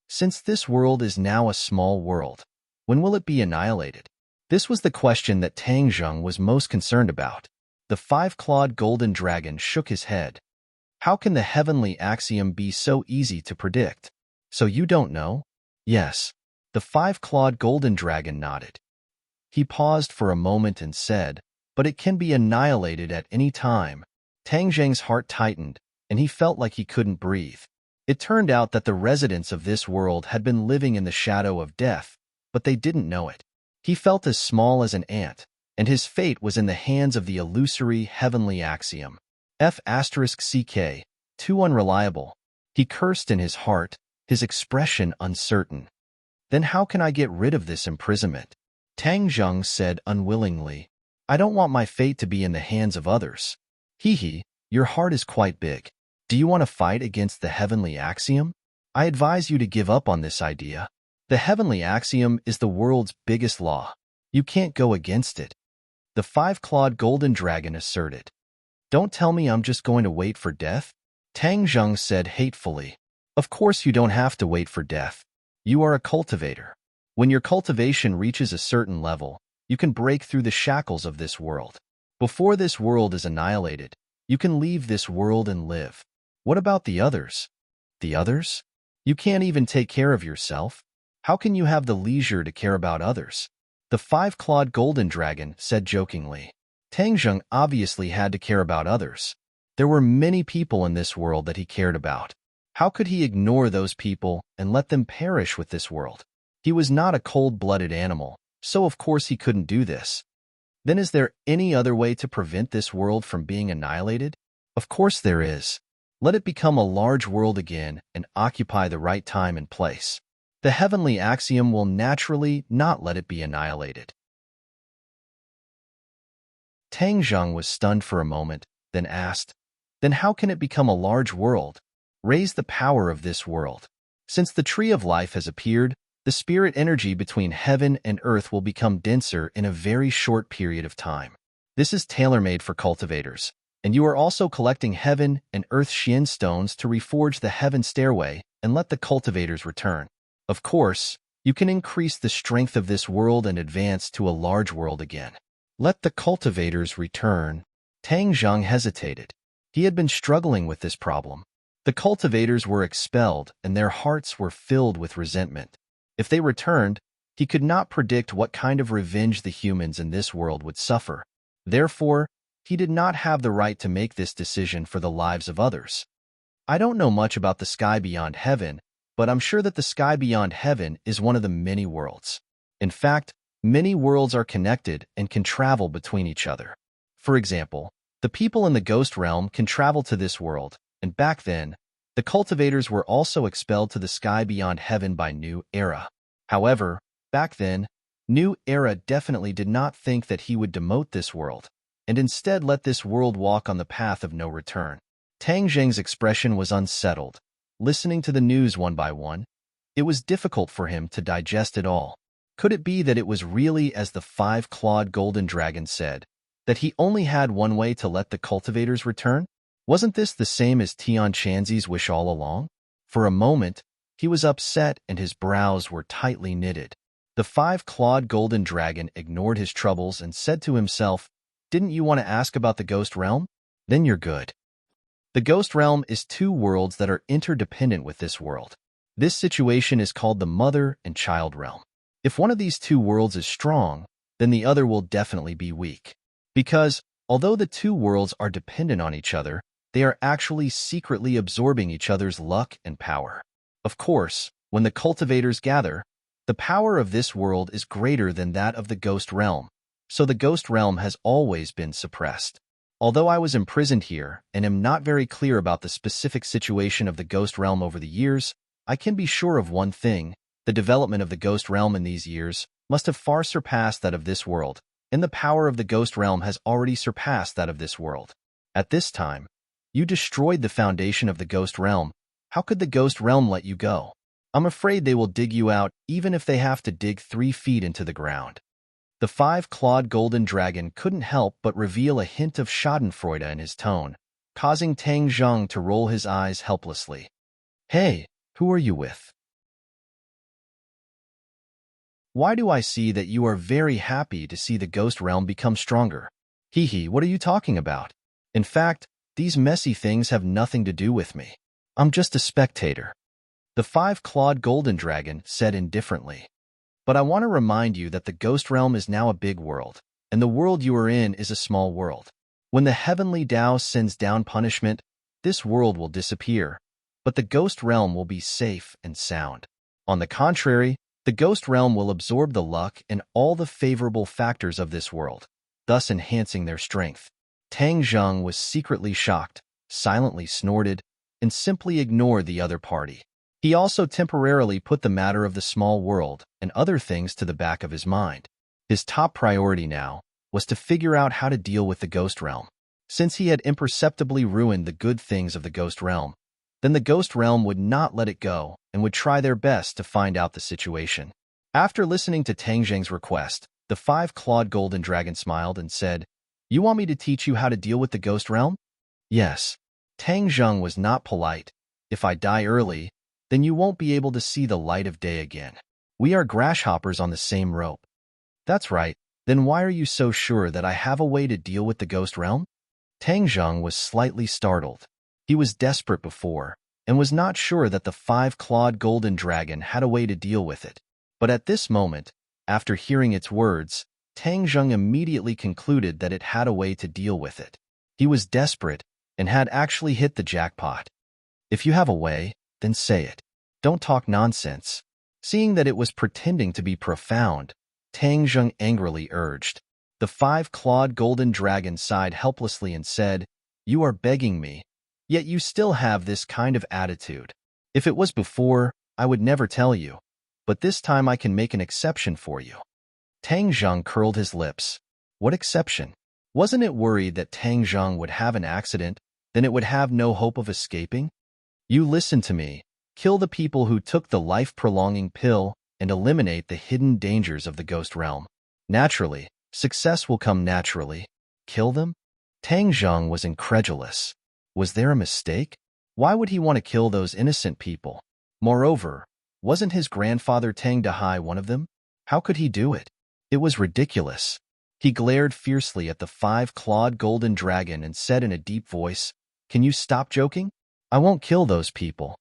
Since this world is now a small world, when will it be annihilated? This was the question that Tang Zheng was most concerned about. The five-clawed golden dragon shook his head. How can the heavenly axiom be so easy to predict? So you don't know? Yes. The five-clawed golden dragon nodded. He paused for a moment and said, but it can be annihilated at any time. Tang Zheng's heart tightened, and he felt like he couldn't breathe. It turned out that the residents of this world had been living in the shadow of death, but they didn't know it. He felt as small as an ant, and his fate was in the hands of the illusory heavenly axiom. F***ck, too unreliable. He cursed in his heart, his expression uncertain. Then how can I get rid of this imprisonment? Tang Zheng said unwillingly. I don't want my fate to be in the hands of others. Hee, your heart is quite big. Do you want to fight against the heavenly axiom? I advise you to give up on this idea. The heavenly axiom is the world's biggest law. You can't go against it. The five-clawed golden dragon asserted. Don't tell me I'm just going to wait for death? Tang Zheng said hatefully. Of course you don't have to wait for death. You are a cultivator. When your cultivation reaches a certain level, you can break through the shackles of this world. Before this world is annihilated, you can leave this world and live. What about the others? The others? You can't even take care of yourself. How can you have the leisure to care about others? The five-clawed golden dragon said jokingly. Tang Zheng obviously had to care about others. There were many people in this world that he cared about. How could he ignore those people and let them perish with this world? He was not a cold-blooded animal, so of course he couldn't do this. Then is there any other way to prevent this world from being annihilated? Of course there is. Let it become a large world again and occupy the right time and place. The heavenly axiom will naturally not let it be annihilated. Tang Zheng was stunned for a moment, then asked, "Then how can it become a large world? Raise the power of this world. Since the tree of life has appeared, the spirit energy between heaven and earth will become denser in a very short period of time. This is tailor-made for cultivators, and you are also collecting heaven and earth Xian stones to reforge the heaven stairway and let the cultivators return. Of course, you can increase the strength of this world and advance to a large world again. Let the cultivators return." Tang Zheng hesitated. He had been struggling with this problem. The cultivators were expelled, and their hearts were filled with resentment. If they returned, he could not predict what kind of revenge the humans in this world would suffer. Therefore, he did not have the right to make this decision for the lives of others. I don't know much about the sky beyond heaven, but I'm sure that the sky beyond heaven is one of the many worlds. In fact, many worlds are connected and can travel between each other. For example, the people in the ghost realm can travel to this world, and back then, the cultivators were also expelled to the sky beyond heaven by New Era. However, back then, New Era definitely did not think that he would demote this world, and instead let this world walk on the path of no return. Tang Zheng's expression was unsettled. Listening to the news one by one, it was difficult for him to digest it all. Could it be that it was really as the five-clawed golden dragon said, that he only had one way to let the cultivators return? Wasn't this the same as Tian Chanzi's wish all along? For a moment, he was upset and his brows were tightly knitted. The five-clawed golden dragon ignored his troubles and said to himself, "Didn't you want to ask about the ghost realm? Then you're good." The ghost realm is two worlds that are interdependent with this world. This situation is called the mother and child realm. If one of these two worlds is strong, then the other will definitely be weak. Because, although the two worlds are dependent on each other, they are actually secretly absorbing each other's luck and power. Of course, when the cultivators gather, the power of this world is greater than that of the ghost realm, so the ghost realm has always been suppressed. Although I was imprisoned here and am not very clear about the specific situation of the ghost realm over the years, I can be sure of one thing: the development of the ghost realm in these years must have far surpassed that of this world, and the power of the ghost realm has already surpassed that of this world. At this time, you destroyed the foundation of the ghost realm. How could the ghost realm let you go? I'm afraid they will dig you out even if they have to dig 3 feet into the ground. The five-clawed golden dragon couldn't help but reveal a hint of schadenfreude in his tone, causing Tang Zheng to roll his eyes helplessly. "Hey, who are you with? Why do I see that you are very happy to see the ghost realm become stronger? Hee, what are you talking about? In fact, these messy things have nothing to do with me. I'm just a spectator." The five-clawed golden dragon said indifferently. "But I want to remind you that the ghost realm is now a big world, and the world you are in is a small world. When the heavenly Tao sends down punishment, this world will disappear, but the ghost realm will be safe and sound. On the contrary, the ghost realm will absorb the luck and all the favorable factors of this world, thus enhancing their strength." Tang Zheng was secretly shocked, silently snorted, and simply ignored the other party. He also temporarily put the matter of the small world and other things to the back of his mind. His top priority now was to figure out how to deal with the ghost realm. Since he had imperceptibly ruined the good things of the ghost realm, then the ghost realm would not let it go and would try their best to find out the situation. After listening to Tang Zheng's request, the five-clawed golden dragon smiled and said, "You want me to teach you how to deal with the ghost realm?" "Yes." Tang Zheng was not polite. "If I die early, then you won't be able to see the light of day again." We are grasshoppers on the same rope. That's right. Then why are you so sure that I have a way to deal with the ghost realm? Tang Zheng was slightly startled. He was desperate before, and was not sure that the five-clawed golden dragon had a way to deal with it. But at this moment, after hearing its words, Tang Zheng immediately concluded that it had a way to deal with it. He was desperate, and had actually hit the jackpot. If you have a way, then say it. Don't talk nonsense. Seeing that it was pretending to be profound, Tang Zheng angrily urged. The five-clawed golden dragon sighed helplessly and said, "You are begging me, yet you still have this kind of attitude. If it was before, I would never tell you, but this time I can make an exception for you." Tang Zheng curled his lips. What exception? Wasn't it worried that Tang Zheng would have an accident, then it would have no hope of escaping? You listen to me. Kill the people who took the life-prolonging pill and eliminate the hidden dangers of the ghost realm. Naturally, success will come naturally. Kill them? Tang Zheng was incredulous. Was there a mistake? Why would he want to kill those innocent people? Moreover, wasn't his grandfather Tang Dahai one of them? How could he do it? It was ridiculous. He glared fiercely at the five-clawed golden dragon and said in a deep voice, "Can you stop joking? I won't kill those people."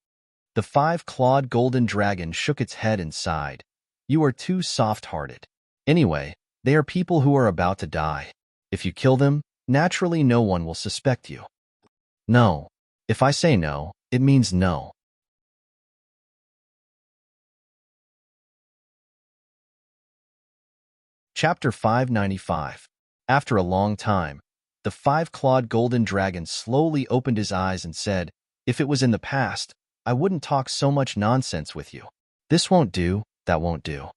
The five-clawed golden dragon shook its head and sighed. You are too soft-hearted. Anyway, they are people who are about to die. If you kill them, naturally no one will suspect you. No. If I say no, it means no. Chapter 595. After a long time, the five-clawed golden dragon slowly opened his eyes and said, "If it was in the past, I wouldn't talk so much nonsense with you. This won't do, that won't do."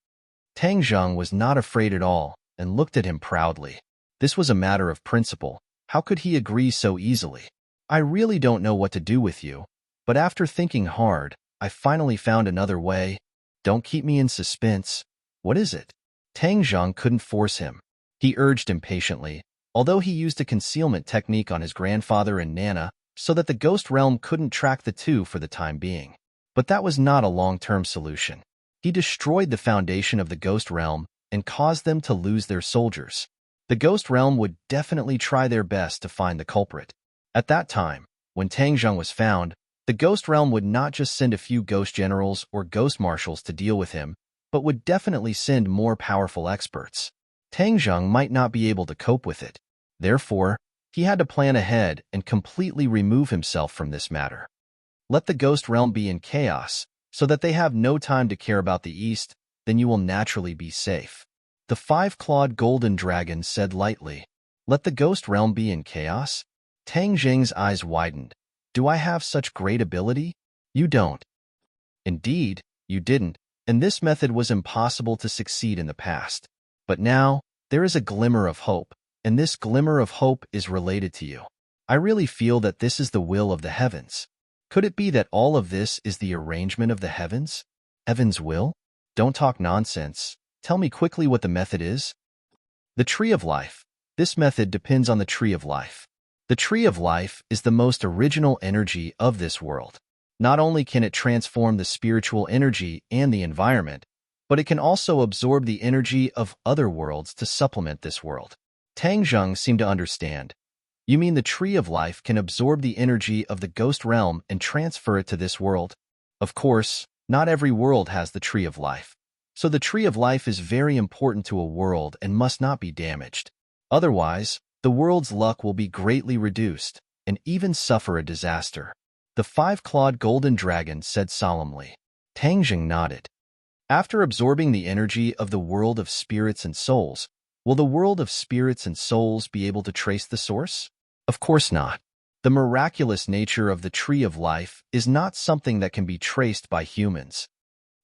Tang Zheng was not afraid at all and looked at him proudly. This was a matter of principle. How could he agree so easily? I really don't know what to do with you, but after thinking hard, I finally found another way. Don't keep me in suspense. What is it? Tang Zheng couldn't force him. He urged impatiently, although he used a concealment technique on his grandfather and Nana so that the ghost realm couldn't track the two for the time being. But that was not a long-term solution. He destroyed the foundation of the ghost realm and caused them to lose their soldiers. The ghost realm would definitely try their best to find the culprit. At that time, when Tang Zheng was found, the ghost realm would not just send a few ghost generals or ghost marshals to deal with him, but would definitely send more powerful experts. Tang Zheng might not be able to cope with it. Therefore, he had to plan ahead and completely remove himself from this matter. Let the ghost realm be in chaos, so that they have no time to care about the East, then you will naturally be safe. The five-clawed golden dragon said lightly, "Let the ghost realm be in chaos?" Tang Zheng's eyes widened. Do I have such great ability? You don't. Indeed, you didn't, and this method was impossible to succeed in the past. But now, there is a glimmer of hope, and this glimmer of hope is related to you. I really feel that this is the will of the heavens. Could it be that all of this is the arrangement of the heavens? Heaven's will? Don't talk nonsense. Tell me quickly what the method is. The tree of life. This method depends on the tree of life. The tree of life is the most original energy of this world. Not only can it transform the spiritual energy and the environment, but it can also absorb the energy of other worlds to supplement this world. Tang Zheng seemed to understand. You mean the tree of life can absorb the energy of the ghost realm and transfer it to this world? Of course, not every world has the tree of life. So the tree of life is very important to a world and must not be damaged. Otherwise, the world's luck will be greatly reduced and even suffer a disaster. The five-clawed golden dragon said solemnly. Tang Zheng nodded. After absorbing the energy of the world of spirits and souls, will the world of spirits and souls be able to trace the source? Of course not. The miraculous nature of the tree of life is not something that can be traced by humans.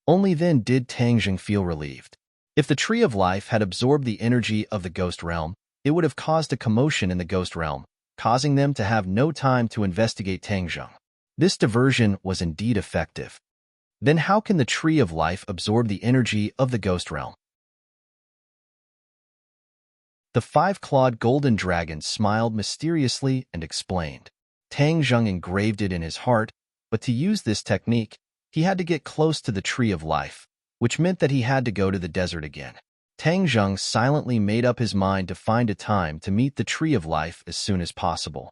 Only then did Tang Zheng feel relieved. If the tree of life had absorbed the energy of the ghost realm, it would have caused a commotion in the ghost realm, causing them to have no time to investigate Tang Zheng. This diversion was indeed effective. Then how can the tree of life absorb the energy of the ghost realm? The five-clawed golden dragon smiled mysteriously and explained. Tang Zheng engraved it in his heart, but to use this technique, he had to get close to the tree of life, which meant that he had to go to the desert again. Tang Zheng silently made up his mind to find a time to meet the Tree of Life as soon as possible.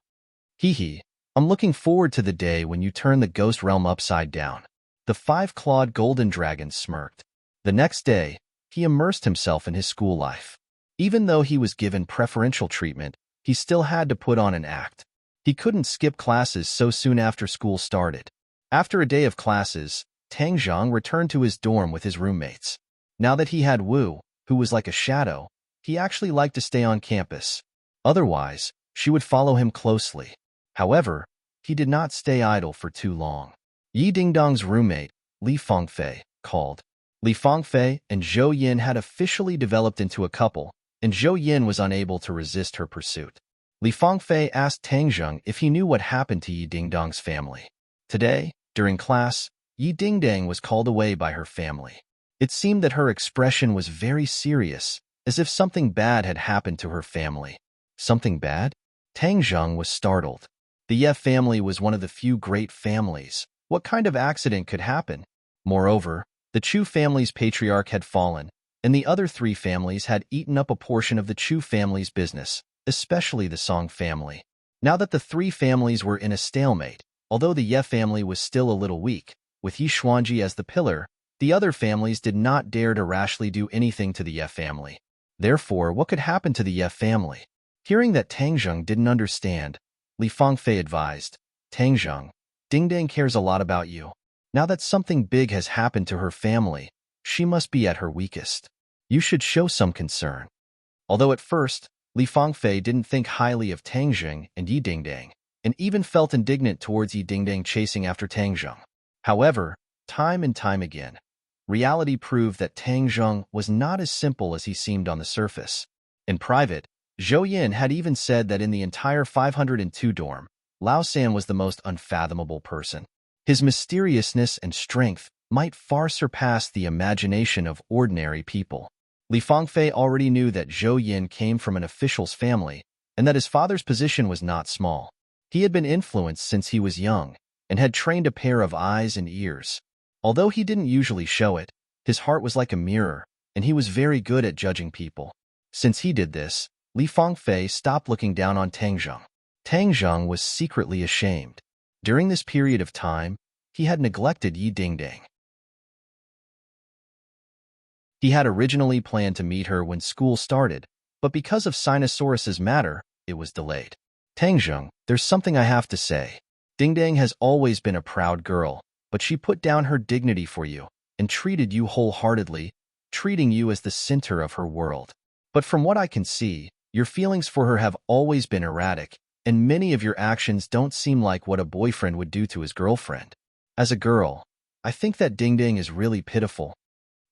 Hee, I'm looking forward to the day when you turn the ghost realm upside down. The five-clawed golden dragon smirked. The next day, he immersed himself in his school life. Even though he was given preferential treatment, he still had to put on an act. He couldn't skip classes so soon after school started. After a day of classes, Tang Zheng returned to his dorm with his roommates. Now that he had Wu, who was like a shadow, he actually liked to stay on campus. Otherwise, she would follow him closely. However, he did not stay idle for too long. Yi Dingdong's roommate, Li Fengfei, called. Li Fengfei and Zhou Yin had officially developed into a couple, and Zhou Yin was unable to resist her pursuit. Li Fengfei asked Tang Zheng if he knew what happened to Yi Dingdong's family. Today, during class, Yi Dingdang was called away by her family. It seemed that her expression was very serious, as if something bad had happened to her family. Something bad? Tang Zheng was startled. The Ye family was one of the few great families. What kind of accident could happen? Moreover, the Chu family's patriarch had fallen, and the other three families had eaten up a portion of the Chu family's business, especially the Song family. Now that the three families were in a stalemate, although the Ye family was still a little weak, with Yi Xuanji as the pillar, the other families did not dare to rashly do anything to the Ye family. Therefore, what could happen to the Ye family? Hearing that Tang Zheng didn't understand, Li Fengfei advised, Tang Zheng, Dingdang cares a lot about you. Now that something big has happened to her family, she must be at her weakest. You should show some concern. Although at first, Li Fengfei didn't think highly of Tang Zheng and Yi Dingdang, and even felt indignant towards Yi Dingdang chasing after Tang Zheng. However, time and time again, reality proved that Tang Zheng was not as simple as he seemed on the surface. In private, Zhou Yin had even said that in the entire 502 dorm, Lao San was the most unfathomable person. His mysteriousness and strength might far surpass the imagination of ordinary people. Li Fengfei already knew that Zhou Yin came from an official's family, and that his father's position was not small. He had been influenced since he was young, and had trained a pair of eyes and ears. Although he didn't usually show it, his heart was like a mirror, and he was very good at judging people. Since he did this, Li Fengfei stopped looking down on Tang Zheng. Tang Zheng was secretly ashamed. During this period of time, he had neglected Yi Dingdang. He had originally planned to meet her when school started, but because of Sinusaurus's matter, it was delayed. Tang Zheng, there's something I have to say. Dingdang has always been a proud girl, but she put down her dignity for you and treated you wholeheartedly, treating you as the center of her world. But from what I can see, your feelings for her have always been erratic, and many of your actions don't seem like what a boyfriend would do to his girlfriend. As a girl, I think that Dingdang is really pitiful.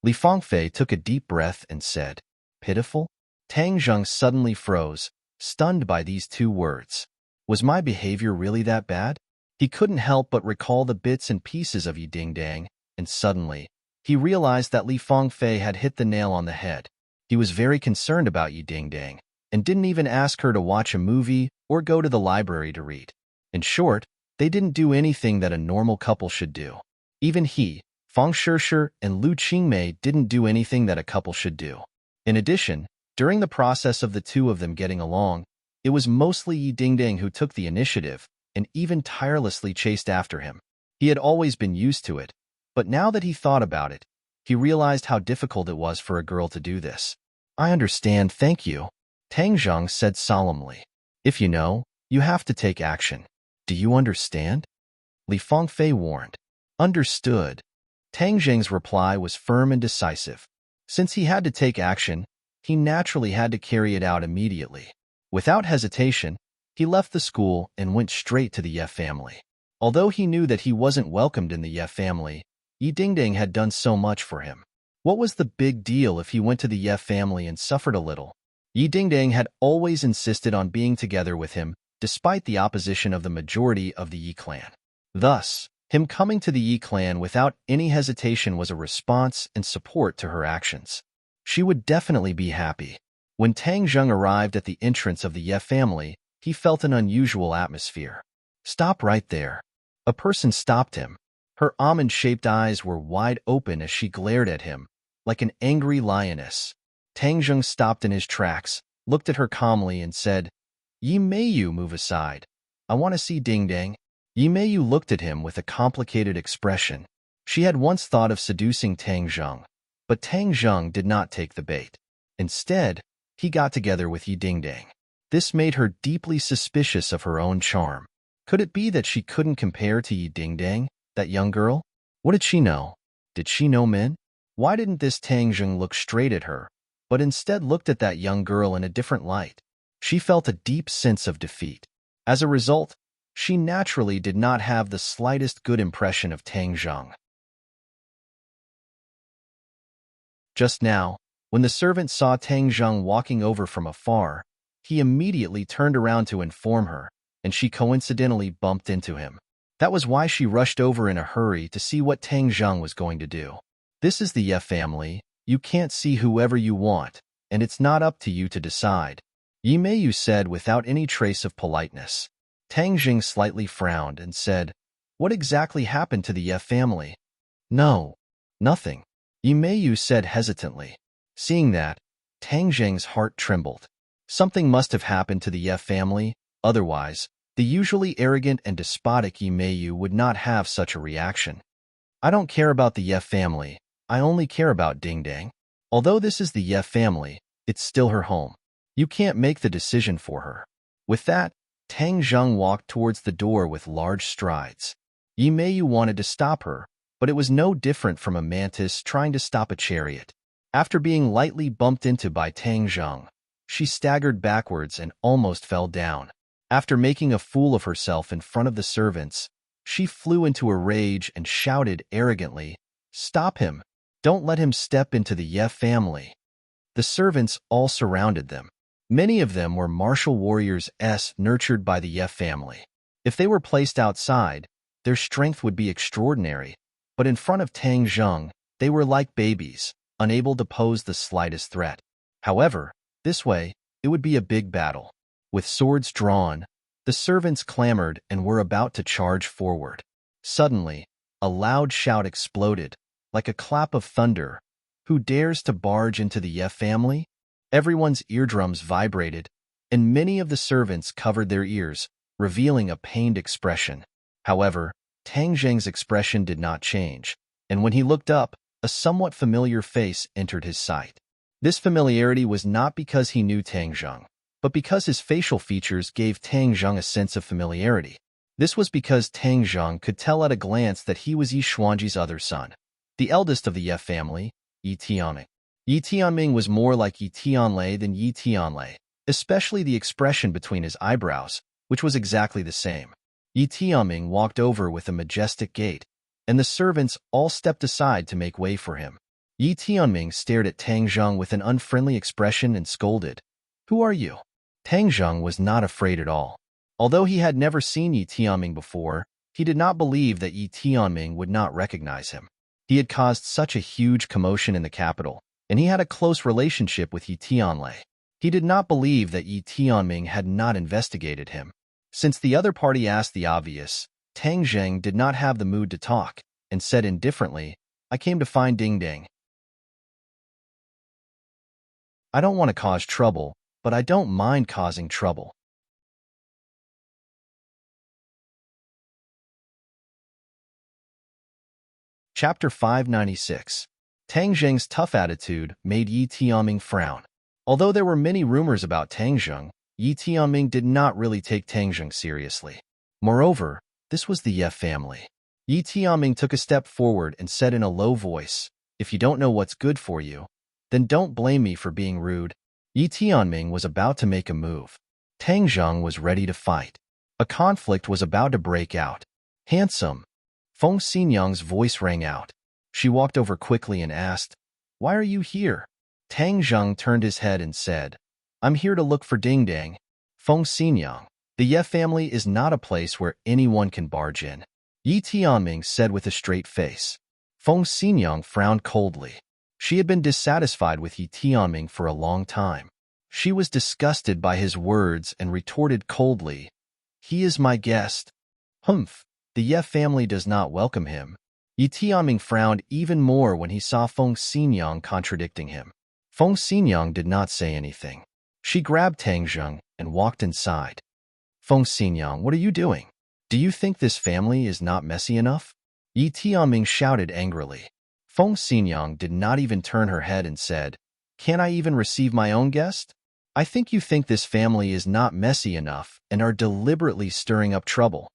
Li Fengfei took a deep breath and said, Pitiful? Tang Zheng suddenly froze, stunned by these two words. Was my behavior really that bad? He couldn't help but recall the bits and pieces of Yi Dingdang, and suddenly, he realized that Li Fengfei had hit the nail on the head. He was very concerned about Yi Dingdang, and didn't even ask her to watch a movie or go to the library to read. In short, they didn't do anything that a normal couple should do. Even he, Feng Shishir, and Lu Qingmei didn't do anything that a couple should do. In addition, during the process of the two of them getting along, it was mostly Yi Dingdang who took the initiative, and even tirelessly chased after him. He had always been used to it, but now that he thought about it, he realized how difficult it was for a girl to do this. I understand, thank you, Tang Zheng said solemnly. If you know, you have to take action. Do you understand? Li Fengfei warned. Understood. Tang Zheng's reply was firm and decisive. Since he had to take action, he naturally had to carry it out immediately. Without hesitation, he left the school and went straight to the Ye family. Although he knew that he wasn't welcomed in the Ye family, Yi Dingdang had done so much for him. What was the big deal if he went to the Ye family and suffered a little? Yi Dingdang had always insisted on being together with him, despite the opposition of the majority of the Yi clan. Thus, him coming to the Yi clan without any hesitation was a response and support to her actions. She would definitely be happy. When Tang Zheng arrived at the entrance of the Ye family, he felt an unusual atmosphere. Stop right there. A person stopped him. Her almond-shaped eyes were wide open as she glared at him, like an angry lioness. Tang Zheng stopped in his tracks, looked at her calmly, and said, "Yi Mei, you move aside. I want to see Ding Dang." Yi Mei looked at him with a complicated expression. She had once thought of seducing Tang Zheng, but Tang Zheng did not take the bait. Instead, he got together with Yi Dingdang. This made her deeply suspicious of her own charm. Could it be that she couldn't compare to Yi Dingdang, that young girl? What did she know? Did she know men? Why didn't this Tang Zheng look straight at her, but instead looked at that young girl in a different light? She felt a deep sense of defeat. As a result, she naturally did not have the slightest good impression of Tang Zheng. Just now, when the servant saw Tang Zheng walking over from afar, he immediately turned around to inform her, and she coincidentally bumped into him. That was why she rushed over in a hurry to see what Tang Zheng was going to do. "This is the Ye family. You can't see whoever you want, and it's not up to you to decide," Yi Mei said without any trace of politeness. Tang Zheng slightly frowned and said, "What exactly happened to the Ye family?" "No, nothing," Yi Mei said hesitantly. Seeing that, Tang Zheng's heart trembled. Something must have happened to the Ye family, otherwise, the usually arrogant and despotic Yi Mei would not have such a reaction. "I don't care about the Ye family, I only care about Ding Dang. Although this is the Ye family, it's still her home. You can't make the decision for her." With that, Tang Zheng walked towards the door with large strides. Yi Mei wanted to stop her, but it was no different from a mantis trying to stop a chariot. After being lightly bumped into by Tang Zheng, she staggered backwards and almost fell down. After making a fool of herself in front of the servants, she flew into a rage and shouted arrogantly, "Stop him! Don't let him step into the Ye family." The servants all surrounded them. Many of them were martial warriors nurtured by the Ye family. If they were placed outside, their strength would be extraordinary, but in front of Tang Zheng, they were like babies, unable to pose the slightest threat. However, this way, it would be a big battle. With swords drawn, the servants clamored and were about to charge forward. Suddenly, a loud shout exploded, like a clap of thunder. "Who dares to barge into the Ye family?" Everyone's eardrums vibrated, and many of the servants covered their ears, revealing a pained expression. However, Tang Zheng's expression did not change, and when he looked up, a somewhat familiar face entered his sight. This familiarity was not because he knew Tang Zheng, but because his facial features gave Tang Zheng a sense of familiarity. This was because Tang Zheng could tell at a glance that he was Yi Xuanji's other son, the eldest of the Ye family, Yi Tianming. Yi Tianming was more like Yi Tianlei than Yi Tianlei, especially the expression between his eyebrows, which was exactly the same. Yi Tianming walked over with a majestic gait, and the servants all stepped aside to make way for him. Yi Tianming stared at Tang Zheng with an unfriendly expression and scolded, "Who are you?" Tang Zheng was not afraid at all. Although he had never seen Yi Tianming before, he did not believe that Yi Tianming would not recognize him. He had caused such a huge commotion in the capital, and he had a close relationship with Yi Tianlei. He did not believe that Yi Tianming had not investigated him. Since the other party asked the obvious, Tang Zheng did not have the mood to talk, and said indifferently, "I came to find Ding Dang. I don't want to cause trouble, but I don't mind causing trouble." Chapter 596. Tang Zheng's tough attitude made Yi Tianming frown. Although there were many rumors about Tang Zheng, Yi Tianming did not really take Tang Zheng seriously. Moreover, this was the Ye family. Yi Tianming took a step forward and said in a low voice, "If you don't know what's good for you, then don't blame me for being rude." Yi Tianming was about to make a move. Tang Zheng was ready to fight. A conflict was about to break out. "Handsome." Feng Xinyang's voice rang out. She walked over quickly and asked, "Why are you here?" Tang Zheng turned his head and said, "I'm here to look for Ding Dang." "Feng Xinyang, the Ye family is not a place where anyone can barge in," Yi Tianming said with a straight face. Feng Xinyang frowned coldly. She had been dissatisfied with Yi Tianming for a long time. She was disgusted by his words and retorted coldly, "He is my guest." "Humph, the Ye family does not welcome him. Yi Tianming frowned even more when he saw Feng Xinyang contradicting him. Feng Xinyang did not say anything. She grabbed Tang Zheng and walked inside. Feng Xinyang, what are you doing? Do you think this family is not messy enough? Yi Tianming shouted angrily. Feng Xinyang did not even turn her head and said, "Can't I even receive my own guest? I think you think this family is not messy enough and are deliberately stirring up trouble."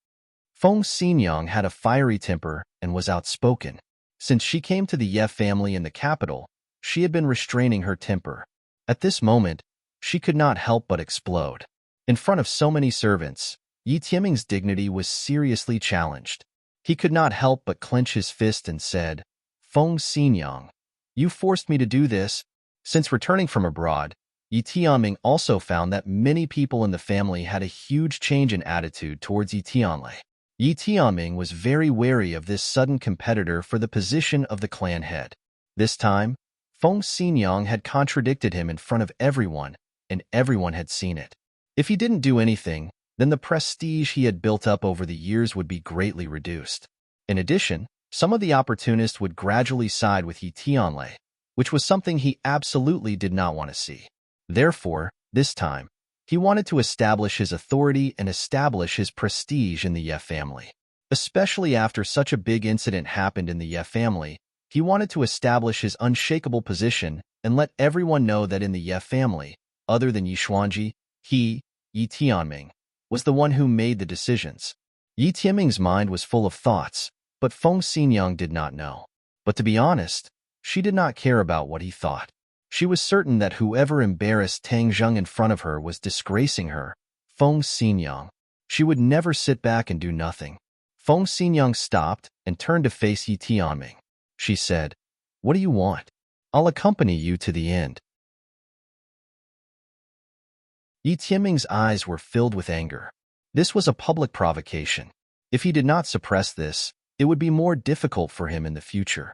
Feng Xinyang had a fiery temper and was outspoken. Since she came to the Ye family in the capital, she had been restraining her temper. At this moment, she could not help but explode. In front of so many servants, Yi Tianming's dignity was seriously challenged. He could not help but clench his fist and said, "Feng Xinyang, you forced me to do this." Since returning from abroad, Yi Tianming also found that many people in the family had a huge change in attitude towards Yi Tianlei. Yi Tianming was very wary of this sudden competitor for the position of the clan head. This time, Feng Xinyang had contradicted him in front of everyone, and everyone had seen it. If he didn't do anything, then the prestige he had built up over the years would be greatly reduced. In addition, some of the opportunists would gradually side with Yi Tianlei, which was something he absolutely did not want to see. Therefore, this time, he wanted to establish his authority and establish his prestige in the Ye family. Especially after such a big incident happened in the Ye family, he wanted to establish his unshakable position and let everyone know that in the Ye family, other than Yi Xuanji, he, Yi Tianming, was the one who made the decisions. Yi Tianming's mind was full of thoughts, but Feng Xinyang did not know. But to be honest, she did not care about what he thought. She was certain that whoever embarrassed Tang Zheng in front of her was disgracing her, Feng Xinyang. She would never sit back and do nothing. Feng Xinyang stopped and turned to face Yi Tianming. She said, "What do you want? I'll accompany you to the end." Yi Tianming's eyes were filled with anger. This was a public provocation. If he did not suppress this, it would be more difficult for him in the future.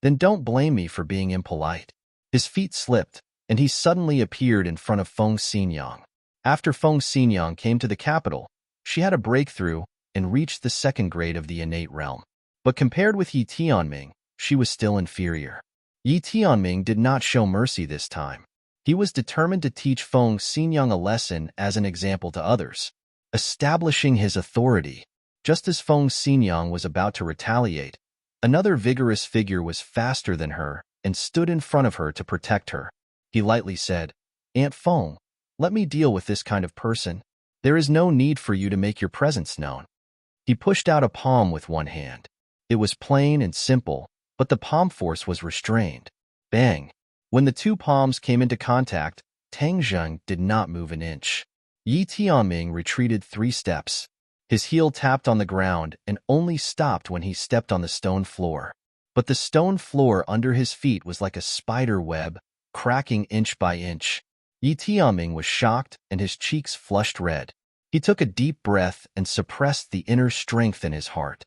"Then don't blame me for being impolite." His feet slipped, and he suddenly appeared in front of Feng Xinyang. After Feng Xinyang came to the capital, she had a breakthrough and reached the second grade of the innate realm. But compared with Yi Tianming, she was still inferior. Yi Tianming did not show mercy this time. He was determined to teach Feng Xinyang a lesson as an example to others, establishing his authority. Just as Feng Xinyang was about to retaliate, another vigorous figure was faster than her and stood in front of her to protect her. He lightly said, "Aunt Feng, let me deal with this kind of person. There is no need for you to make your presence known." He pushed out a palm with one hand. It was plain and simple, but the palm force was restrained. Bang! When the two palms came into contact, Tang Zheng did not move an inch. Yi Tianming retreated 3 steps. His heel tapped on the ground and only stopped when he stepped on the stone floor. But the stone floor under his feet was like a spider web, cracking inch by inch. Yi Tianming was shocked and his cheeks flushed red. He took a deep breath and suppressed the inner strength in his heart.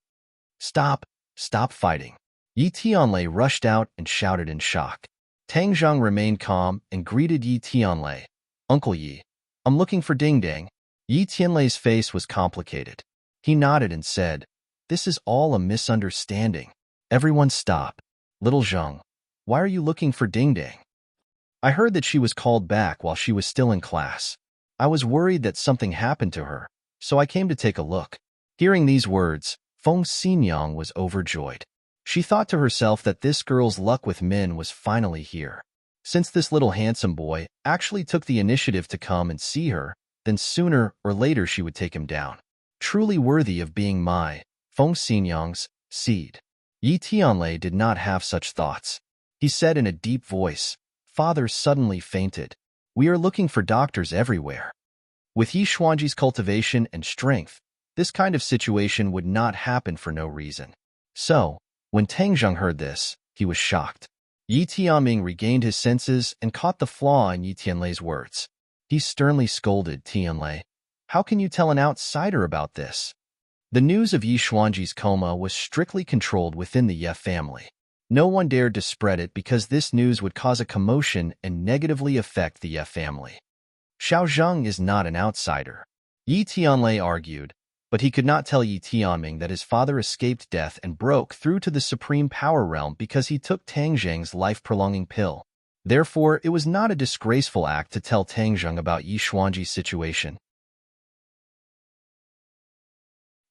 "Stop! Stop fighting!" Yi Tianlei rushed out and shouted in shock. Tang Zheng remained calm and greeted Yi Tianlei. "Uncle Yi, I'm looking for Ding Dang." Yi Tianlei's face was complicated. He nodded and said, "This is all a misunderstanding." Everyone stop. "Little Zheng, why are you looking for Ding Dang?" "I heard that she was called back while she was still in class. I was worried that something happened to her, so I came to take a look." Hearing these words, Feng Xinyang was overjoyed. She thought to herself that this girl's luck with men was finally here. Since this little handsome boy actually took the initiative to come and see her, then sooner or later she would take him down. Truly worthy of being Feng Xinyang's seed. Yi Tianlei did not have such thoughts. He said in a deep voice, "Father suddenly fainted. We are looking for doctors everywhere." With Yi Xuanji's cultivation and strength, this kind of situation would not happen for no reason. So, when Tang Zheng heard this, he was shocked. Yi Tianming regained his senses and caught the flaw in Yi Tianlei's words. He sternly scolded Tianlei, "How can you tell an outsider about this?" The news of Yi Xuanji's coma was strictly controlled within the Ye family. No one dared to spread it because this news would cause a commotion and negatively affect the Ye family. "Xiao Zheng is not an outsider," Yi Tianlei argued. But he could not tell Yi Tianming that his father escaped death and broke through to the supreme power realm because he took Tang Zheng's life-prolonging pill. Therefore, it was not a disgraceful act to tell Tang Zheng about Yi Xuanji's situation.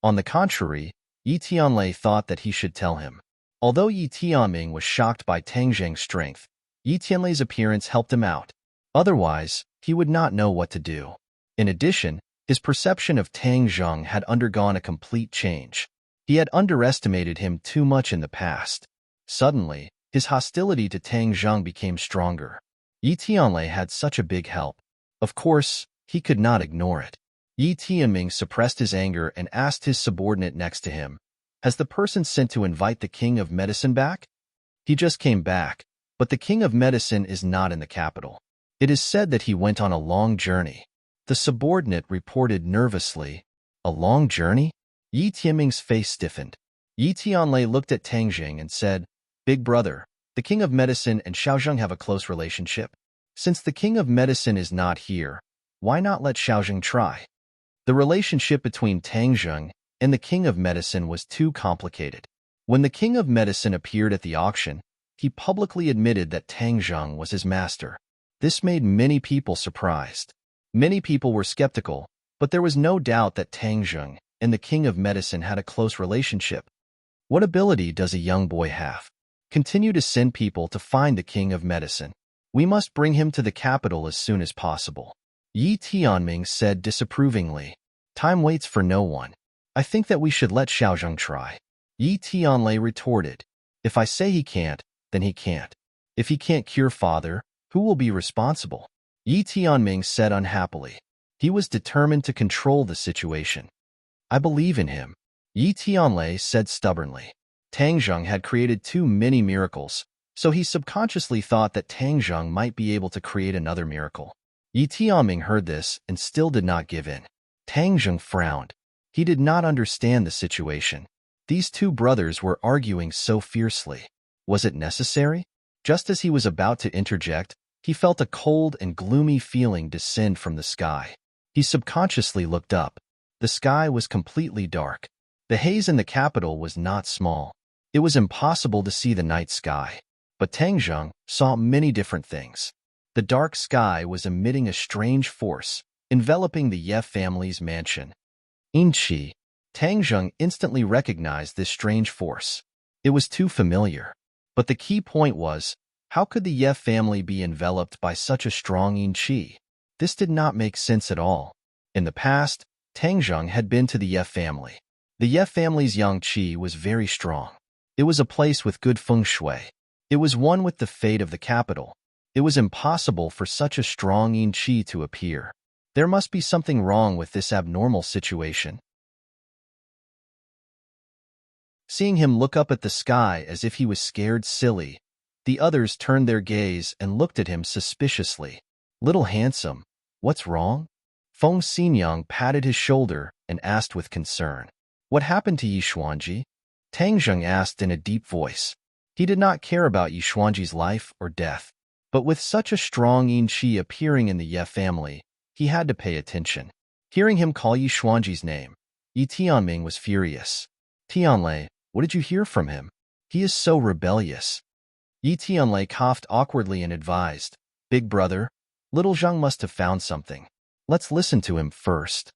On the contrary, Yi Tianlei thought that he should tell him. Although Yi Tianming was shocked by Tang Zheng's strength, Yi Tianlei's appearance helped him out. Otherwise, he would not know what to do. In addition, his perception of Tang Zheng had undergone a complete change. He had underestimated him too much in the past. Suddenly, his hostility to Tang Zheng became stronger. Yi Tianlei had such a big help. Of course, he could not ignore it. Yi Tianming suppressed his anger and asked his subordinate next to him, "Has the person sent to invite the King of Medicine back?" "He just came back, but the King of Medicine is not in the capital. It is said that he went on a long journey." The subordinate reported nervously. "A long journey?" Yi Tianming's face stiffened. Yi Tianlei looked at Tang Zheng and said, "Big brother, the King of Medicine and Xiaozheng have a close relationship. Since the King of Medicine is not here, why not let Xiaozheng try?" The relationship between Tang Zheng and the King of Medicine was too complicated. When the King of Medicine appeared at the auction, he publicly admitted that Tang Zheng was his master. This made many people surprised. Many people were skeptical, but there was no doubt that Tang Zheng and the King of Medicine had a close relationship. What ability does a young boy have? Continue to send people to find the King of Medicine. We must bring him to the capital as soon as possible. Yi Tianming said disapprovingly. Time waits for no one. I think that we should let Xiaozheng try. Yi Tianlei retorted. If I say he can't, then he can't. If he can't cure father, who will be responsible? Yi Tianming said unhappily. He was determined to control the situation. I believe in him. Yi Tianlei said stubbornly. Tang Zheng had created too many miracles, so he subconsciously thought that Tang Zheng might be able to create another miracle. Yi Tianming heard this and still did not give in. Tang Zheng frowned. He did not understand the situation. These two brothers were arguing so fiercely. Was it necessary? Just as he was about to interject, he felt a cold and gloomy feeling descend from the sky. He subconsciously looked up. The sky was completely dark. The haze in the capital was not small. It was impossible to see the night sky. But Tang Zheng saw many different things. The dark sky was emitting a strange force, enveloping the Ye family's mansion. Inchi. Tang Zheng instantly recognized this strange force. It was too familiar. But the key point was, how could the Ye family be enveloped by such a strong yin qi? This did not make sense at all. In the past, Tang Zheng had been to the Ye family. The Ye family's yang qi was very strong. It was a place with good feng shui. It was one with the fate of the capital. It was impossible for such a strong yin qi to appear. There must be something wrong with this abnormal situation. Seeing him look up at the sky as if he was scared silly, the others turned their gaze and looked at him suspiciously. Little handsome, what's wrong? Feng Xinyang patted his shoulder and asked with concern. What happened to Yi Xuanji? Tang Zheng asked in a deep voice. He did not care about Yi Xuanji's life or death. But with such a strong yin qi appearing in the Ye family, he had to pay attention. Hearing him call Yi Xuanji's name, Yi Tianming was furious. Tianlei, what did you hear from him? He is so rebellious. Yi Tianlei coughed awkwardly and advised, Big brother, little Zhang must have found something. Let's listen to him first.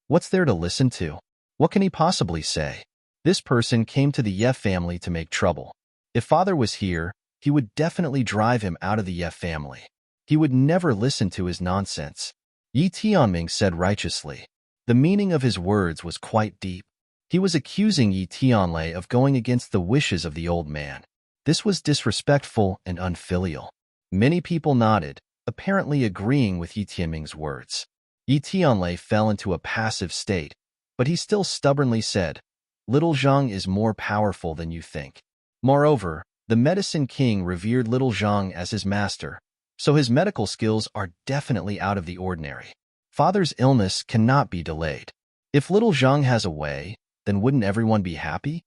What's there to listen to? What can he possibly say? This person came to the Ye family to make trouble. If father was here, he would definitely drive him out of the Ye family. He would never listen to his nonsense. Yi Tianming said righteously. The meaning of his words was quite deep. He was accusing Yi Tianlei of going against the wishes of the old man. This was disrespectful and unfilial. Many people nodded, apparently agreeing with Yi Tianming's words. Yi Tianlei fell into a passive state, but he still stubbornly said, Little Zhang is more powerful than you think. Moreover, the Medicine King revered Little Zhang as his master, so his medical skills are definitely out of the ordinary. Father's illness cannot be delayed. If Little Zhang has a way, then wouldn't everyone be happy?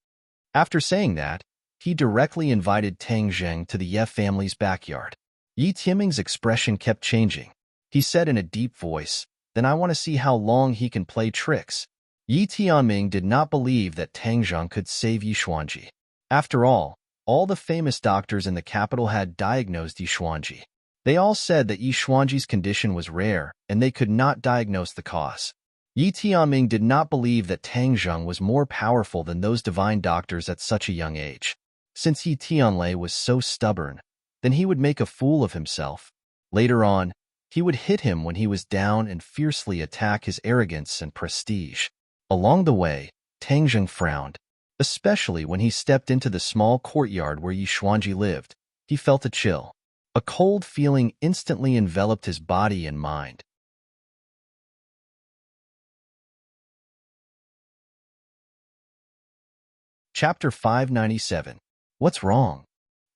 After saying that, he directly invited Tang Zheng to the Ye family's backyard. Yi Tianming's expression kept changing. He said in a deep voice, Then I want to see how long he can play tricks. Yi Tianming did not believe that Tang Zheng could save Yi Xuanji. After all the famous doctors in the capital had diagnosed Yi Xuanji. They all said that Yi Xuanji's condition was rare, and they could not diagnose the cause. Yi Tianming did not believe that Tang Zheng was more powerful than those divine doctors at such a young age. Since Yi Tianlei was so stubborn, then he would make a fool of himself. Later on, he would hit him when he was down and fiercely attack his arrogance and prestige. Along the way, Tang Zheng frowned. Especially when he stepped into the small courtyard where Yi Xuanji lived, he felt a chill. A cold feeling instantly enveloped his body and mind. Chapter 597. What's wrong?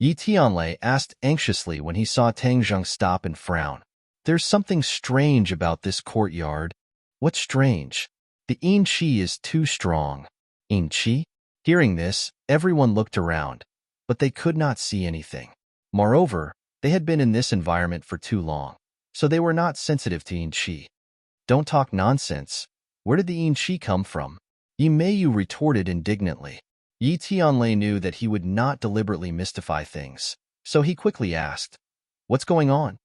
Yi Tianlei asked anxiously when he saw Tang Zheng stop and frown. There's something strange about this courtyard. What's strange? The yin qi is too strong. Yin qi? Hearing this, everyone looked around, but they could not see anything. Moreover, they had been in this environment for too long, so they were not sensitive to yin qi. Don't talk nonsense. Where did the yin qi come from? Yi Meiyu retorted indignantly. Yi Tianlei knew that he would not deliberately mystify things, so he quickly asked, "What's going on?"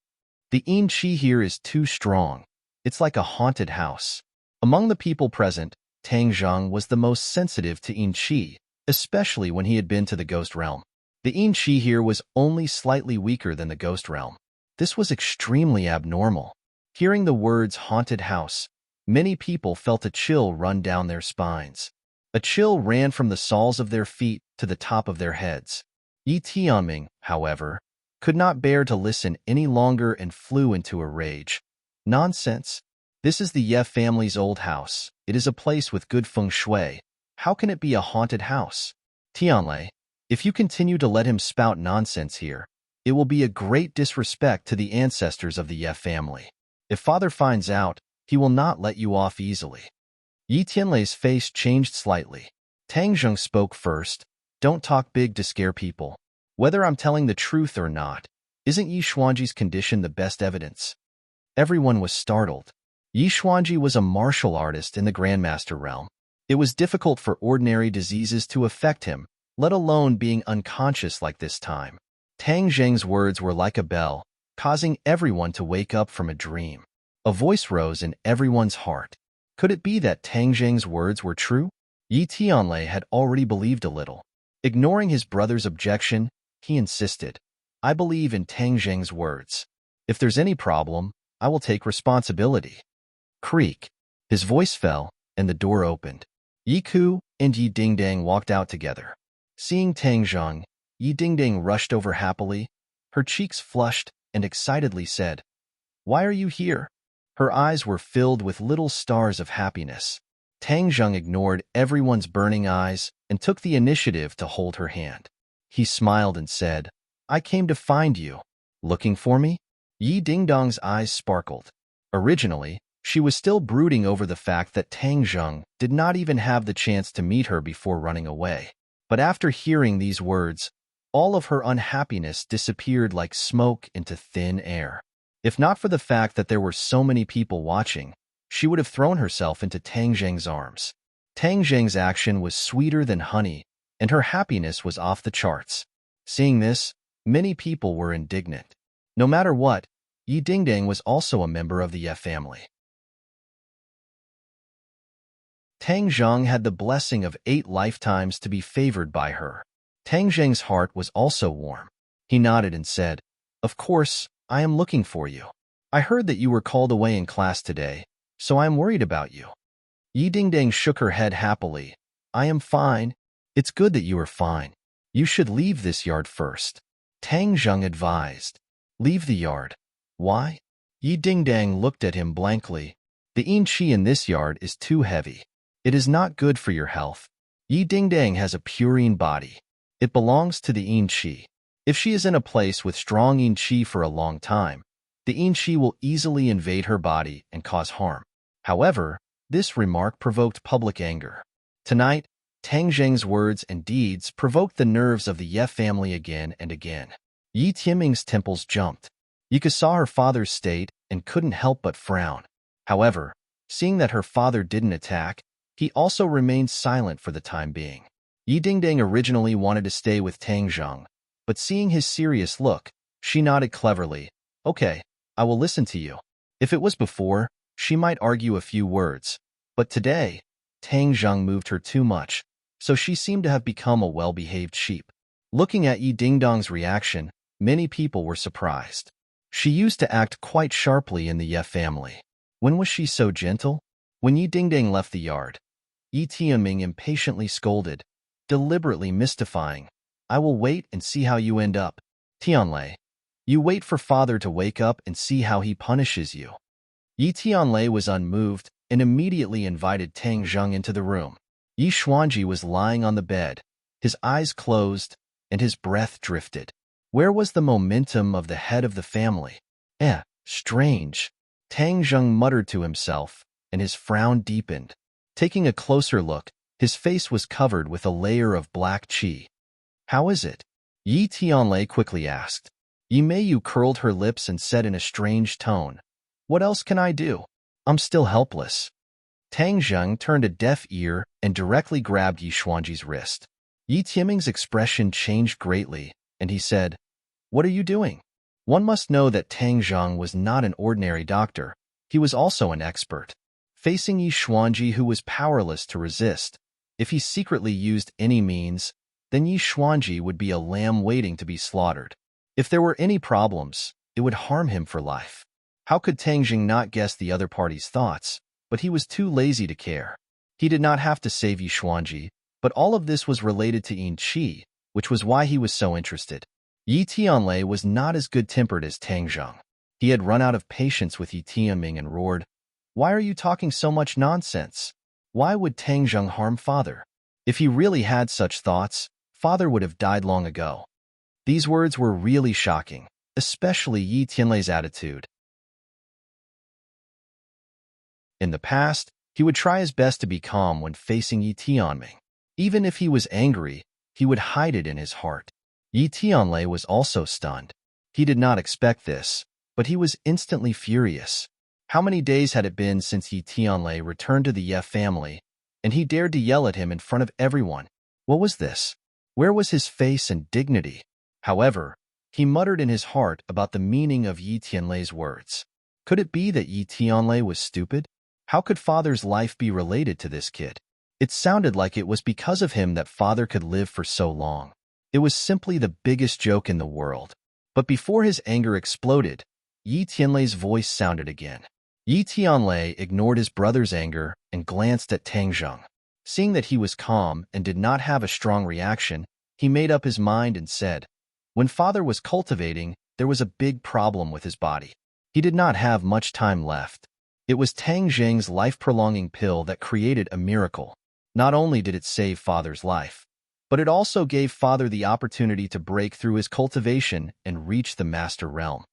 "The yin qi here is too strong. It's like a haunted house." Among the people present, Tang Zheng was the most sensitive to yin qi, especially when he had been to the ghost realm. The yin qi here was only slightly weaker than the ghost realm. This was extremely abnormal. Hearing the words haunted house, many people felt a chill run down their spines. A chill ran from the soles of their feet to the top of their heads. Yi Tianming, however, could not bear to listen any longer and flew into a rage. Nonsense. This is the Ye family's old house. It is a place with good feng shui. How can it be a haunted house? Tianlei, if you continue to let him spout nonsense here, it will be a great disrespect to the ancestors of the Ye family. If father finds out, he will not let you off easily. Yi Tianlei's face changed slightly. Tang Zheng spoke first. Don't talk big to scare people. Whether I'm telling the truth or not, isn't Yi Xuanji's condition the best evidence? Everyone was startled. Yi Xuanji was a martial artist in the Grandmaster realm. It was difficult for ordinary diseases to affect him, let alone being unconscious like this time. Tang Zheng's words were like a bell, causing everyone to wake up from a dream. A voice rose in everyone's heart. Could it be that Tang Zheng's words were true? Yi Tianlei had already believed a little. Ignoring his brother's objection, he insisted, "I believe in Tang Zheng's words. If there's any problem, I will take responsibility." Creak. His voice fell, and the door opened. Yi Ku and Yi Dingdang walked out together. Seeing Tang Zheng, Yi Dingdang rushed over happily. Her cheeks flushed and excitedly said, "Why are you here?" Her eyes were filled with little stars of happiness. Tang Zheng ignored everyone's burning eyes and took the initiative to hold her hand. He smiled and said, "I came to find you. Looking for me?" Yi Dingdong's eyes sparkled. Originally, she was still brooding over the fact that Tang Zheng did not even have the chance to meet her before running away. But after hearing these words, all of her unhappiness disappeared like smoke into thin air. If not for the fact that there were so many people watching, she would have thrown herself into Tang Zheng's arms. Tang Zheng's action was sweeter than honey, and her happiness was off the charts. Seeing this, many people were indignant. No matter what, Yi Dingdang was also a member of the Ye family. Tang Zheng had the blessing of 8 lifetimes to be favored by her. Tang Zheng's heart was also warm. He nodded and said, "Of course, I am looking for you. I heard that you were called away in class today, so I am worried about you." Yi Dingdang shook her head happily. "I am fine. It's good that you are fine. You should leave this yard first." Tang Zheng advised. "Leave the yard. Why?" Yi Dingdang looked at him blankly. "The yin qi in this yard is too heavy. It is not good for your health. Yi Dingdang has a purine body. It belongs to the yin qi. If she is in a place with strong yin qi for a long time, the yin qi will easily invade her body and cause harm." However, this remark provoked public anger. Tonight, Tang Zheng's words and deeds provoked the nerves of the Ye family again and again. Yi Tianming's temples jumped. Yika saw her father's state and couldn't help but frown. However, seeing that her father didn't attack, He also remained silent for the time being. Yi Dingding originally wanted to stay with Tang Zheng, but seeing his serious look, she nodded cleverly. Okay, I will listen to you. If it was before, she might argue a few words, but today, Tang Zheng moved her too much, so she seemed to have become a well-behaved sheep. Looking at Yi Dingdong's reaction, many people were surprised. She used to act quite sharply in the Ye family. When was she so gentle? When Yi Dingding left the yard, Yi Tianming impatiently scolded, deliberately mystifying. I will wait and see how you end up. Tianlei, you wait for father to wake up and see how he punishes you. Yi Tianlei was unmoved and immediately invited Tang Zheng into the room. Yi Xuanji was lying on the bed, his eyes closed, and his breath drifted. Where was the momentum of the head of the family? Strange. Tang Zheng muttered to himself, and his frown deepened. Taking a closer look, his face was covered with a layer of black qi. How is it? Yi Tianlei quickly asked. Yi Meiyu curled her lips and said in a strange tone, What else can I do? I'm still helpless. Tang Zheng turned a deaf ear and directly grabbed Yi Xuanji's wrist. Yi Tianming's expression changed greatly, and he said, What are you doing? One must know that Tang Zheng was not an ordinary doctor. He was also an expert. Facing Yi Xuanji, who was powerless to resist, if he secretly used any means, then Yi Xuanji would be a lamb waiting to be slaughtered. If there were any problems, it would harm him for life. How could Tang Zheng not guess the other party's thoughts? But he was too lazy to care. He did not have to save Yi Xuanji, but all of this was related to Yin Qi, which was why he was so interested. Yi Tianlei was not as good-tempered as Tang Zheng. He had run out of patience with Yi Tianming and roared, Why are you talking so much nonsense? Why would Tang Zheng harm father? If he really had such thoughts, father would have died long ago. These words were really shocking, especially Yi Tianlei's attitude. In the past, he would try his best to be calm when facing Yi Tianming. Even if he was angry, he would hide it in his heart. Yi Tianlei was also stunned. He did not expect this, but he was instantly furious. How many days had it been since Yi Tianlei returned to the Ye family, and he dared to yell at him in front of everyone? What was this? Where was his face and dignity? However, he muttered in his heart about the meaning of Yi Tianlei's words. Could it be that Yi Tianlei was stupid? How could father's life be related to this kid? It sounded like it was because of him that father could live for so long. It was simply the biggest joke in the world. But before his anger exploded, Yi Tianlei's voice sounded again. Yi Tianlei ignored his brother's anger and glanced at Tang Zheng. Seeing that he was calm and did not have a strong reaction, he made up his mind and said, When father was cultivating, there was a big problem with his body. He did not have much time left. It was Tang Zheng's life-prolonging pill that created a miracle. Not only did it save father's life, but it also gave father the opportunity to break through his cultivation and reach the master realm.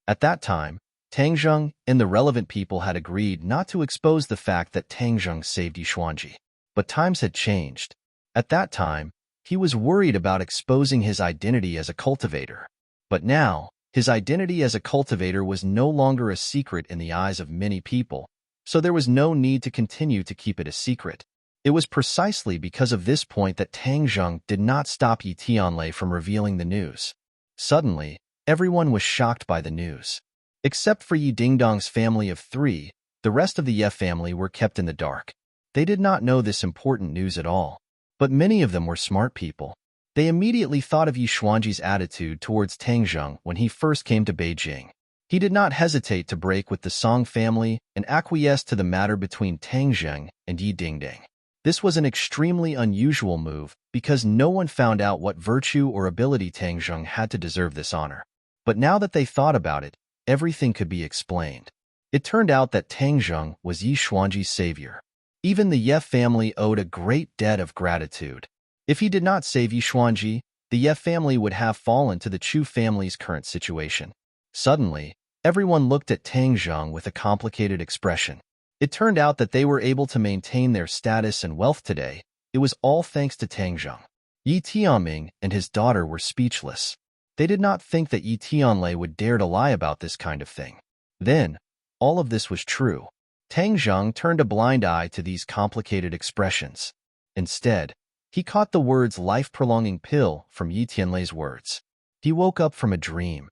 At that time, Tang Zheng and the relevant people had agreed not to expose the fact that Tang Zheng saved Yi Xuanji. But times had changed. At that time, he was worried about exposing his identity as a cultivator. But now, his identity as a cultivator was no longer a secret in the eyes of many people, so there was no need to continue to keep it a secret. It was precisely because of this point that Tang Zheng did not stop Yi Tianlei from revealing the news. Suddenly, everyone was shocked by the news. Except for Yi Dingdong's family of 3, the rest of the Ye family were kept in the dark. They did not know this important news at all. But many of them were smart people. They immediately thought of Yi Xuanji's attitude towards Tang Zheng when he first came to Beijing. He did not hesitate to break with the Song family and acquiesce to the matter between Tang Zheng and Yi Dingding. This was an extremely unusual move because no one found out what virtue or ability Tang Zheng had to deserve this honor. But now that they thought about it, everything could be explained. It turned out that Tang Zheng was Yi Xuanji's savior. Even the Ye family owed a great debt of gratitude. If he did not save Yi Xuanji, the Ye family would have fallen to the Chu family's current situation. Suddenly, everyone looked at Tang Zheng with a complicated expression. It turned out that they were able to maintain their status and wealth today. It was all thanks to Tang Zheng. Yi Tianming and his daughter were speechless. They did not think that Yi Tianlei would dare to lie about this kind of thing. Then, all of this was true. Tang Zheng turned a blind eye to these complicated expressions. Instead, he caught the words life-prolonging pill from Yi Tianlei's words. He woke up from a dream.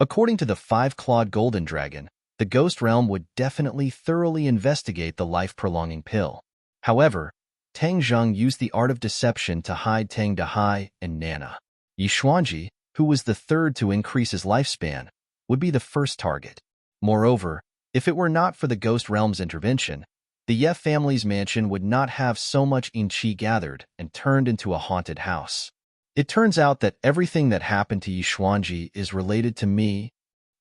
According to the five-clawed golden dragon, the ghost realm would definitely thoroughly investigate the life-prolonging pill. However, Tang Zheng used the art of deception to hide Tang Dahai and Nana. Yi Xuanji, who was the third to increase his lifespan, would be the first target. Moreover, if it were not for the ghost realm's intervention, the Ye family's mansion would not have so much Qi gathered and turned into a haunted house. It turns out that everything that happened to Yi Xuanji is related to me,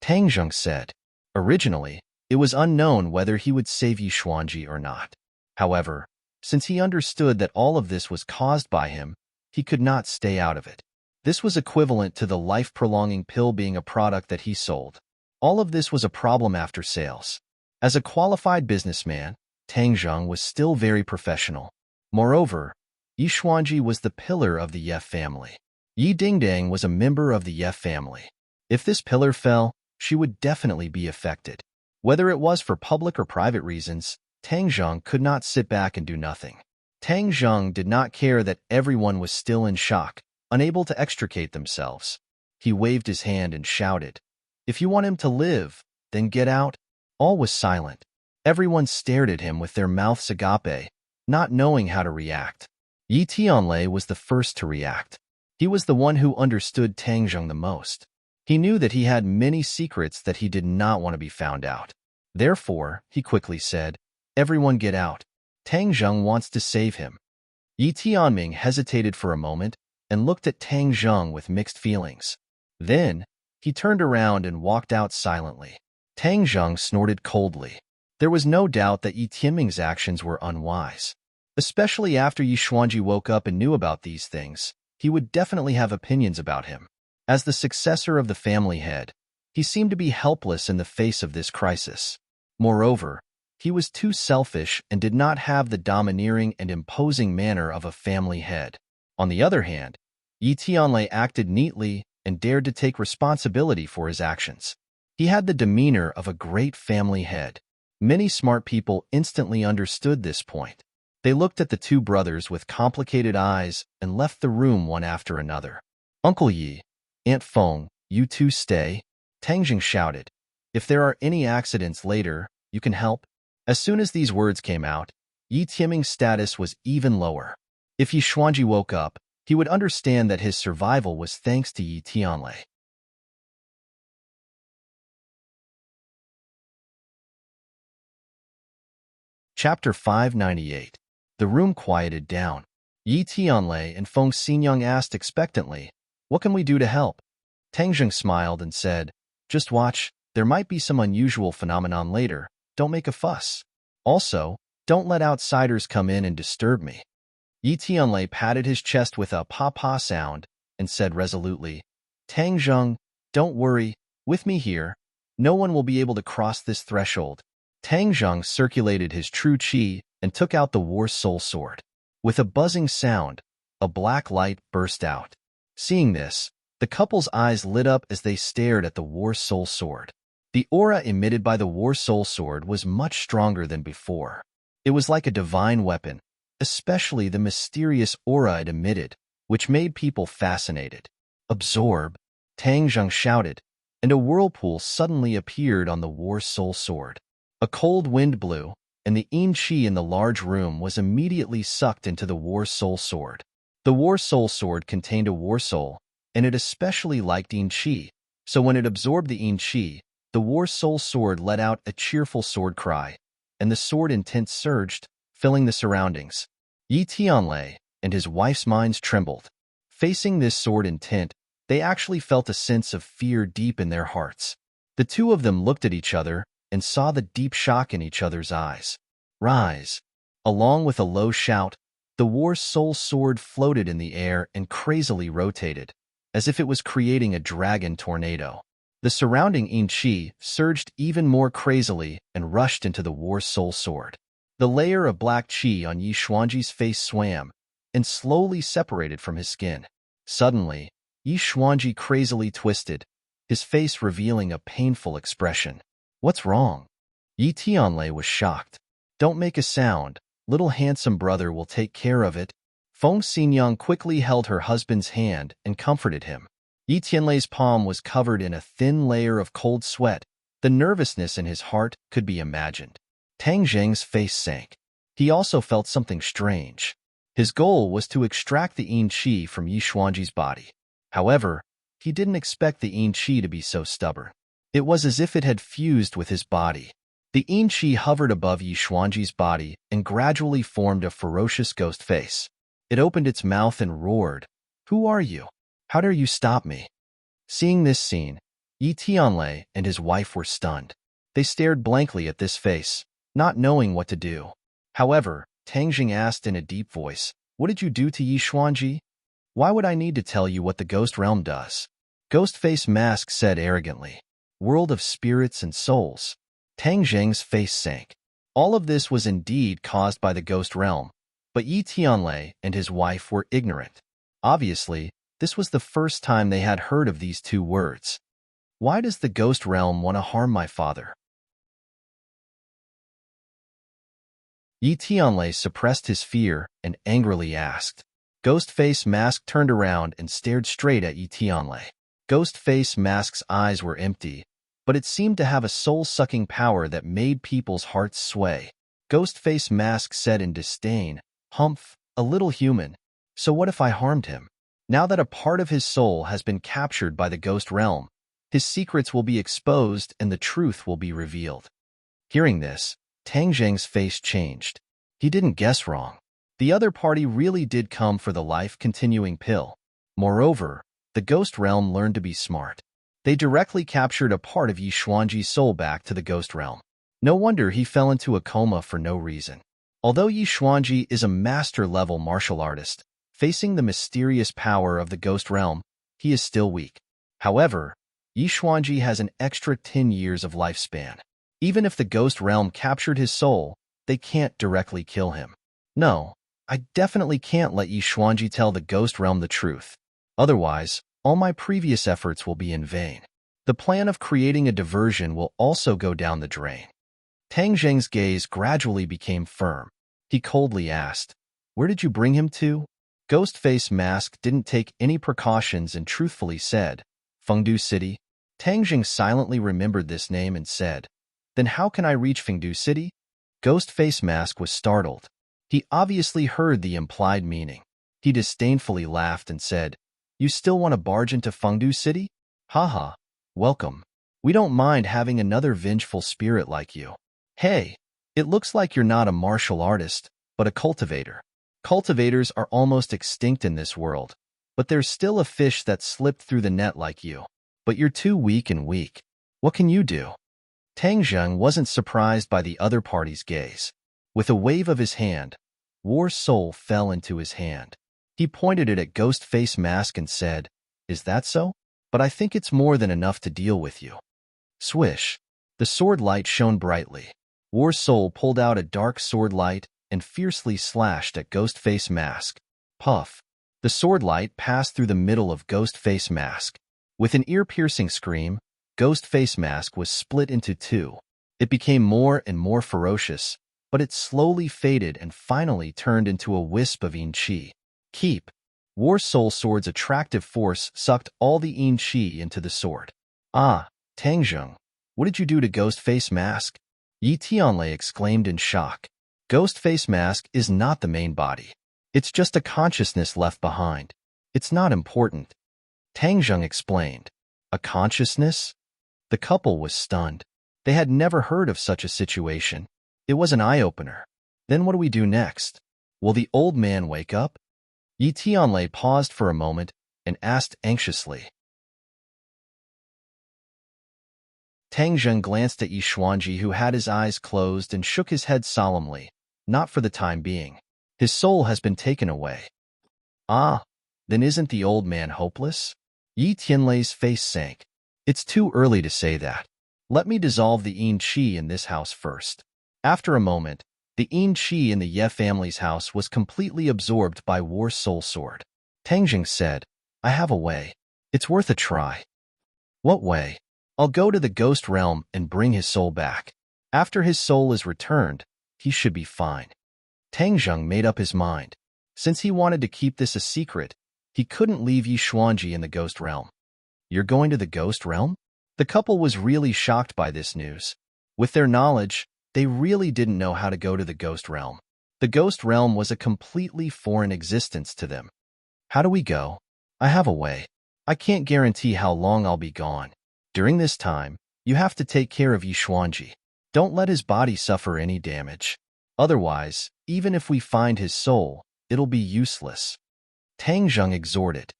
Tang Zheng said. Originally, it was unknown whether he would save Yi Xuanji or not. However, since he understood that all of this was caused by him, he could not stay out of it. This was equivalent to the life-prolonging pill being a product that he sold. All of this was a problem after sales. As a qualified businessman, Tang Zheng was still very professional. Moreover, Yi Xuanji was the pillar of the Ye family. Yi Dingdang was a member of the Ye family. If this pillar fell, she would definitely be affected. Whether it was for public or private reasons, Tang Zheng could not sit back and do nothing. Tang Zheng did not care that everyone was still in shock, unable to extricate themselves. He waved his hand and shouted, "If you want him to live, then get out." All was silent. Everyone stared at him with their mouths agape, not knowing how to react. Yi Tianlei was the first to react. He was the one who understood Tang Zheng the most. He knew that he had many secrets that he did not want to be found out. Therefore, he quickly said, "Everyone get out. Tang Zheng wants to save him." Yi Tianming hesitated for a moment and looked at Tang Zheng with mixed feelings. Then, he turned around and walked out silently. Tang Zheng snorted coldly. There was no doubt that Yi Tianming's actions were unwise. Especially after Yi Xuanji woke up and knew about these things, he would definitely have opinions about him. As the successor of the family head, he seemed to be helpless in the face of this crisis. Moreover, he was too selfish and did not have the domineering and imposing manner of a family head. On the other hand, Yi Tianlei acted neatly and dared to take responsibility for his actions. He had the demeanor of a great family head. Many smart people instantly understood this point. They looked at the two brothers with complicated eyes and left the room one after another. "Uncle Yi, Aunt Feng, you two stay," Tang Zheng shouted. "If there are any accidents later, you can help." As soon as these words came out, Yi Tianming's status was even lower. If Yi Xuanji woke up, he would understand that his survival was thanks to Yi Tianlei. Chapter 598. The room quieted down. Yi Tianlei and Feng Xinyang asked expectantly, "What can we do to help?" Tang Zheng smiled and said, "Just watch, there might be some unusual phenomenon later. Don't make a fuss. Also, don't let outsiders come in and disturb me." Yi Tianlei patted his chest with a pa-pa sound and said resolutely, "Tang Zheng, don't worry, with me here, no one will be able to cross this threshold." Tang Zheng circulated his true qi and took out the War Soul Sword. With a buzzing sound, a black light burst out. Seeing this, the couple's eyes lit up as they stared at the War Soul Sword. The aura emitted by the War Soul Sword was much stronger than before. It was like a divine weapon, especially the mysterious aura it emitted, which made people fascinated. "Absorb," Tang Zheng shouted, and a whirlpool suddenly appeared on the War Soul Sword. A cold wind blew, and the Qi in the large room was immediately sucked into the War Soul Sword. The War Soul Sword contained a War Soul, and it especially liked Qi, so when it absorbed the Qi, the War Soul Sword let out a cheerful sword cry, and the sword intent surged, filling the surroundings. Yi Tianlei and his wife's minds trembled. Facing this sword intent, they actually felt a sense of fear deep in their hearts. The two of them looked at each other and saw the deep shock in each other's eyes. "Rise!" Along with a low shout, the War Soul Sword floated in the air and crazily rotated, as if it was creating a dragon tornado. The surrounding Qi surged even more crazily and rushed into the War Soul Sword. The layer of black qi on Yi Xuanji's face swam and slowly separated from his skin. Suddenly, Yi Xuanji crazily twisted, his face revealing a painful expression. What's wrong? Yi Tianlei was shocked. Don't make a sound. Little handsome brother will take care of it. Feng Xinyang quickly held her husband's hand and comforted him. Yi Tianlei's palm was covered in a thin layer of cold sweat. The nervousness in his heart could be imagined. Tang Zheng's face sank. He also felt something strange. His goal was to extract the yin qi from Yi Xuanji's body. However, he didn't expect the yin qi to be so stubborn. It was as if it had fused with his body. The yin qi hovered above Yi Xuanji's body and gradually formed a ferocious ghost face. It opened its mouth and roared, "Who are you? How dare you stop me?" Seeing this scene, Yi Tianlei and his wife were stunned. They stared blankly at this face, not knowing what to do. However, Tang Jing asked in a deep voice, "What did you do to Yi Xuanji? Why would I need to tell you what the ghost realm does?" Ghostface Mask said arrogantly, "World of spirits and souls." Tang Zheng's face sank. All of this was indeed caused by the ghost realm, but Yi Tianlei and his wife were ignorant. Obviously, this was the first time they had heard of these two words. Why does the ghost realm want to harm my father? Yi Tianlei suppressed his fear and angrily asked. Ghostface Mask turned around and stared straight at Yi Tianlei. Ghostface Mask's eyes were empty, but it seemed to have a soul-sucking power that made people's hearts sway. Ghostface Mask said in disdain, "Humph, a little human. So what if I harmed him? Now that a part of his soul has been captured by the ghost realm, his secrets will be exposed and the truth will be revealed." Hearing this, Tang Zheng's face changed. He didn't guess wrong. The other party really did come for the life-continuing pill. Moreover, the ghost realm learned to be smart. They directly captured a part of Yi Xuanji's soul back to the ghost realm. No wonder he fell into a coma for no reason. Although Yi Xuanji is a master-level martial artist, facing the mysterious power of the ghost realm, he is still weak. However, Yi Xuanji has an extra 10 years of lifespan. Even if the ghost realm captured his soul, they can't directly kill him. No, I definitely can't let Yi Xuanji tell the ghost realm the truth. Otherwise, all my previous efforts will be in vain. The plan of creating a diversion will also go down the drain. Tang Zheng's gaze gradually became firm. He coldly asked, "Where did you bring him to?" Ghostface Mask didn't take any precautions and truthfully said, "Fengdu City." Tang Zheng silently remembered this name and said, "Then how can I reach Fengdu City?" Ghostface Mask was startled. He obviously heard the implied meaning. He disdainfully laughed and said, "You still want to barge into Fengdu City? Haha, welcome. We don't mind having another vengeful spirit like you. Hey, it looks like you're not a martial artist, but a cultivator. Cultivators are almost extinct in this world, but there's still a fish that slipped through the net like you. But you're too weak and weak. What can you do?" Tang Zheng wasn't surprised by the other party's gaze. With a wave of his hand, War's soul fell into his hand. He pointed it at Ghostface Mask and said, "Is that so? But I think it's more than enough to deal with you." Swish! The sword light shone brightly. War's soul pulled out a dark sword light and fiercely slashed at Ghostface Mask. Puff! The sword light passed through the middle of Ghostface Mask. With an ear-piercing scream, Ghostface Mask was split into two. It became more and more ferocious, but it slowly faded and finally turned into a wisp of yin qi. Keep! War Soul Sword's attractive force sucked all the yin qi into the sword. "Ah, Tang Zheng, what did you do to Ghostface Mask?" Yi Tianlei exclaimed in shock. Ghostface Mask is not the main body. It's just a consciousness left behind. It's not important. Tang Zheng explained. A consciousness? The couple was stunned. They had never heard of such a situation. It was an eye-opener. Then what do we do next? Will the old man wake up? Yi Tianlei paused for a moment and asked anxiously. Tang Zheng glanced at Yi Xuanji, who had his eyes closed, and shook his head solemnly. Not for the time being. His soul has been taken away. Ah, then isn't the old man hopeless? Yi Tianlei's face sank. It's too early to say that. Let me dissolve the yin qi in this house first. After a moment, the yin qi in the Ye family's house was completely absorbed by War's soul sword. Tang Jing said, "I have a way. It's worth a try." "What way?" I'll go to the ghost realm and bring his soul back. After his soul is returned, he should be fine. Tang Zheng made up his mind. Since he wanted to keep this a secret, he couldn't leave Yi Xuanji in the ghost realm. You're going to the ghost realm? The couple was really shocked by this news. With their knowledge, they really didn't know how to go to the ghost realm. The ghost realm was a completely foreign existence to them. How do we go? I have a way. I can't guarantee how long I'll be gone. During this time, you have to take care of Yi Xuanji. Don't let his body suffer any damage. Otherwise, even if we find his soul, it'll be useless. Tang Zheng exhorted.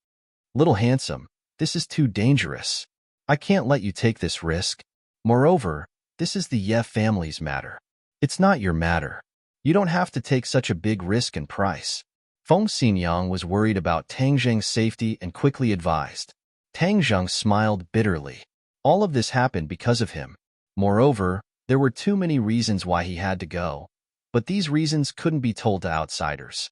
Little handsome, this is too dangerous. I can't let you take this risk. Moreover, this is the Ye family's matter. It's not your matter. You don't have to take such a big risk and price. Feng Xinyang was worried about Tang Zheng's safety and quickly advised. Tang Zheng smiled bitterly. All of this happened because of him. Moreover, there were too many reasons why he had to go, but these reasons couldn't be told to outsiders.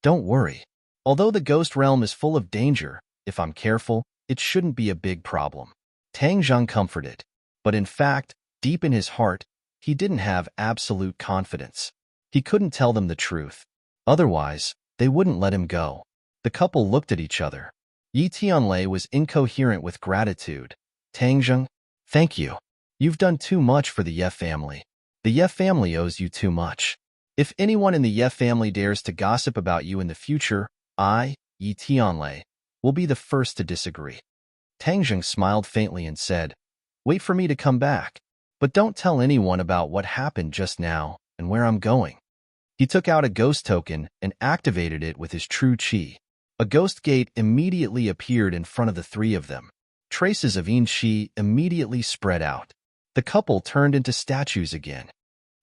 Don't worry. Although the ghost realm is full of danger, if I'm careful, it shouldn't be a big problem. Tang Zheng comforted. But in fact, deep in his heart, he didn't have absolute confidence. He couldn't tell them the truth. Otherwise, they wouldn't let him go. The couple looked at each other. Yi Tianlei was incoherent with gratitude. Tang Zheng, thank you. You've done too much for the Ye family. The Ye family owes you too much. If anyone in the Ye family dares to gossip about you in the future, I, Yi Tianlei, will be the first to disagree. Tang Zheng smiled faintly and said, wait for me to come back, but don't tell anyone about what happened just now and where I'm going. He took out a ghost token and activated it with his true qi. A ghost gate immediately appeared in front of the three of them. Traces of yin qi immediately spread out. The couple turned into statues again.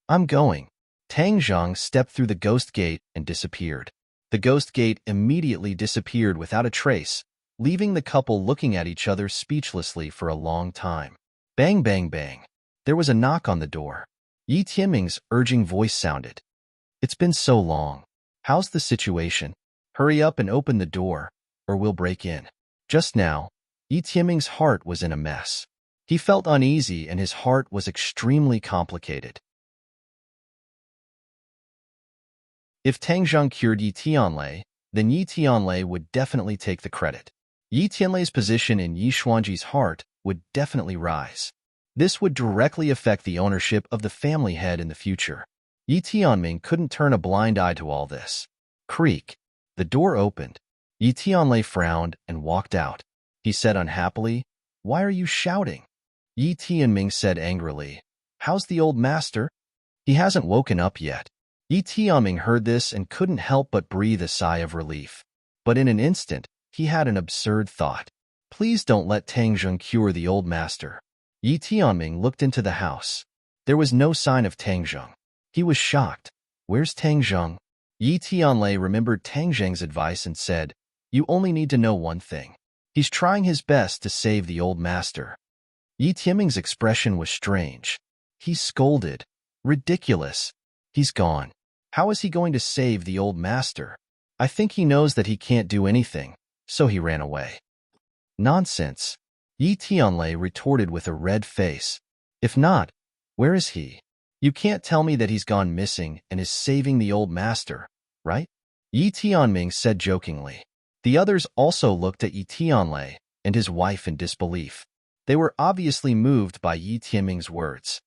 I'm going. Tang Zheng stepped through the ghost gate and disappeared. The ghost gate immediately disappeared without a trace, leaving the couple looking at each other speechlessly for a long time. Bang, bang, bang. There was a knock on the door. Yi Tianming's urging voice sounded. It's been so long. How's the situation? Hurry up and open the door, or we'll break in. Just now, Yi Tianming's heart was in a mess. He felt uneasy and his heart was extremely complicated. If Tang Zheng cured Yi Tianlei, then Yi Tianlei would definitely take the credit. Yi Tianlei's position in Yi Xuanji's heart would definitely rise. This would directly affect the ownership of the family head in the future. Yi Tianming couldn't turn a blind eye to all this. Creak. The door opened. Yi Tianlei frowned and walked out. He said unhappily, why are you shouting? Yi Tianming said angrily, how's the old master? He hasn't woken up yet. Yi Tianming heard this and couldn't help but breathe a sigh of relief. But in an instant, he had an absurd thought. Please don't let Tang Zheng cure the old master. Yi Tianming looked into the house. There was no sign of Tang Zheng. He was shocked. Where's Tang Zheng? Yi Tianlei remembered Tang Zheng's advice and said, you only need to know one thing. He's trying his best to save the old master. Yi Tianming's expression was strange. He scolded. Ridiculous. He's gone. How is he going to save the old master? I think he knows that he can't do anything, so he ran away. Nonsense. Yi Tianlei retorted with a red face. If not, where is he? You can't tell me that he's gone missing and is saving the old master, right? Yi Tianming said jokingly. The others also looked at Yi Tianlei and his wife in disbelief. They were obviously moved by Yi Tianming's words.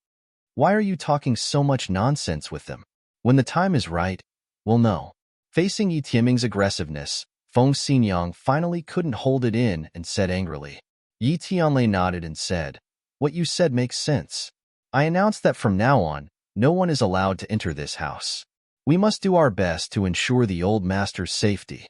Why are you talking so much nonsense with them? When the time is right, we'll know. Facing Yi Tianming's aggressiveness, Feng Xinyang finally couldn't hold it in and said angrily. Yi Tianlei nodded and said, what you said makes sense. I announced that from now on, no one is allowed to enter this house. We must do our best to ensure the old master's safety.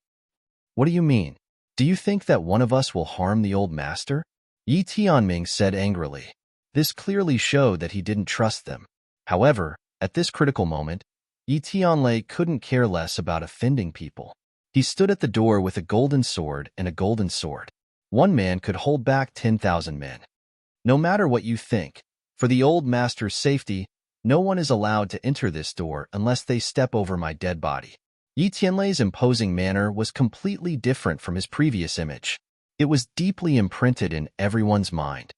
What do you mean? Do you think that one of us will harm the old master? Yi Tianming said angrily. This clearly showed that he didn't trust them. However, at this critical moment, Yi Tianlei couldn't care less about offending people. He stood at the door with a golden sword and a golden sword. One man could hold back 10,000 men. No matter what you think, for the old master's safety, no one is allowed to enter this door unless they step over my dead body. Yi Tianlei's imposing manner was completely different from his previous image. It was deeply imprinted in everyone's mind.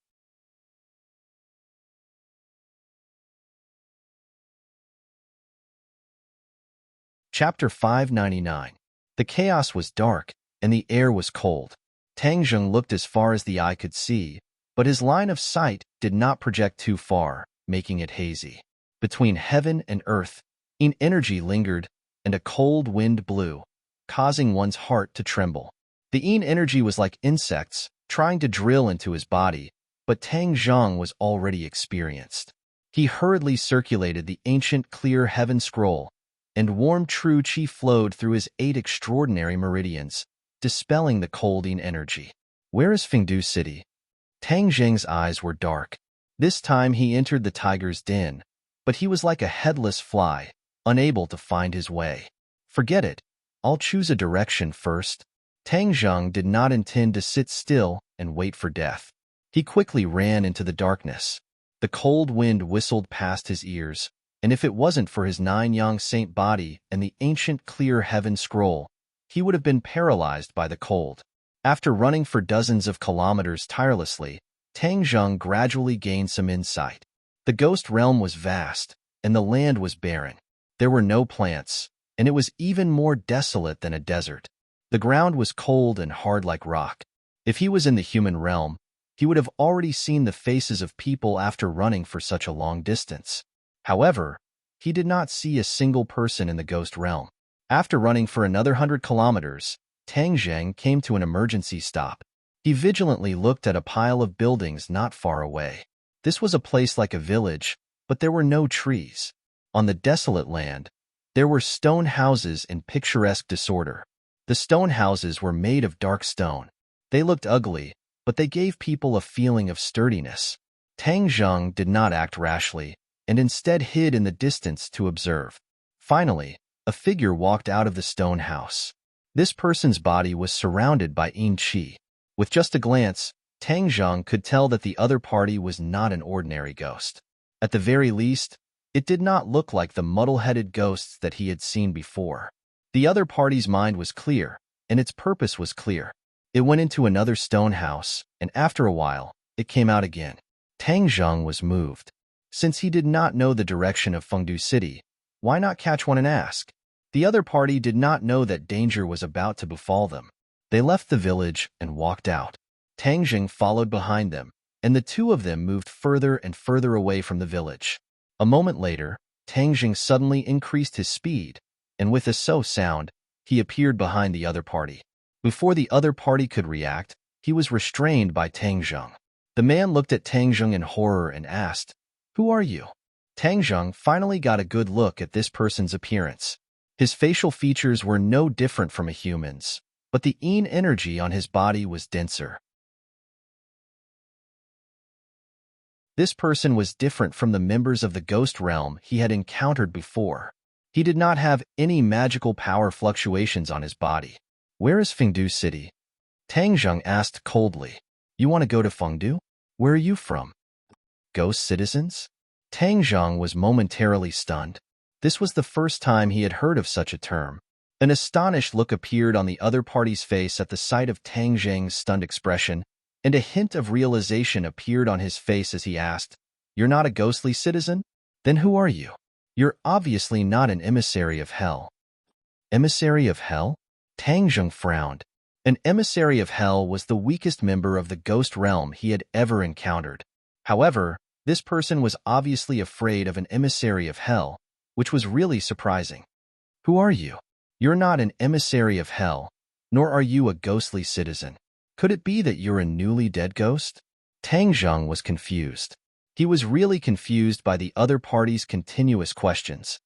Chapter 599. The chaos was dark, and the air was cold. Tang Zheng looked as far as the eye could see, but his line of sight did not project too far, making it hazy. Between heaven and earth, an energy lingered, and a cold wind blew, causing one's heart to tremble. The Yin energy was like insects, trying to drill into his body, but Tang Zheng was already experienced. He hurriedly circulated the ancient clear heaven scroll, and warm true qi flowed through his 8 extraordinary meridians, dispelling the cold Yin energy. Where is Fengdu City? Tang Zheng's eyes were dark. This time he entered the tiger's den, but he was like a headless fly, unable to find his way. Forget it. I'll choose a direction first. Tang Zheng did not intend to sit still and wait for death. He quickly ran into the darkness. The cold wind whistled past his ears, and if it wasn't for his 9-yang saint body and the ancient clear heaven scroll, he would have been paralyzed by the cold. After running for dozens of kilometers tirelessly, Tang Zheng gradually gained some insight. The ghost realm was vast, and the land was barren. There were no plants, and it was even more desolate than a desert. The ground was cold and hard like rock. If he was in the human realm, he would have already seen the faces of people after running for such a long distance. However, he did not see a single person in the ghost realm. After running for another 100 kilometers, Tang Zheng came to an emergency stop. He vigilantly looked at a pile of buildings not far away. This was a place like a village, but there were no trees. On the desolate land, there were stone houses in picturesque disorder. The stone houses were made of dark stone. They looked ugly, but they gave people a feeling of sturdiness. Tang Zheng did not act rashly, and instead hid in the distance to observe. Finally, a figure walked out of the stone house. This person's body was surrounded by Yin Qi. With just a glance, Tang Zheng could tell that the other party was not an ordinary ghost. At the very least, it did not look like the muddle-headed ghosts that he had seen before. The other party's mind was clear, and its purpose was clear. It went into another stone house, and after a while, it came out again. Tang Zheng was moved. Since he did not know the direction of Fengdu City, why not catch one and ask? The other party did not know that danger was about to befall them. They left the village and walked out. Tang Zheng followed behind them, and the two of them moved further and further away from the village. A moment later, Tang Zheng suddenly increased his speed, and with a so sound, he appeared behind the other party. Before the other party could react, he was restrained by Tang Zheng. The man looked at Tang Zheng in horror and asked, "Who are you?" Tang Zheng finally got a good look at this person's appearance. His facial features were no different from a human's, but the Yin energy on his body was denser. This person was different from the members of the ghost realm he had encountered before. He did not have any magical power fluctuations on his body. Where is Fengdu City? Tang Zheng asked coldly. You want to go to Fengdu? Where are you from? Ghost citizens? Tang Zheng was momentarily stunned. This was the first time he had heard of such a term. An astonished look appeared on the other party's face at the sight of Tang Zheng's stunned expression, and a hint of realization appeared on his face as he asked, "You're not a ghostly citizen? Then who are you? You're obviously not an emissary of hell." Emissary of hell? Tang Zheng frowned. An emissary of hell was the weakest member of the ghost realm he had ever encountered. However, this person was obviously afraid of an emissary of hell, which was really surprising. Who are you? You're not an emissary of hell, nor are you a ghostly citizen. Could it be that you're a newly dead ghost? Tang Zheng was confused. He was really confused by the other party's continuous questions.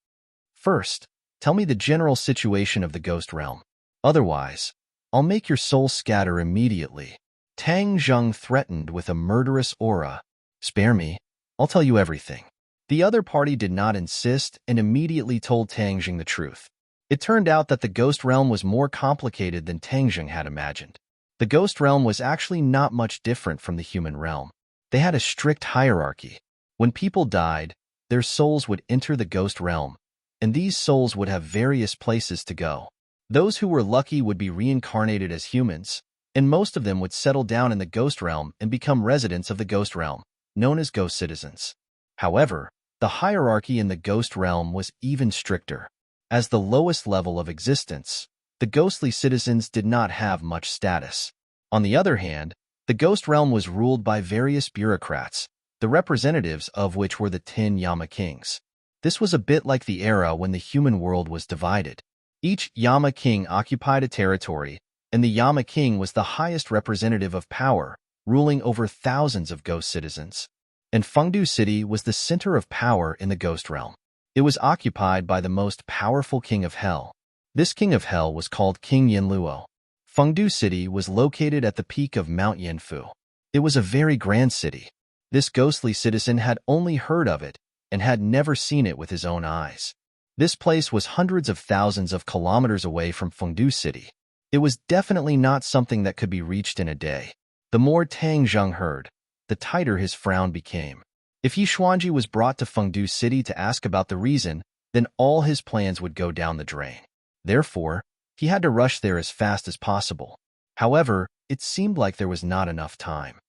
First, tell me the general situation of the ghost realm. Otherwise, I'll make your soul scatter immediately. Tang Zheng threatened with a murderous aura. Spare me, I'll tell you everything. The other party did not insist and immediately told Tang Zheng the truth. It turned out that the ghost realm was more complicated than Tang Zheng had imagined. The ghost realm was actually not much different from the human realm. They had a strict hierarchy. When people died, their souls would enter the ghost realm, and these souls would have various places to go. Those who were lucky would be reincarnated as humans, and most of them would settle down in the ghost realm and become residents of the ghost realm, known as ghost citizens. However, the hierarchy in the ghost realm was even stricter. As the lowest level of existence, the ghostly citizens did not have much status. On the other hand, the ghost realm was ruled by various bureaucrats, the representatives of which were the 10 Yama kings. This was a bit like the era when the human world was divided. Each Yama king occupied a territory, and the Yama king was the highest representative of power, ruling over thousands of ghost citizens. And Fengdu City was the center of power in the ghost realm. It was occupied by the most powerful king of hell. This king of hell was called King Yinluo. Fengdu City was located at the peak of Mount Yinfu. It was a very grand city. This ghostly citizen had only heard of it and had never seen it with his own eyes. This place was hundreds of thousands of kilometers away from Fengdu City. It was definitely not something that could be reached in a day. The more Tang Zheng heard, the tighter his frown became. If Yi Xuanji was brought to Fengdu City to ask about the reason, then all his plans would go down the drain. Therefore, he had to rush there as fast as possible. However, it seemed like there was not enough time.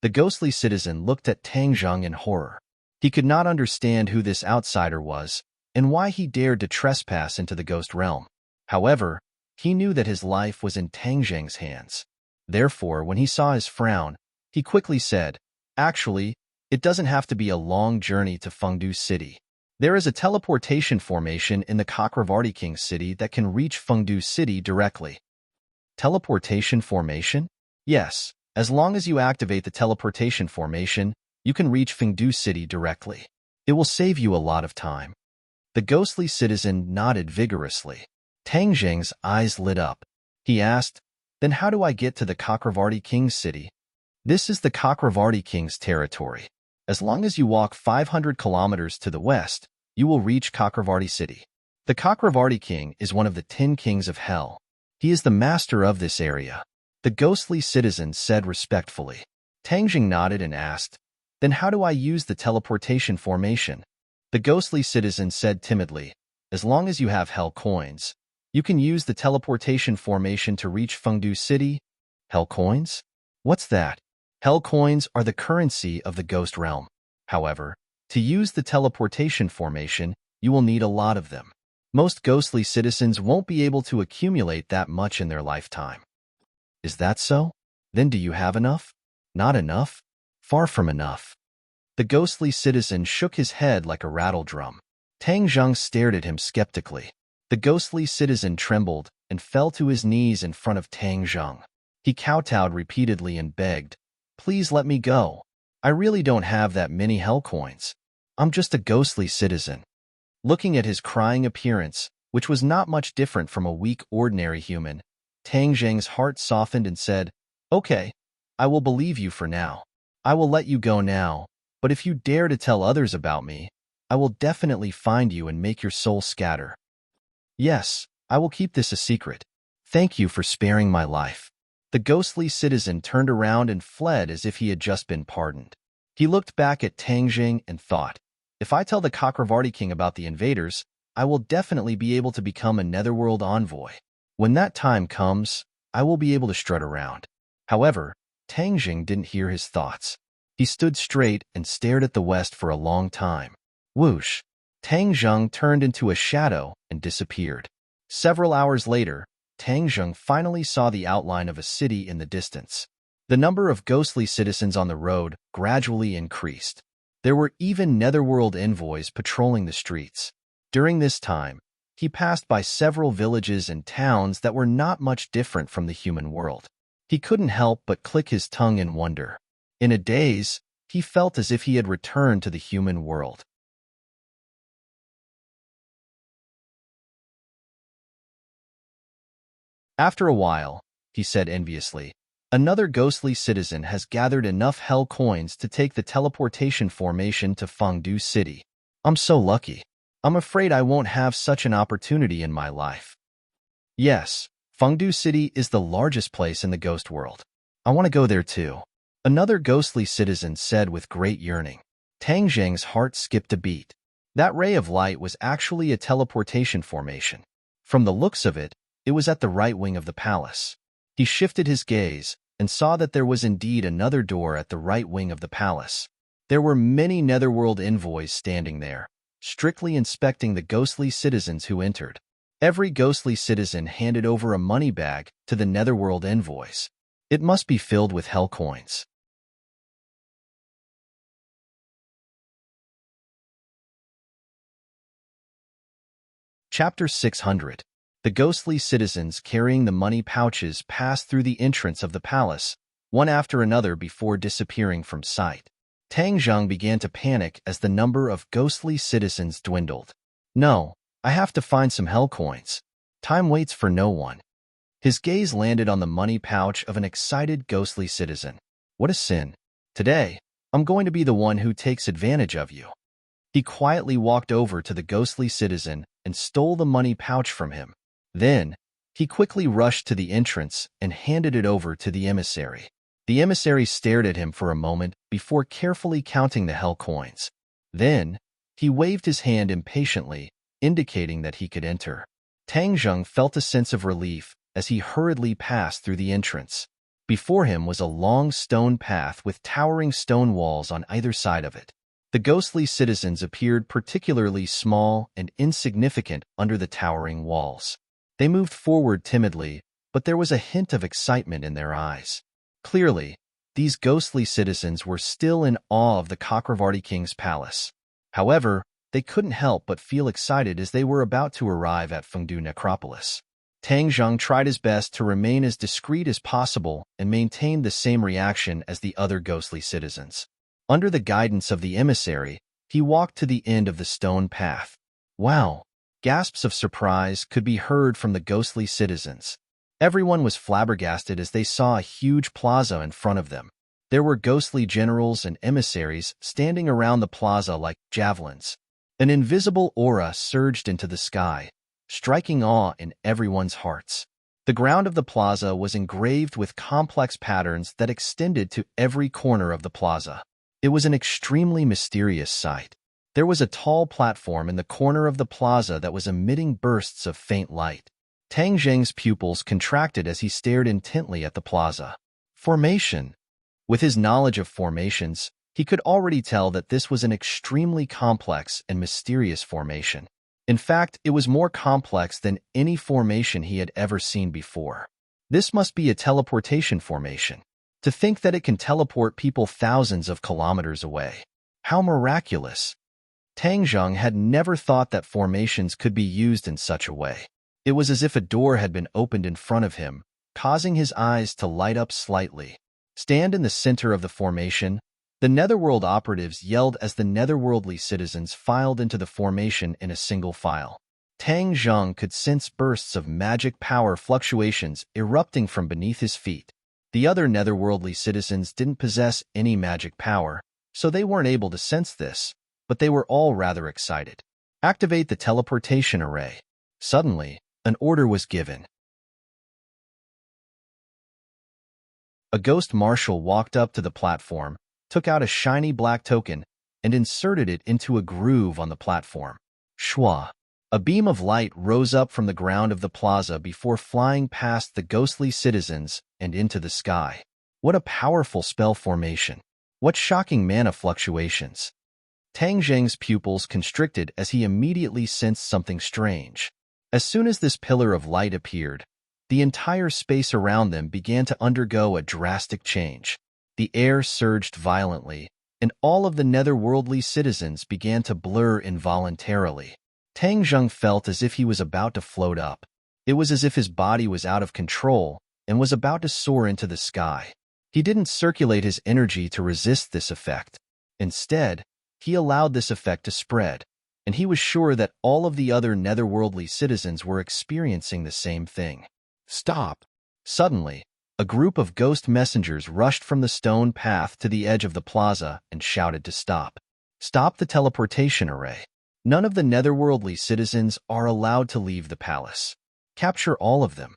The ghostly citizen looked at Tang Zheng in horror. He could not understand who this outsider was and why he dared to trespass into the ghost realm. However, he knew that his life was in Tang Zheng's hands. Therefore, when he saw his frown, he quickly said, "Actually, it doesn't have to be a long journey to Fengdu City. There is a teleportation formation in the Cakravarti King's city that can reach Fengdu City directly." Teleportation formation? Yes, as long as you activate the teleportation formation, you can reach Fengdu City directly. It will save you a lot of time. The ghostly citizen nodded vigorously. Tang Zheng's eyes lit up. He asked, "Then how do I get to the Cakravarti King's city?" "This is the Cakravarti King's territory. As long as you walk 500 kilometers to the west, you will reach Cakravarti City. The Cakravarti King is one of the 10 kings of hell. He is the master of this area," the ghostly citizen said respectfully. Tang Zheng nodded and asked, "Then how do I use the teleportation formation?" The ghostly citizen said timidly, "As long as you have hell coins, you can use the teleportation formation to reach Fengdu City." Hell coins? What's that? Hell coins are the currency of the ghost realm. However, to use the teleportation formation, you will need a lot of them. Most ghostly citizens won't be able to accumulate that much in their lifetime. Is that so? Then do you have enough? Not enough? Far from enough. The ghostly citizen shook his head like a rattle drum. Tang Zheng stared at him skeptically. The ghostly citizen trembled and fell to his knees in front of Tang Zheng. He kowtowed repeatedly and begged, "Please let me go. I really don't have that many hell coins. I'm just a ghostly citizen." Looking at his crying appearance, which was not much different from a weak ordinary human, Tang Zheng's heart softened and said, "Okay, I will believe you for now. I will let you go now, but if you dare to tell others about me, I will definitely find you and make your soul scatter." "Yes, I will keep this a secret. Thank you for sparing my life." The ghostly citizen turned around and fled as if he had just been pardoned. He looked back at Tang Zheng and thought, "If I tell the Cakravarti King about the invaders, I will definitely be able to become a netherworld envoy. When that time comes, I will be able to strut around." However, Tang Zheng didn't hear his thoughts. He stood straight and stared at the west for a long time. Whoosh! Tang Zheng turned into a shadow and disappeared. Several hours later, Tang Zheng finally saw the outline of a city in the distance. The number of ghostly citizens on the road gradually increased. There were even netherworld envoys patrolling the streets. During this time, he passed by several villages and towns that were not much different from the human world. He couldn't help but click his tongue in wonder. In a daze, he felt as if he had returned to the human world. After a while, he said enviously, "Another ghostly citizen has gathered enough hell coins to take the teleportation formation to Fengdu City. I'm so lucky. I'm afraid I won't have such an opportunity in my life." "Yes, Fengdu City is the largest place in the ghost world. I want to go there too," another ghostly citizen said with great yearning. Tang Zheng's heart skipped a beat. That ray of light was actually a teleportation formation. From the looks of it, it was at the right wing of the palace. He shifted his gaze and saw that there was indeed another door at the right wing of the palace. There were many netherworld envoys standing there. strictly inspecting the ghostly citizens who entered. Every ghostly citizen handed over a money bag to the netherworld envoys. It must be filled with hell coins. Chapter 600. The ghostly citizens carrying the money pouches passed through the entrance of the palace, one after another before disappearing from sight. Tang Zheng began to panic as the number of ghostly citizens dwindled. No, I have to find some hell coins. Time waits for no one. His gaze landed on the money pouch of an excited ghostly citizen. What a sin. Today, I'm going to be the one who takes advantage of you. He quietly walked over to the ghostly citizen and stole the money pouch from him. Then, he quickly rushed to the entrance and handed it over to the emissary. The emissary stared at him for a moment before carefully counting the hell coins. Then, he waved his hand impatiently, indicating that he could enter. Tang Zheng felt a sense of relief as he hurriedly passed through the entrance. Before him was a long stone path with towering stone walls on either side of it. The ghostly citizens appeared particularly small and insignificant under the towering walls. They moved forward timidly, but there was a hint of excitement in their eyes. Clearly, these ghostly citizens were still in awe of the Chakravarti King's palace. However, they couldn't help but feel excited as they were about to arrive at Fengdu Necropolis. Tang Zheng tried his best to remain as discreet as possible and maintained the same reaction as the other ghostly citizens. Under the guidance of the emissary, he walked to the end of the stone path. Wow! Gasps of surprise could be heard from the ghostly citizens. Everyone was flabbergasted as they saw a huge plaza in front of them. There were ghostly generals and emissaries standing around the plaza like javelins. An invisible aura surged into the sky, striking awe in everyone's hearts. The ground of the plaza was engraved with complex patterns that extended to every corner of the plaza. It was an extremely mysterious sight. There was a tall platform in the corner of the plaza that was emitting bursts of faint light. Tang Zheng's pupils contracted as he stared intently at the plaza. Formation. With his knowledge of formations, he could already tell that this was an extremely complex and mysterious formation. In fact, it was more complex than any formation he had ever seen before. This must be a teleportation formation. To think that it can teleport people thousands of kilometers away. How miraculous! Tang Zheng had never thought that formations could be used in such a way. It was as if a door had been opened in front of him, causing his eyes to light up slightly. Stand in the center of the formation. The Netherworld operatives yelled as the netherworldly citizens filed into the formation in a single file. Tang Zheng could sense bursts of magic power fluctuations erupting from beneath his feet. The other netherworldly citizens didn't possess any magic power, so they weren't able to sense this, but they were all rather excited. Activate the teleportation array. Suddenly, an order was given. A ghost marshal walked up to the platform, took out a shiny black token, and inserted it into a groove on the platform. Shwa! A beam of light rose up from the ground of the plaza before flying past the ghostly citizens and into the sky. What a powerful spell formation! What shocking mana fluctuations! Tang Zheng's pupils constricted as he immediately sensed something strange. As soon as this pillar of light appeared, the entire space around them began to undergo a drastic change. The air surged violently, and all of the netherworldly citizens began to blur involuntarily. Tang Zheng felt as if he was about to float up. It was as if his body was out of control and was about to soar into the sky. He didn't circulate his energy to resist this effect. Instead, he allowed this effect to spread, and he was sure that all of the other netherworldly citizens were experiencing the same thing. Stop! Suddenly, a group of ghost messengers rushed from the stone path to the edge of the plaza and shouted to stop. Stop the teleportation array. None of the netherworldly citizens are allowed to leave the palace. Capture all of them.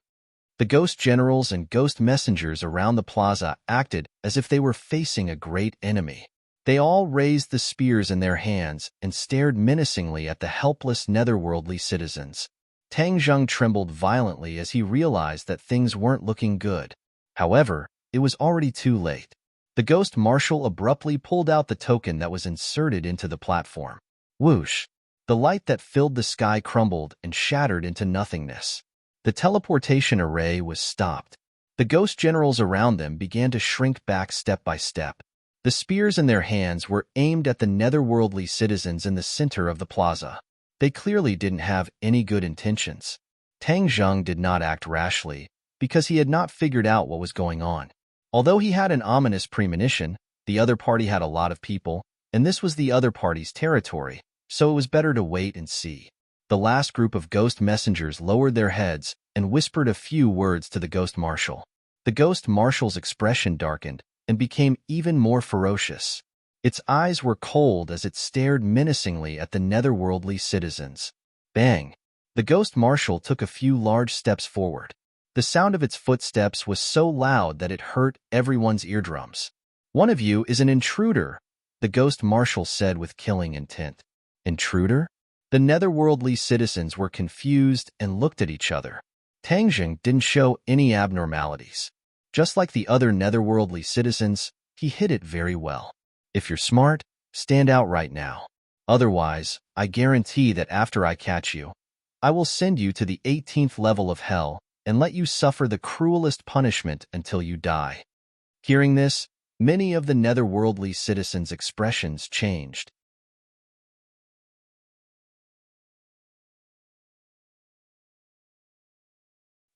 The ghost generals and ghost messengers around the plaza acted as if they were facing a great enemy. They all raised the spears in their hands and stared menacingly at the helpless netherworldly citizens. Tang Zheng trembled violently as he realized that things weren't looking good. However, it was already too late. The ghost marshal abruptly pulled out the token that was inserted into the platform. Whoosh! The light that filled the sky crumbled and shattered into nothingness. The teleportation array was stopped. The ghost generals around them began to shrink back step by step. The spears in their hands were aimed at the netherworldly citizens in the center of the plaza. They clearly didn't have any good intentions. Tang Zheng did not act rashly, because he had not figured out what was going on. Although he had an ominous premonition, the other party had a lot of people, and this was the other party's territory, so it was better to wait and see. The last group of ghost messengers lowered their heads and whispered a few words to the ghost marshal. The ghost marshal's expression darkened and became even more ferocious. Its eyes were cold as it stared menacingly at the netherworldly citizens. Bang! The ghost marshal took a few large steps forward. The sound of its footsteps was so loud that it hurt everyone's eardrums. "One of you is an intruder," the ghost marshal said with killing intent. Intruder? The netherworldly citizens were confused and looked at each other. Tang Zheng didn't show any abnormalities. Just like the other netherworldly citizens, he hid it very well. If you're smart, stand out right now. Otherwise, I guarantee that after I catch you, I will send you to the 18th level of hell and let you suffer the cruelest punishment until you die. Hearing this, many of the netherworldly citizens' expressions changed.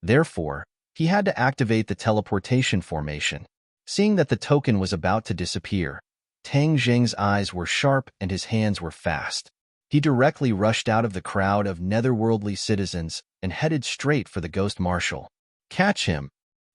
Therefore, he had to activate the teleportation formation. Seeing that the token was about to disappear, Tang Zheng's eyes were sharp and his hands were fast. He directly rushed out of the crowd of netherworldly citizens and headed straight for the ghost marshal. Catch him!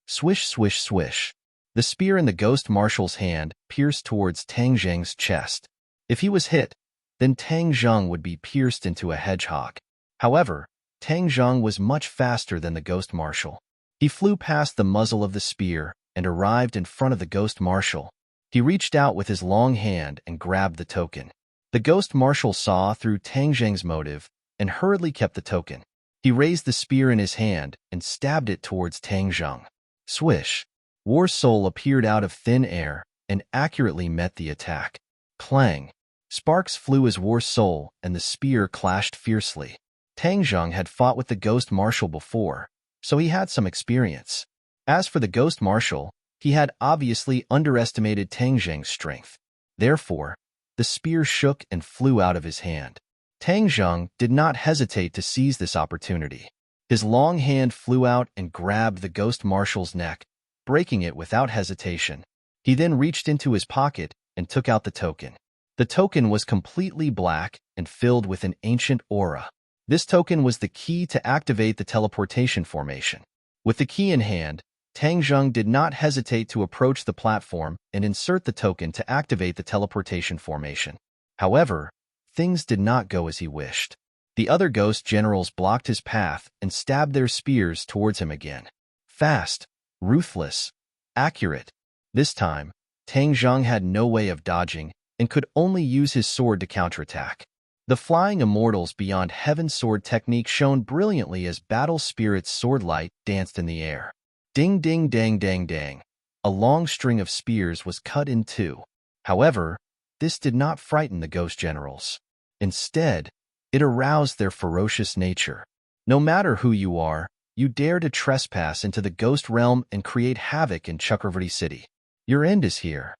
Swish, swish, swish. The spear in the ghost marshal's hand pierced towards Tang Zheng's chest. If he was hit, then Tang Zheng would be pierced into a hedgehog. However, Tang Zheng was much faster than the ghost marshal. He flew past the muzzle of the spear and arrived in front of the ghost marshal. He reached out with his long hand and grabbed the token. The ghost marshal saw through Tang Zheng's motive and hurriedly kept the token. He raised the spear in his hand and stabbed it towards Tang Zheng. Swish! War Soul appeared out of thin air and accurately met the attack. Clang! Sparks flew as War Soul and the spear clashed fiercely. Tang Zheng had fought with the ghost marshal before, so he had some experience. As for the ghost marshal, he had obviously underestimated Tang Zheng's strength. Therefore, the spear shook and flew out of his hand. Tang Zheng did not hesitate to seize this opportunity. His long hand flew out and grabbed the ghost marshal's neck, breaking it without hesitation. He then reached into his pocket and took out the token. The token was completely black and filled with an ancient aura. This token was the key to activate the teleportation formation. With the key in hand, Tang Zheng did not hesitate to approach the platform and insert the token to activate the teleportation formation. However, things did not go as he wished. The other ghost generals blocked his path and stabbed their spears towards him again. Fast, ruthless, accurate. This time, Tang Zheng had no way of dodging and could only use his sword to counterattack. The Flying Immortals Beyond Heaven sword technique shone brilliantly as Battle Spirit's sword light danced in the air. Ding ding dang dang dang. A long string of spears was cut in two. However, this did not frighten the ghost generals. Instead, it aroused their ferocious nature. No matter who you are, you dare to trespass into the ghost realm and create havoc in Chakravarti City. Your end is here.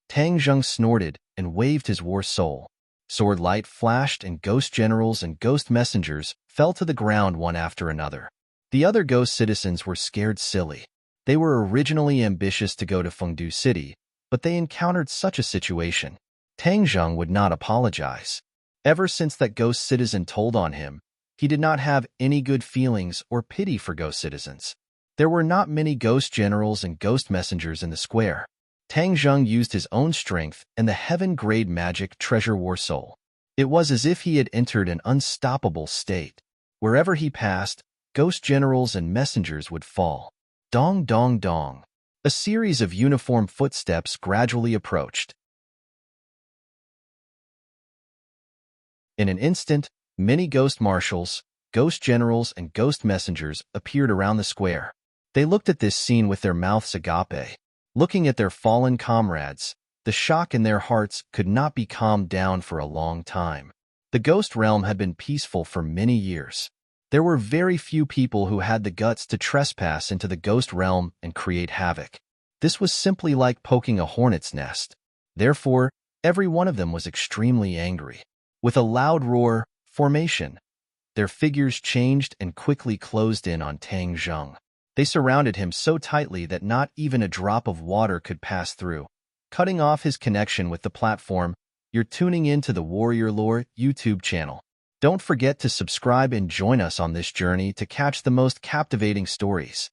Tang Zheng snorted and waved his war soul. Sword light flashed and ghost generals and ghost messengers fell to the ground one after another. The other ghost citizens were scared silly. They were originally ambitious to go to Fengdu City, but they encountered such a situation. Tang Zheng would not apologize. Ever since that ghost citizen told on him, he did not have any good feelings or pity for ghost citizens. There were not many ghost generals and ghost messengers in the square. Tang Zheng used his own strength and the heaven-grade magic Treasure War Soul. It was as if he had entered an unstoppable state. Wherever he passed, ghost generals and messengers would fall. Dong dong dong. A series of uniform footsteps gradually approached. In an instant, many ghost marshals, ghost generals, and ghost messengers appeared around the square. They looked at this scene with their mouths agape. Looking at their fallen comrades, the shock in their hearts could not be calmed down for a long time. The Ghost Realm had been peaceful for many years. There were very few people who had the guts to trespass into the Ghost Realm and create havoc. This was simply like poking a hornet's nest. Therefore, every one of them was extremely angry. With a loud roar, formation. Their figures changed and quickly closed in on Tang Zheng. They surrounded him so tightly that not even a drop of water could pass through, cutting off his connection with the platform. You're tuning in to the Warrior Lore YouTube channel. Don't forget to subscribe and join us on this journey to catch the most captivating stories.